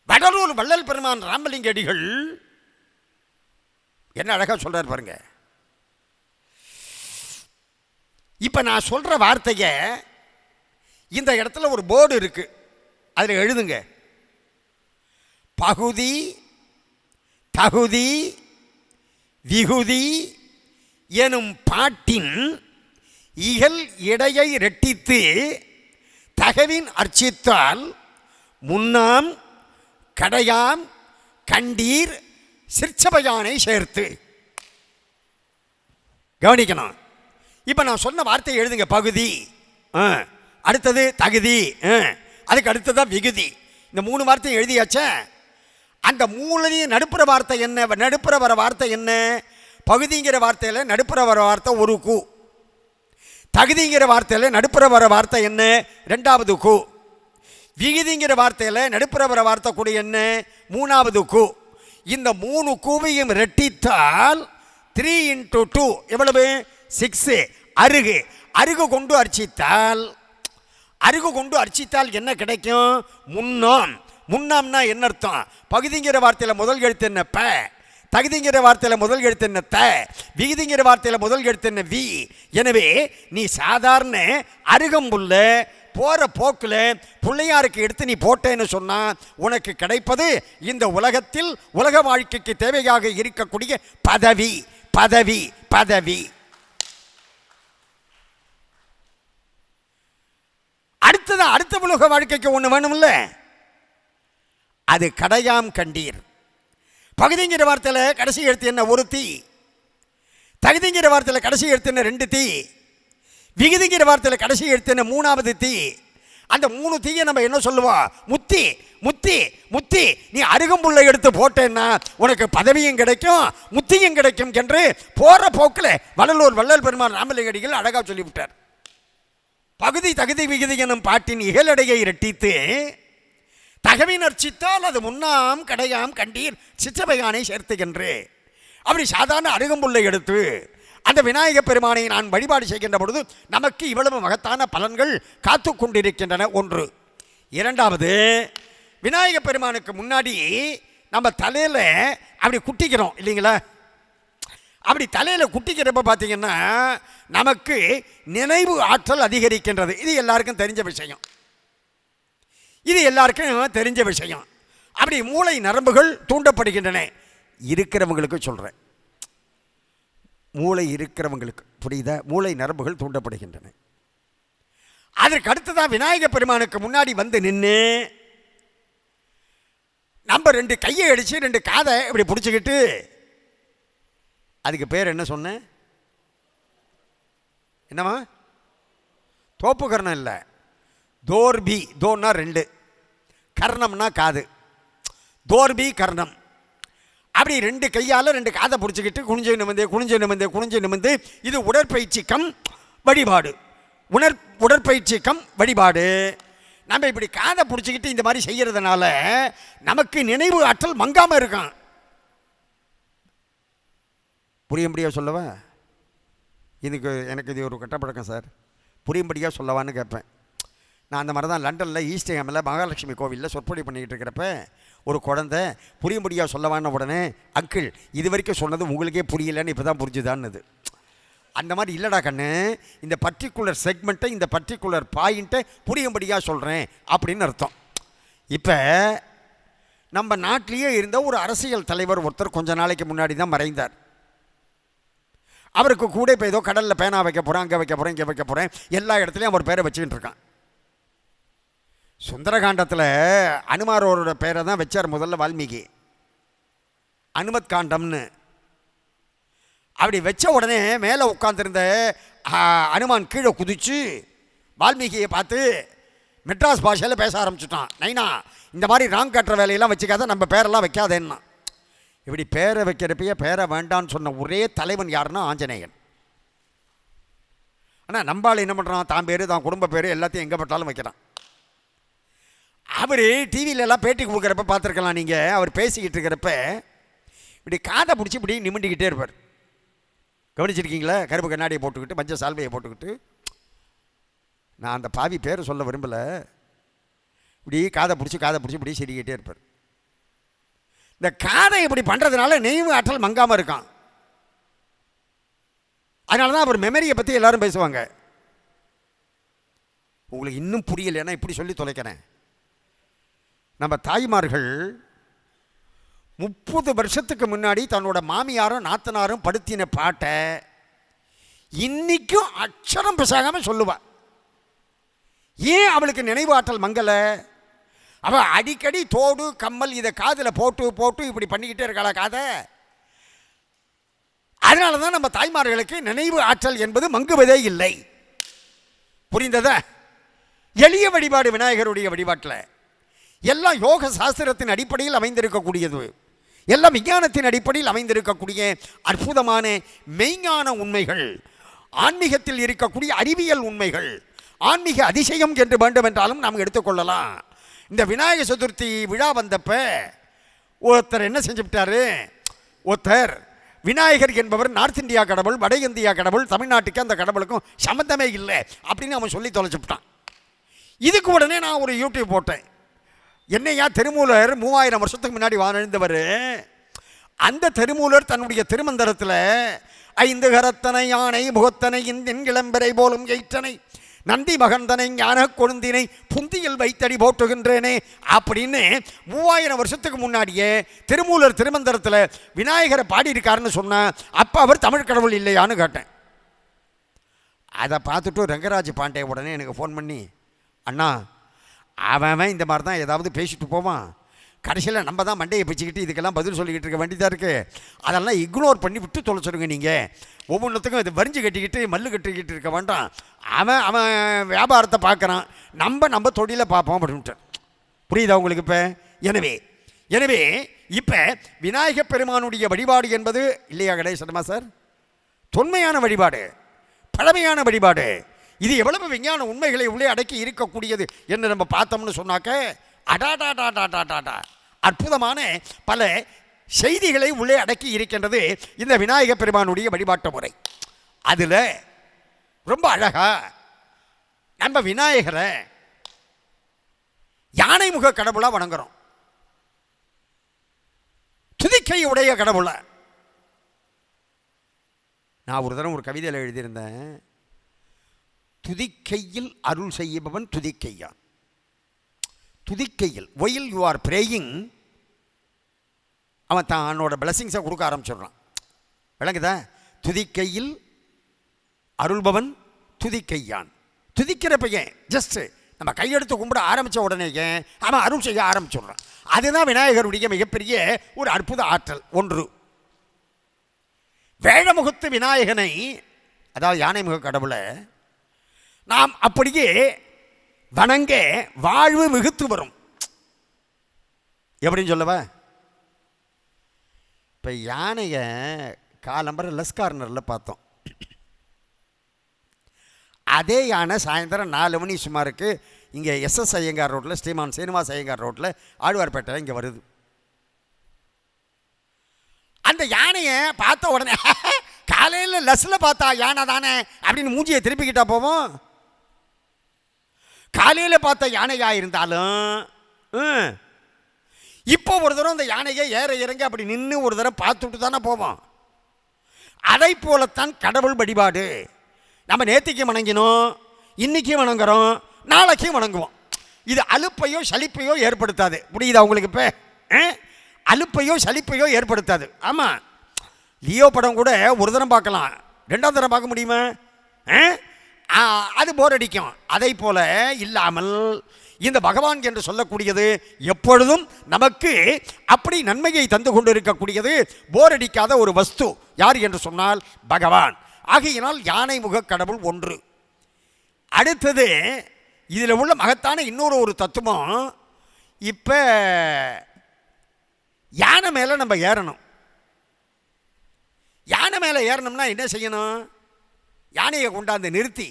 வடலூர் வள்ளல் பெருமான் ராமலிங்க அடிகள் என்ன அழகா சொல்றார் பாருங்க. இப்ப நான் சொல்ற வார்த்தையை இந்த இடத்துல ஒரு போர்டு இருக்கு, அதில் எழுதுங்க. பகுதி, தகுதி, விகுதி எனும் பாட்டின் இகல் இடையை ரெட்டித்து தகவின் அர்ச்சித்தால் முன்னாம் கடையாம் கண்டீர் சிற்சபையானை சேர்த்து. கவனிக்கணும். இப்போ நான் சொன்ன வார்த்தையை எழுதுங்க. பகுதி, அடுத்தது தகுதி, அதுக்கு அடுத்ததான் விகுதி. இந்த 3 வார்த்தையும் எழுதியாச்சா? அந்த 3லையும் நடுப்புற வார்த்தை என்ன? நடுப்புற வர வார்த்தை என்ன? பகுதிங்கிற வார்த்தையில் நடுப்புற வர வார்த்தை ஒரு கூ. தகுதிங்கிற வார்த்தையில் நடுப்புற வர வார்த்தை என்ன? 2வது கூ. விகுதிங்கிற வார்த்தையில் நடுப்புற வர வார்த்தை கூட என்ன? 3வது கூ. இந்த 3 கூவையும் ரெட்டித்தால் 3 × 2 எவ்வளவு? 6. அருகு, அருகு கொண்டு அர்ச்சித்தால், அருகு கொண்டு அர்ச்சித்தால் என்ன கிடைக்கும்? முன்னாம். முன்னாம்னா என்ன அர்த்தம்? பகுதிங்கிற வார்த்தையில் முதல் எழுத்து என்ன? ப. தகுதிங்கிற வார்த்தையில் முதல் எழுத்து என்ன? த. விகுதிங்கிற வார்த்தையில் முதல் எழுத்து என்ன? வி. எனவே நீ சாதாரண அருகம்புல்ல போகிற போக்கில் பிள்ளையாருக்கு எடுத்து நீ போட்டேன்னு சொன்னால் உனக்கு கிடைப்பது இந்த உலகத்தில் உலக வாழ்க்கைக்கு தேவையாக இருக்கக்கூடிய பதவி, பதவி, பதவி. அடுத்த உலக வாழ்க்கைக்கு ஒன்று வேணும்ல, அது கடையாம் கண்டீர். பகுதிங்கிற வார்த்தையில் கடைசி எழுத்து என்ன? ஒரு தீ. தகுதிங்கிற வார்த்தையில் கடைசி எழுத்து என்ன? 2 தீ. விகுதிங்கிற வார்த்தையில் கடைசி எழுத்து என்ன? 3வது தீ. அந்த 3 தீயை நம்ம என்ன சொல்லுவோம்? முத்தி, முத்தி, முத்தி. நீ அருகம்புல்லை எடுத்து போட்டேன்னா உனக்கு பதவியும் கிடைக்கும், முத்தியும் கிடைக்கும் என்று போற போக்கில் வடலூர் வள்ளல் பெருமான் ராமலிங்க அடிகள் அழகா சொல்லிவிட்டார். பகுதி, தகுதி, விகுதி எனும் பாட்டின் இகலடையை இரட்டித்து தகவின் அர்ச்சித்தால் அது முன்னாம் கடையாம் கண்டீர் சிற்றபையானை சேர்த்துகின்றே. அப்படி சாதாரண அருகம்புல்லை எடுத்து அந்த விநாயகப் பெருமானை நான் வழிபாடு செய்கின்ற பொழுது நமக்கு இவ்வளவு மகத்தான பலன்கள் காத்து கொண்டிருக்கின்றன. 1. 2வது, விநாயகப் பெருமானுக்கு முன்னாடி நம்ம தலையில் அப்படி குட்டிக்கிறோம் இல்லைங்களா? அப்படி தலையில் குட்டிக்கிறப்ப பார்த்தீங்கன்னா நமக்கு நினைவு ஆற்றல் அதிகரிக்கின்றது. இது எல்லாருக்கும் தெரிஞ்ச விஷயம். இது எல்லாருக்கும் தெரிஞ்ச விஷயம். அப்படி மூளை நரம்புகள் தூண்டப்படுகின்றன. இருக்கிறவங்களுக்கு சொல்கிறேன், மூளை இருக்கிறவங்களுக்கு புரியுதா? மூளை நரம்புகள் தூண்டப்படுகின்றன. அதற்கு அடுத்ததான் விநாயகப் பெருமானுக்கு முன்னாடி வந்து நின்று நம்ம 2 கையை அடித்து 2 காதை இப்படி பிடிச்சிக்கிட்டு, அதுக்கு பேர் என்ன சொன்ன? என்னவா? தோப்பு கர்ணம் இல்லை, தோர்பி. தோன்னா 2, கர்ணம்னா காது. தோர்பி கர்ணம். அப்படி 2 கையால் 2 காதை பிடிச்சிக்கிட்டு குனிஞ்சு நிமிந்து குனிஞ்சு நிமிந்து குனிஞ்சு நிமிந்து. இது உடற்பயிற்சி கம் வழிபாடு. உடற்பயிற்சி கம் வழிபாடு. நம்ம இப்படி காதை பிடிச்சிக்கிட்டு இந்த மாதிரி செய்கிறதுனால நமக்கு நினைவு ஆற்றல் மங்காமல் இருக்கான். புரியும்படியாக சொல்லவா? எனக்கு இது ஒரு கெட்ட பழக்கம் சார். புரியும்படியாக சொல்லவான்னு கேட்பேன். நான் அந்த மாதிரி தான் லண்டனில் ஈஸ்ட் ஹேமில் மகாலட்சுமி கோவிலில் சொற்பொழி பண்ணிக்கிட்டு இருக்கிறப்ப ஒரு குழந்தை புரியும்படியாக சொல்லவான உடனே அங்கிள் இது வரைக்கும் சொன்னது உங்களுக்கே புரியலன்னு இப்போ தான் புரிஞ்சுதான்னுது. அந்த மாதிரி இல்லைடா கண்ணு, இந்த பர்டிகுலர் செக்மெண்ட்டை இந்த பர்டிகுலர் பாயிண்ட்டை புரியும்படியாக சொல்கிறேன் அப்படின்னு அர்த்தம். இப்போ நம்ம நாட்டிலேயே இருந்த ஒரு அரசியல் தலைவர் ஒருத்தர் கொஞ்ச நாளைக்கு முன்னாடி தான் மறைந்தார். அவருக்கு கூட இப்போ ஏதோ கடலில் பேனா வைக்க போகிறேன், அங்கே வைக்க போகிறேன், இங்கே வைக்க போகிறேன், எல்லா இடத்துலையும் அவர் பேரை வச்சுக்கிட்டு இருக்கான். சுந்தரகாண்டத்தில் அனுமாரோட பேரை தான் வச்சார் முதல்ல வால்மீகி, அனுமத் காண்டம்னு. அப்படி வச்ச உடனே மேலே உட்காந்துருந்த அனுமான் கீழே குதிச்சு வால்மீகியை பார்த்து மெட்ராஸ் பாஷையில் பேச ஆரம்பிச்சுட்டான். நைனா, இந்த மாதிரி ராங் கட்டுற வேலையெல்லாம் வச்சுக்காத, நம்ம பேரெல்லாம் வைக்காதேன்னா. இப்படி பேரை வைக்கிறப்பயே பேரை வேண்டான்னு சொன்ன ஒரே தலைவன் யாருன்னா ஆஞ்சநேயன். ஆனால் நம்பாள் என்ன பண்ணுறான், தான் பேர் தான் குடும்ப பேர் எல்லாத்தையும் எங்கே பட்டாலும் வைக்கிறான். அவர் டிவியிலலாம் பேட்டி கொடுக்குறப்ப பார்த்துருக்கலாம் நீங்கள். அவர் பேசிக்கிட்டு இருக்கிறப்ப இப்படி காதை பிடிச்சி இப்படி நிமிண்டிக்கிட்டே இருப்பார். கவனிச்சிருக்கீங்களா? கருப்பு கண்ணாடியை போட்டுக்கிட்டு மஞ்சள் சால்வையை போட்டுக்கிட்டு. நான் அந்த பாவி பேரை சொல்ல விரும்பலை. இப்படி காதை பிடிச்சி இப்படி சிரிக்கிட்டே இருப்பார். இந்த காதை இப்படி பண்ணுறதுனால நினைவு ஆற்றல் மங்காமல் இருக்கான். அதனால தான் அவர் மெமரியை பற்றி எல்லாரும் பேசுவாங்க. உங்களுக்கு இன்னும் புரியலைன்னா இப்படி சொல்லி தொலைக்கிறேன். நம்ம தாய்மார்கள் 30 வருஷத்துக்கு முன்னாடி தன்னோட மாமியாரும் நாத்தனாரும் படுத்தின பாட்டை இன்னைக்கும் அச்சரம் பிசாகாமல் சொல்லுவாள். ஏன் அவளுக்கு நினைவு ஆற்றல் மங்கலை? அவள் அடிக்கடி தோடு கம்மல் இதை காதில் போட்டு இப்படி பண்ணிக்கிட்டே இருக்காளா காதை. அதனால தான் நம்ம தாய்மார்களுக்கு நினைவு ஆற்றல் என்பது மங்குவதே இல்லை. புரிந்ததா? எளிய வழிபாடு விநாயகருடைய வழிபாட்டில் எல்லாம் யோக சாஸ்திரத்தின் அடிப்படையில் அமைந்திருக்கக்கூடியது, எல்லாம் விஞ்ஞானத்தின் அடிப்படையில் அமைந்திருக்கக்கூடிய அற்புதமான மெய்ஞான உண்மைகள், ஆன்மீகத்தில் இருக்கக்கூடிய அறிவியல் உண்மைகள், ஆன்மீக அதிசயம் என்று வேண்டுமென்றாலும் நாம் எடுத்துக்கொள்ளலாம். இந்த விநாயக சதுர்த்தி விழா வந்தப்ப ஒருத்தர் என்ன செஞ்சுவிட்டாரு, ஒருத்தர் விநாயகர் என்பவர் நார்த் இந்தியா கடவுள், வட இந்தியா கடவுள், தமிழ்நாட்டுக்கு அந்த கடவுளுக்கும் சம்மந்தமே இல்லை அப்படின்னு அவன் சொல்லி தொலைச்சுட்டான். இதுக்கு உடனே நான் ஒரு யூடியூப் போட்டேன். என்னையா திருமூலர் 3000 வருஷத்துக்கு முன்னாடி வாழ்ந்தவர், அந்த திருமூலர் தன்னுடைய திருமந்திரத்தில் 5 கரத்தனை யானை முகத்தனை இந்தின் இளம்பெறை போலும் எயிற்றனை நந்தி மகந்தனை ஞான கொழுந்தினை புந்தியில் வைத்தடி போட்டுகின்றேனே அப்படின்னு 3000 வருஷத்துக்கு முன்னாடியே திருமூலர் திருமந்திரத்தில் விநாயகரை பாடியிருக்காருன்னு சொன்னேன். அப்போ அவர் தமிழ் கடவுள் இல்லையான்னு கேட்டேன். அதை பார்த்துட்டு ரங்கராஜ் பாண்டே உடனே எனக்கு ஃபோன் பண்ணி, அண்ணா அவன் இந்த மாதிரி தான் ஏதாவது பேசிட்டு போவான், கடைசியில் நம்ம தான் மண்டையை பிச்சுக்கிட்டு இதுக்கெல்லாம் பதில் சொல்லிக்கிட்டு இருக்க வேண்டியதாக இருக்குது, அதெல்லாம் இக்னோர் பண்ணி விட்டு தொலை சொல்லுங்க. நீங்கள் ஒவ்வொன்றுத்துக்கும் இது வரிஞ்சு கட்டிக்கிட்டு மல்லு கட்டிக்கிட்டு இருக்க வேண்டாம். அவன் வியாபாரத்தை பார்க்குறான், நம்ம தொழிலை பார்ப்போம் அப்படின்ட்டு. புரியுதா உங்களுக்கு? இப்போ எனவே இப்போ விநாயகப் பெருமானுடைய வழிபாடு என்பது இல்லையா கணேசனமா சார், தொன்மையான வழிபாடு, பழமையான வழிபாடு. இது எவ்வளவு விஞ்ஞான உண்மைகளை உள்ளே அடக்கி இருக்கக்கூடியது என்று நம்ம பார்த்தோம்னு சொன்னாக்க அடாடாடாடாடாடா அற்புதமான பல செய்திகளை உள்ளே அடக்கி இருக்கின்றது இந்த விநாயக பெருமானுடைய வழிபாட்டு முறை. அதில் ரொம்ப அழகா நம்ம விநாயகரை யானை முக கடவுளாக வணங்குறோம், துதிக்கை உடைய கடவுளை. நான் ஒரு தடவை ஒரு கவிதையில் எழுதியிருந்தேன், துதிக்கையில் அருள் செய்பவன் துதிக்கையான். துதிக்கையில் ஒயில் யூ ஆர் பிரேயிங் அவன் தன்னோட பிளஸிங்ஸை கொடுக்க ஆரம்பிச்சிடுறான். விளங்குதா? துதிக்கையில் அருள்பவன் துதிக்கையான். துதிக்கிற பையன் ஜஸ்ட்டு நம்ம கையெடுத்து கும்பிட ஆரம்பித்த உடனேயே அவன் அருள் செய்ய ஆரம்பிச்சிடுறான். அதுதான் விநாயகருடைய மிகப்பெரிய ஒரு அற்புத ஆற்றல். ஒன்று, வேழமுகத்து விநாயகனை, அதாவது யானை முக கடவுளை நாம் அப்படியே வணங்க வாழ்வு மிகுத்து வரும். எப்படின்னு சொல்லவா? இப்போ யானையை காலம்பரம் லெஸ் கார்னரில் பார்த்தோம். அதே யானை சாயந்தரம் 4 மணி சுமாருக்கு இங்கே எஸ்எஸ் ஐயங்கார் ரோட்டில், ஸ்ரீமான் சீனிவாஸ் ஐயங்கார் ரோட்டில், ஆழ்வார்பேட்டை இங்கே வருது. அந்த யானையை பார்த்த உடனே காலையில் லெஸ்ஸில் பார்த்தா யானை தானே அப்படின்னு மூஞ்சியை திருப்பிக்கிட்டா போவோம். காலையில் பார்த்த யானையாக இருந்தாலும் இப்போ ஒரு தடவை அந்த யானையை ஏற இறங்கி அப்படி நின்று ஒரு தடவை பார்த்துட்டு தானே போவோம். அதை போலத்தான் கடவுள் வழிபாடு. நம்ம நேத்திக்கு வணங்கினோம், இன்றைக்கும் வணங்குறோம், நாளைக்கும் வணங்குவோம். இது அலுப்பையோ சலிப்பையோ ஏற்படுத்தாது. புரியுதா உங்களுக்கு? இப்போ அலுப்பையோ சலிப்பையோ ஏற்படுத்தாது. ஆமாம், லியோ படம் கூட ஒரு தரம் பார்க்கலாம், ரெண்டாவது தரம் பார்க்க முடியுமா? அது போர் அடிக்கும். அதை போல இல்லாமல் இந்த பகவான் என்று சொல்லக்கூடியது எப்பொழுதும் நமக்கு அப்படி நன்மையை தந்து கொண்டு இருக்கக்கூடியது, போர் அடிக்காத ஒரு வஸ்து யார் என்று சொன்னால் பகவான். ஆகையினால் யானை முக கடவுள் ஒன்று. அடுத்தது இதில் உள்ள மகத்தான இன்னொரு தத்துவம். இப்போ யானை மேலே நம்ம ஏறணும். யானை மேலே ஏறணும்னா என்ன செய்யணும்? யானையை கொண்டாந்து நிறுத்தி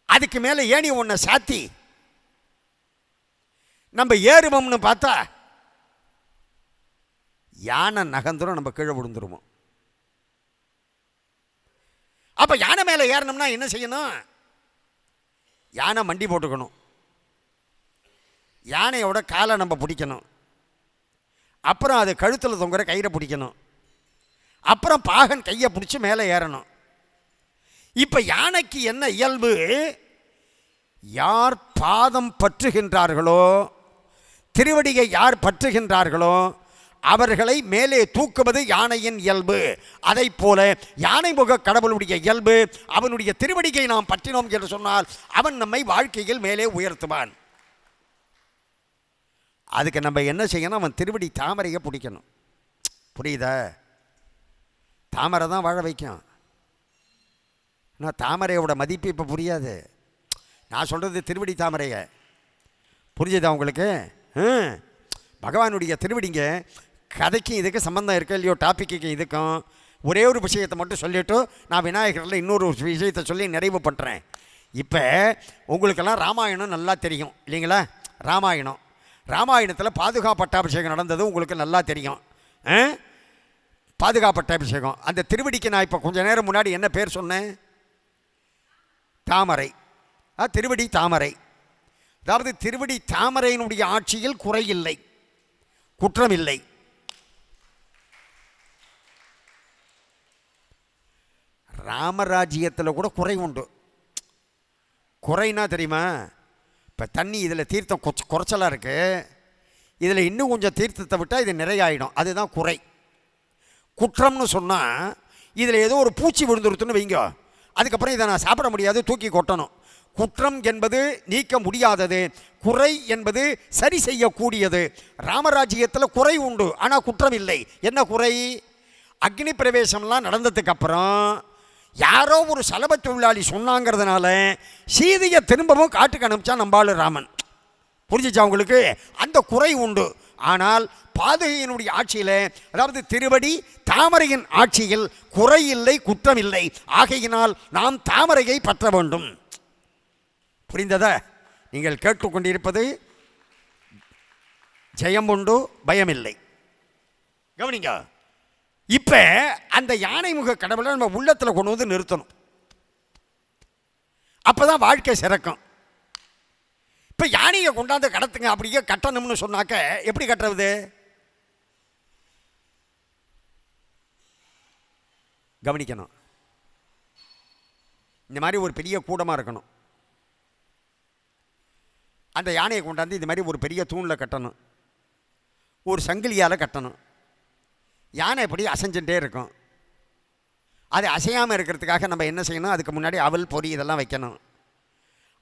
அதுக்கு மேலே ஏணி ஒன்றை சாத்தி நம்ம ஏறுவோம்னு பார்த்தா யானை நகர்ந்துரும், நம்ம கீழே விழுந்துருவோம். அப்போ யானை மேலே ஏறணும்னா என்ன செய்யணும்? யானை மண்டி போட்டுக்கணும், யானையோட காலை நம்ம பிடிக்கணும், அப்புறம் அது கழுத்தில் தொங்குற கயிறை பிடிக்கணும், அப்புறம் பாகன் கையை பிடிச்சி மேலே ஏறணும். இப்போ யானைக்கு என்ன இயல்பு? யார் பாதம் பற்றுகின்றார்களோ, திருவடியை யார் பற்றுகின்றார்களோ அவர்களை மேலே தூக்குவது யானையின் இயல்பு. அதை போல யானை முக கடவுளுடைய இயல்பு, அவனுடைய திருவடியை நாம் பற்றினோம் என்று சொன்னால் அவன் நம்மை வாழ்க்கையில் மேலே உயர்த்துவான். அதுக்கு நம்ம என்ன செய்யணும்? அவன் திருவடி தாமரையை பிடிக்கணும். புரியுதா? தாமரை தான் வாழ வைக்கும். ஆனால் தாமரையோட மதிப்பு இப்போ புரியாது. நான் சொல்கிறது திருவடி தாமரையை. புரிஞ்சுதா உங்களுக்கு? பகவானுடைய திருவடிங்க. கதைக்கும் இதுக்கு சம்பந்தம் இருக்கா இல்லையோ, டாப்பிக்கு இதுக்கும். ஒரே ஒரு விஷயத்தை மட்டும் சொல்லிவிட்டு நான் விநாயகரில் இன்னொரு விஷயத்தை சொல்லி நிறைவு பண்ணுறேன். இப்போ உங்களுக்கெல்லாம் ராமாயணம் நல்லா தெரியும் இல்லைங்களா? ராமாயணத்தில் பாதுகாப்பட்டாபிஷேகம் நடந்தது உங்களுக்கு நல்லா தெரியும். பாதுகாப்பட்டாபிஷேகம். அந்த திருவடிக்கு நான் இப்போ கொஞ்சம் நேரம் முன்னாடி என்ன பேர் சொன்னேன்? தாமரை. திருவடி தாமரை. அதாவது திருவடி தாமரையினுடைய ஆட்சியில் குறையில்லை, குற்றம் இல்லை. ராமராஜ்யத்தில் கூட குறை உண்டு. குறைனா தெரியுமா? இப்போ தண்ணி இதில் தீர்த்தம் குறைச்சலாக இருக்குது, இதில் இன்னும் கொஞ்சம் தீர்த்தத்தை விட்டால் இது நிறையாயிடும். அதுதான் குறை. குற்றம்னு சொன்னால் இதில் ஏதோ ஒரு பூச்சி விழுந்துருத்துன்னு வைங்க, அதுக்கப்புறம் இதை நான் சாப்பிட முடியாது, தூக்கி கொட்டணும். குற்றம் என்பது நீக்க முடியாதது, குறை என்பது சரி செய்யக்கூடியது. ராமராஜ்யத்தில் குறை உண்டு, ஆனால் குற்றம் இல்லை. என்ன குறை? அக்னி பிரவேசம்லாம் நடந்ததுக்கு அப்புறம் யாரோ ஒரு சலப தொழிலாளி சொன்னாங்கிறதுனால சீதையை திரும்பவும் காட்டுக்கு அனுப்பிச்சா நம்பாளு ராமன். புரிஞ்சிச்சா உங்களுக்கு? அந்த குறை உண்டு. ஆனால் பாதுகையினுடைய ஆட்சியில், அதாவது திருவடி தாமரையின் ஆட்சியில் குறை இல்லை, குற்றம் இல்லை. ஆகையினால் நாம் தாமரையை பற்ற வேண்டும். புரிந்ததா? நீங்கள் கேட்டுக்கொண்டிருப்பது ஜெயம் உண்டு, பயமில்லை. கவனிங்க. இப்போ அந்த யானை முக கடவுளை நம்ம உள்ளத்தில் கொண்டு வந்து நிறுத்தணும். அப்போ தான் வாழ்க்கை சிறக்கும். இப்போ யானையை கொண்டாந்து கடத்துங்க அப்படியே கட்டணும்னு சொன்னாக்க எப்படி கட்டுறது? கவனிக்கணும். இந்த மாதிரி ஒரு பெரிய கூடமாக இருக்கணும். அந்த யானையை கொண்டாந்து இந்த மாதிரி ஒரு பெரிய தூணில் கட்டணும், ஒரு சங்கிலியால் கட்டணும். யானை எப்படி அசைஞ்சுட்டே இருக்கும். அது அசையாமல் இருக்கிறதுக்காக நம்ம என்ன செய்யணும்? அதுக்கு முன்னாடி அவல் பொறி இதெல்லாம் வைக்கணும்.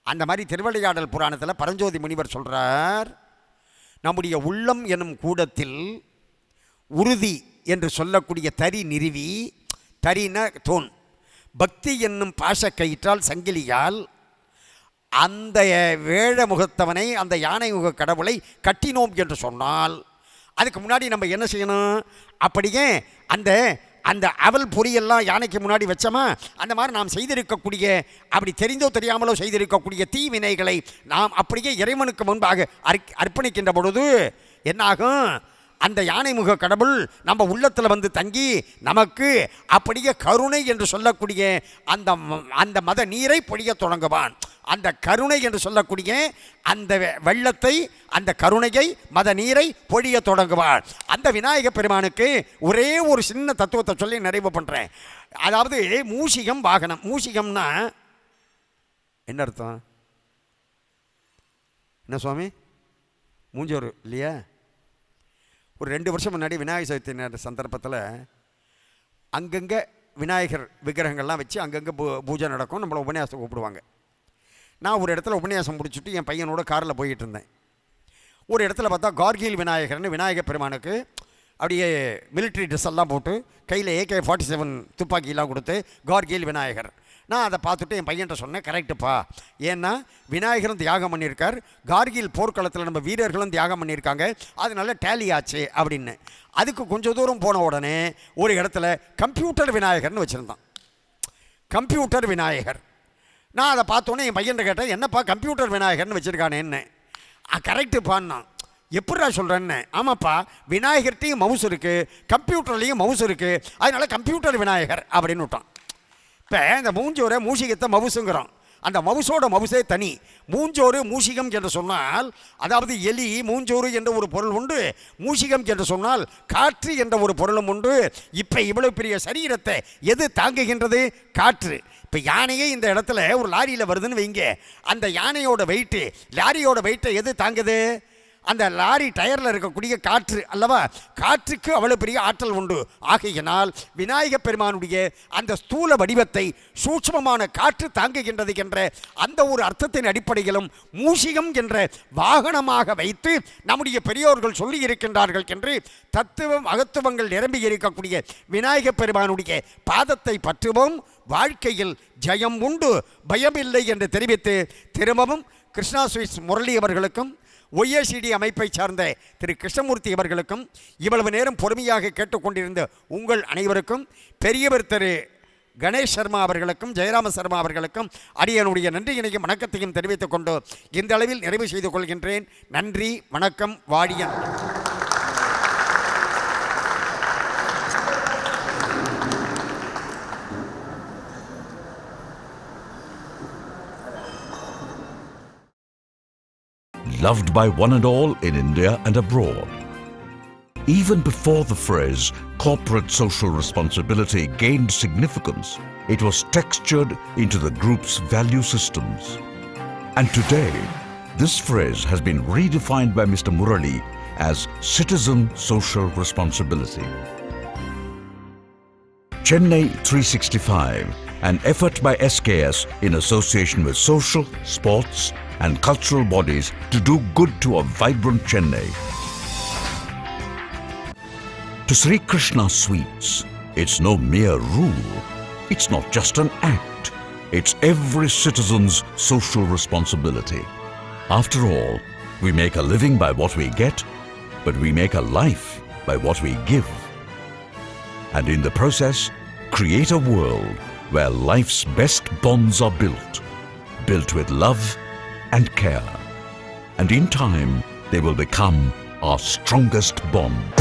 அந்த மாதிரி திருவிளையாடல் புராணத்தில் பரஞ்சோதி முனிவர் சொல்கிறார், நம்முடைய உள்ளம் என்னும் கூடத்தில் உறுதி என்று சொல்லக்கூடிய தறி நிறுவி, தறின தோன், பக்தி என்னும் பாசக்கயிற்றால் சங்கிலியால் அந்த வேழ முகத்தவனை, அந்த யானை முக கடவுளை கட்டினோம் என்று சொன்னால் அதுக்கு முன்னாடி நம்ம என்ன செய்யணும்? அப்படியே அந்த அந்த அவல் பொரியெல்லாம் யானைக்கு முன்னாடி வச்சோமா, அந்த மாதிரி நாம் செய்திருக்கக்கூடிய, அப்படி தெரிந்தோ தெரியாமலோ செய்திருக்கக்கூடிய தீவினைகளை நாம் அப்படியே இறைவனுக்கு முன்பாக அர்ப்பணிக்கின்ற பொழுது என்னாகும்? அந்த யானை முக கடவுள் நம்ம உள்ளத்தில் வந்து தங்கி நமக்கு அப்படியே கருணை என்று சொல்லக்கூடிய அந்த மத நீரை பொழிய தொடங்குவான். அந்த கருணை என்று சொல்லக்கூடிய அந்த வெள்ளத்தை, அந்த கருணையை, மத நீரை பொழிய தொடங்குவாள். அந்த விநாயக பெருமானுக்கு ஒரே ஒரு சின்ன தத்துவத்தை சொல்லி நிறைவு பண்ணுறேன். அதாவது மூஷிகம் வாகனம். மூஷிகம்னா என்ன அர்த்தம்? என்ன சுவாமி? மூஞ்சோறு இல்லையா? ஒரு 2 வருஷம் முன்னாடி விநாயகர் சதுர்த்தி சந்தர்ப்பத்தில் அங்கங்கே விநாயகர் விக்கிரகங்கள்லாம் வச்சு அங்கங்கே பூஜை நடக்கும். நம்மளை உபன்யாசம் கூப்பிடுவாங்க. நான் ஒரு இடத்துல உபன்யாசம் முடிச்சுட்டு என் பையனோட காரில் போயிட்டு இருந்தேன். ஒரு இடத்துல பார்த்தா கார்கில் விநாயகர்னு விநாயகர் பெருமானுக்கு அப்படியே மிலிட்ரி ட்ரெஸ் எல்லாம் போட்டு கையில் AK-47 துப்பாக்கியெல்லாம் கொடுத்து கார்கில் விநாயகர். நான் அதை பார்த்துட்டு என் பையன்கிட்ட சொன்னேன், கரெக்டுப்பா, ஏன்னா விநாயகரும் தியாகம் பண்ணியிருக்கார், கார்கில் போர்க்களத்தில் நம்ம வீரர்களும் தியாகம் பண்ணியிருக்காங்க, அதனால டேலி ஆச்சு அப்படின்னு. அதுக்கு கொஞ்சம் தூரம் போன உடனே ஒரு இடத்துல கம்ப்யூட்டர் விநாயகர்னு வச்சுருந்தான். கம்ப்யூட்டர் விநாயகர். நான் அதை பார்த்தோன்னே என் பையன்கிட்ட கேட்டேன், என்னப்பா கம்ப்யூட்டர் விநாயகர்னு வச்சுருக்கானேன்னு. கரெக்டுப்பான்னா. எப்படா சொல்கிறேன்னு. ஆமாப்பா, விநாயகர்கிட்டையும் மவுஸ் இருக்குது, கம்ப்யூட்டர்லேயும் மவுஸ் இருக்குது, அதனால கம்ப்யூட்டர் விநாயகர் அப்படின்னு விட்டான். இப்போ இந்த மூஞ்சோரை மூஷிகத்தை மவுசுங்கிறோம். அந்த மவுசோட மவுசே தனி. மூஞ்சோறு மூஷிகம் என்று சொன்னால், அதாவது எலி மூஞ்சோறு என்ற ஒரு பொருள் உண்டு, மூஷிகம் என்று சொன்னால் காற்று என்ற ஒரு பொருளும் உண்டு. இப்போ இவ்வளோ பெரிய சரீரத்தை எது தாங்குகின்றது? காற்று. இப்போ யானையே இந்த இடத்துல ஒரு லாரியில் வருதுன்னு வைங்க, அந்த யானையோட வெயிட்டு, லாரியோட வெயிட்டை எது தாங்குது? அந்த லாரி டயரில் இருக்கக்கூடிய காற்று அல்லவா? காற்றுக்கு அவ்வளோ பெரிய ஆற்றல் உண்டு. ஆகையினால் விநாயகப் பெருமானுடைய அந்த ஸ்தூல வடிவத்தை சூட்சமமான காற்று தாங்குகின்றது என்ற அந்த ஒரு அர்த்தத்தின் அடிப்படையிலும் மூஷிகம் என்ற வாகனமாக வைத்து நம்முடைய பெரியோர்கள் சொல்லி இருக்கின்றார்கள் என்று தத்துவம் அகத்துவங்கள் நிரம்பி இருக்கக்கூடிய விநாயகப் பெருமானுடைய பாதத்தை பற்றுவோம். வாழ்க்கையில் ஜெயம் உண்டு, பயமில்லை என்று தெரிவித்து திரும்பவும் கிருஷ்ணா ஸ்வீட்ஸ் முரளி அவர்களுக்கும் OACD அமைப்பை சார்ந்த திரு கிருஷ்ணமூர்த்தி அவர்களுக்கும் இவ்வளவு நேரம் பொறுமையாக கேட்டுக்கொண்டிருந்த உங்கள் அனைவருக்கும் பெரியவர் திரு கணேஷ் சர்மா அவர்களுக்கும் ஜெயராம சர்மா அவர்களுக்கும் அடியனுடைய நன்றியினையும் வணக்கத்தையும் தெரிவித்துக் கொண்டு இந்த அளவில் நிறைவு செய்து கொள்கின்றேன். நன்றி, வணக்கம், வாடியன். Loved by one and all in India and abroad. Even before the phrase corporate social responsibility gained significance, it was textured into the group's value systems. And today, this phrase has been redefined by Mr. Murali as citizen social responsibility. Chennai 365, an effort by SKS in association with social, sports and cultural bodies to do good to a vibrant Chennai. To Sri Krishna Sweets, it's no mere rule. It's not just an act. It's every citizen's social responsibility. After all, we make a living by what we get, but we make a life by what we give. And in the process, create a world where life's best bonds are built with love and care. And in time, they will become our strongest bond.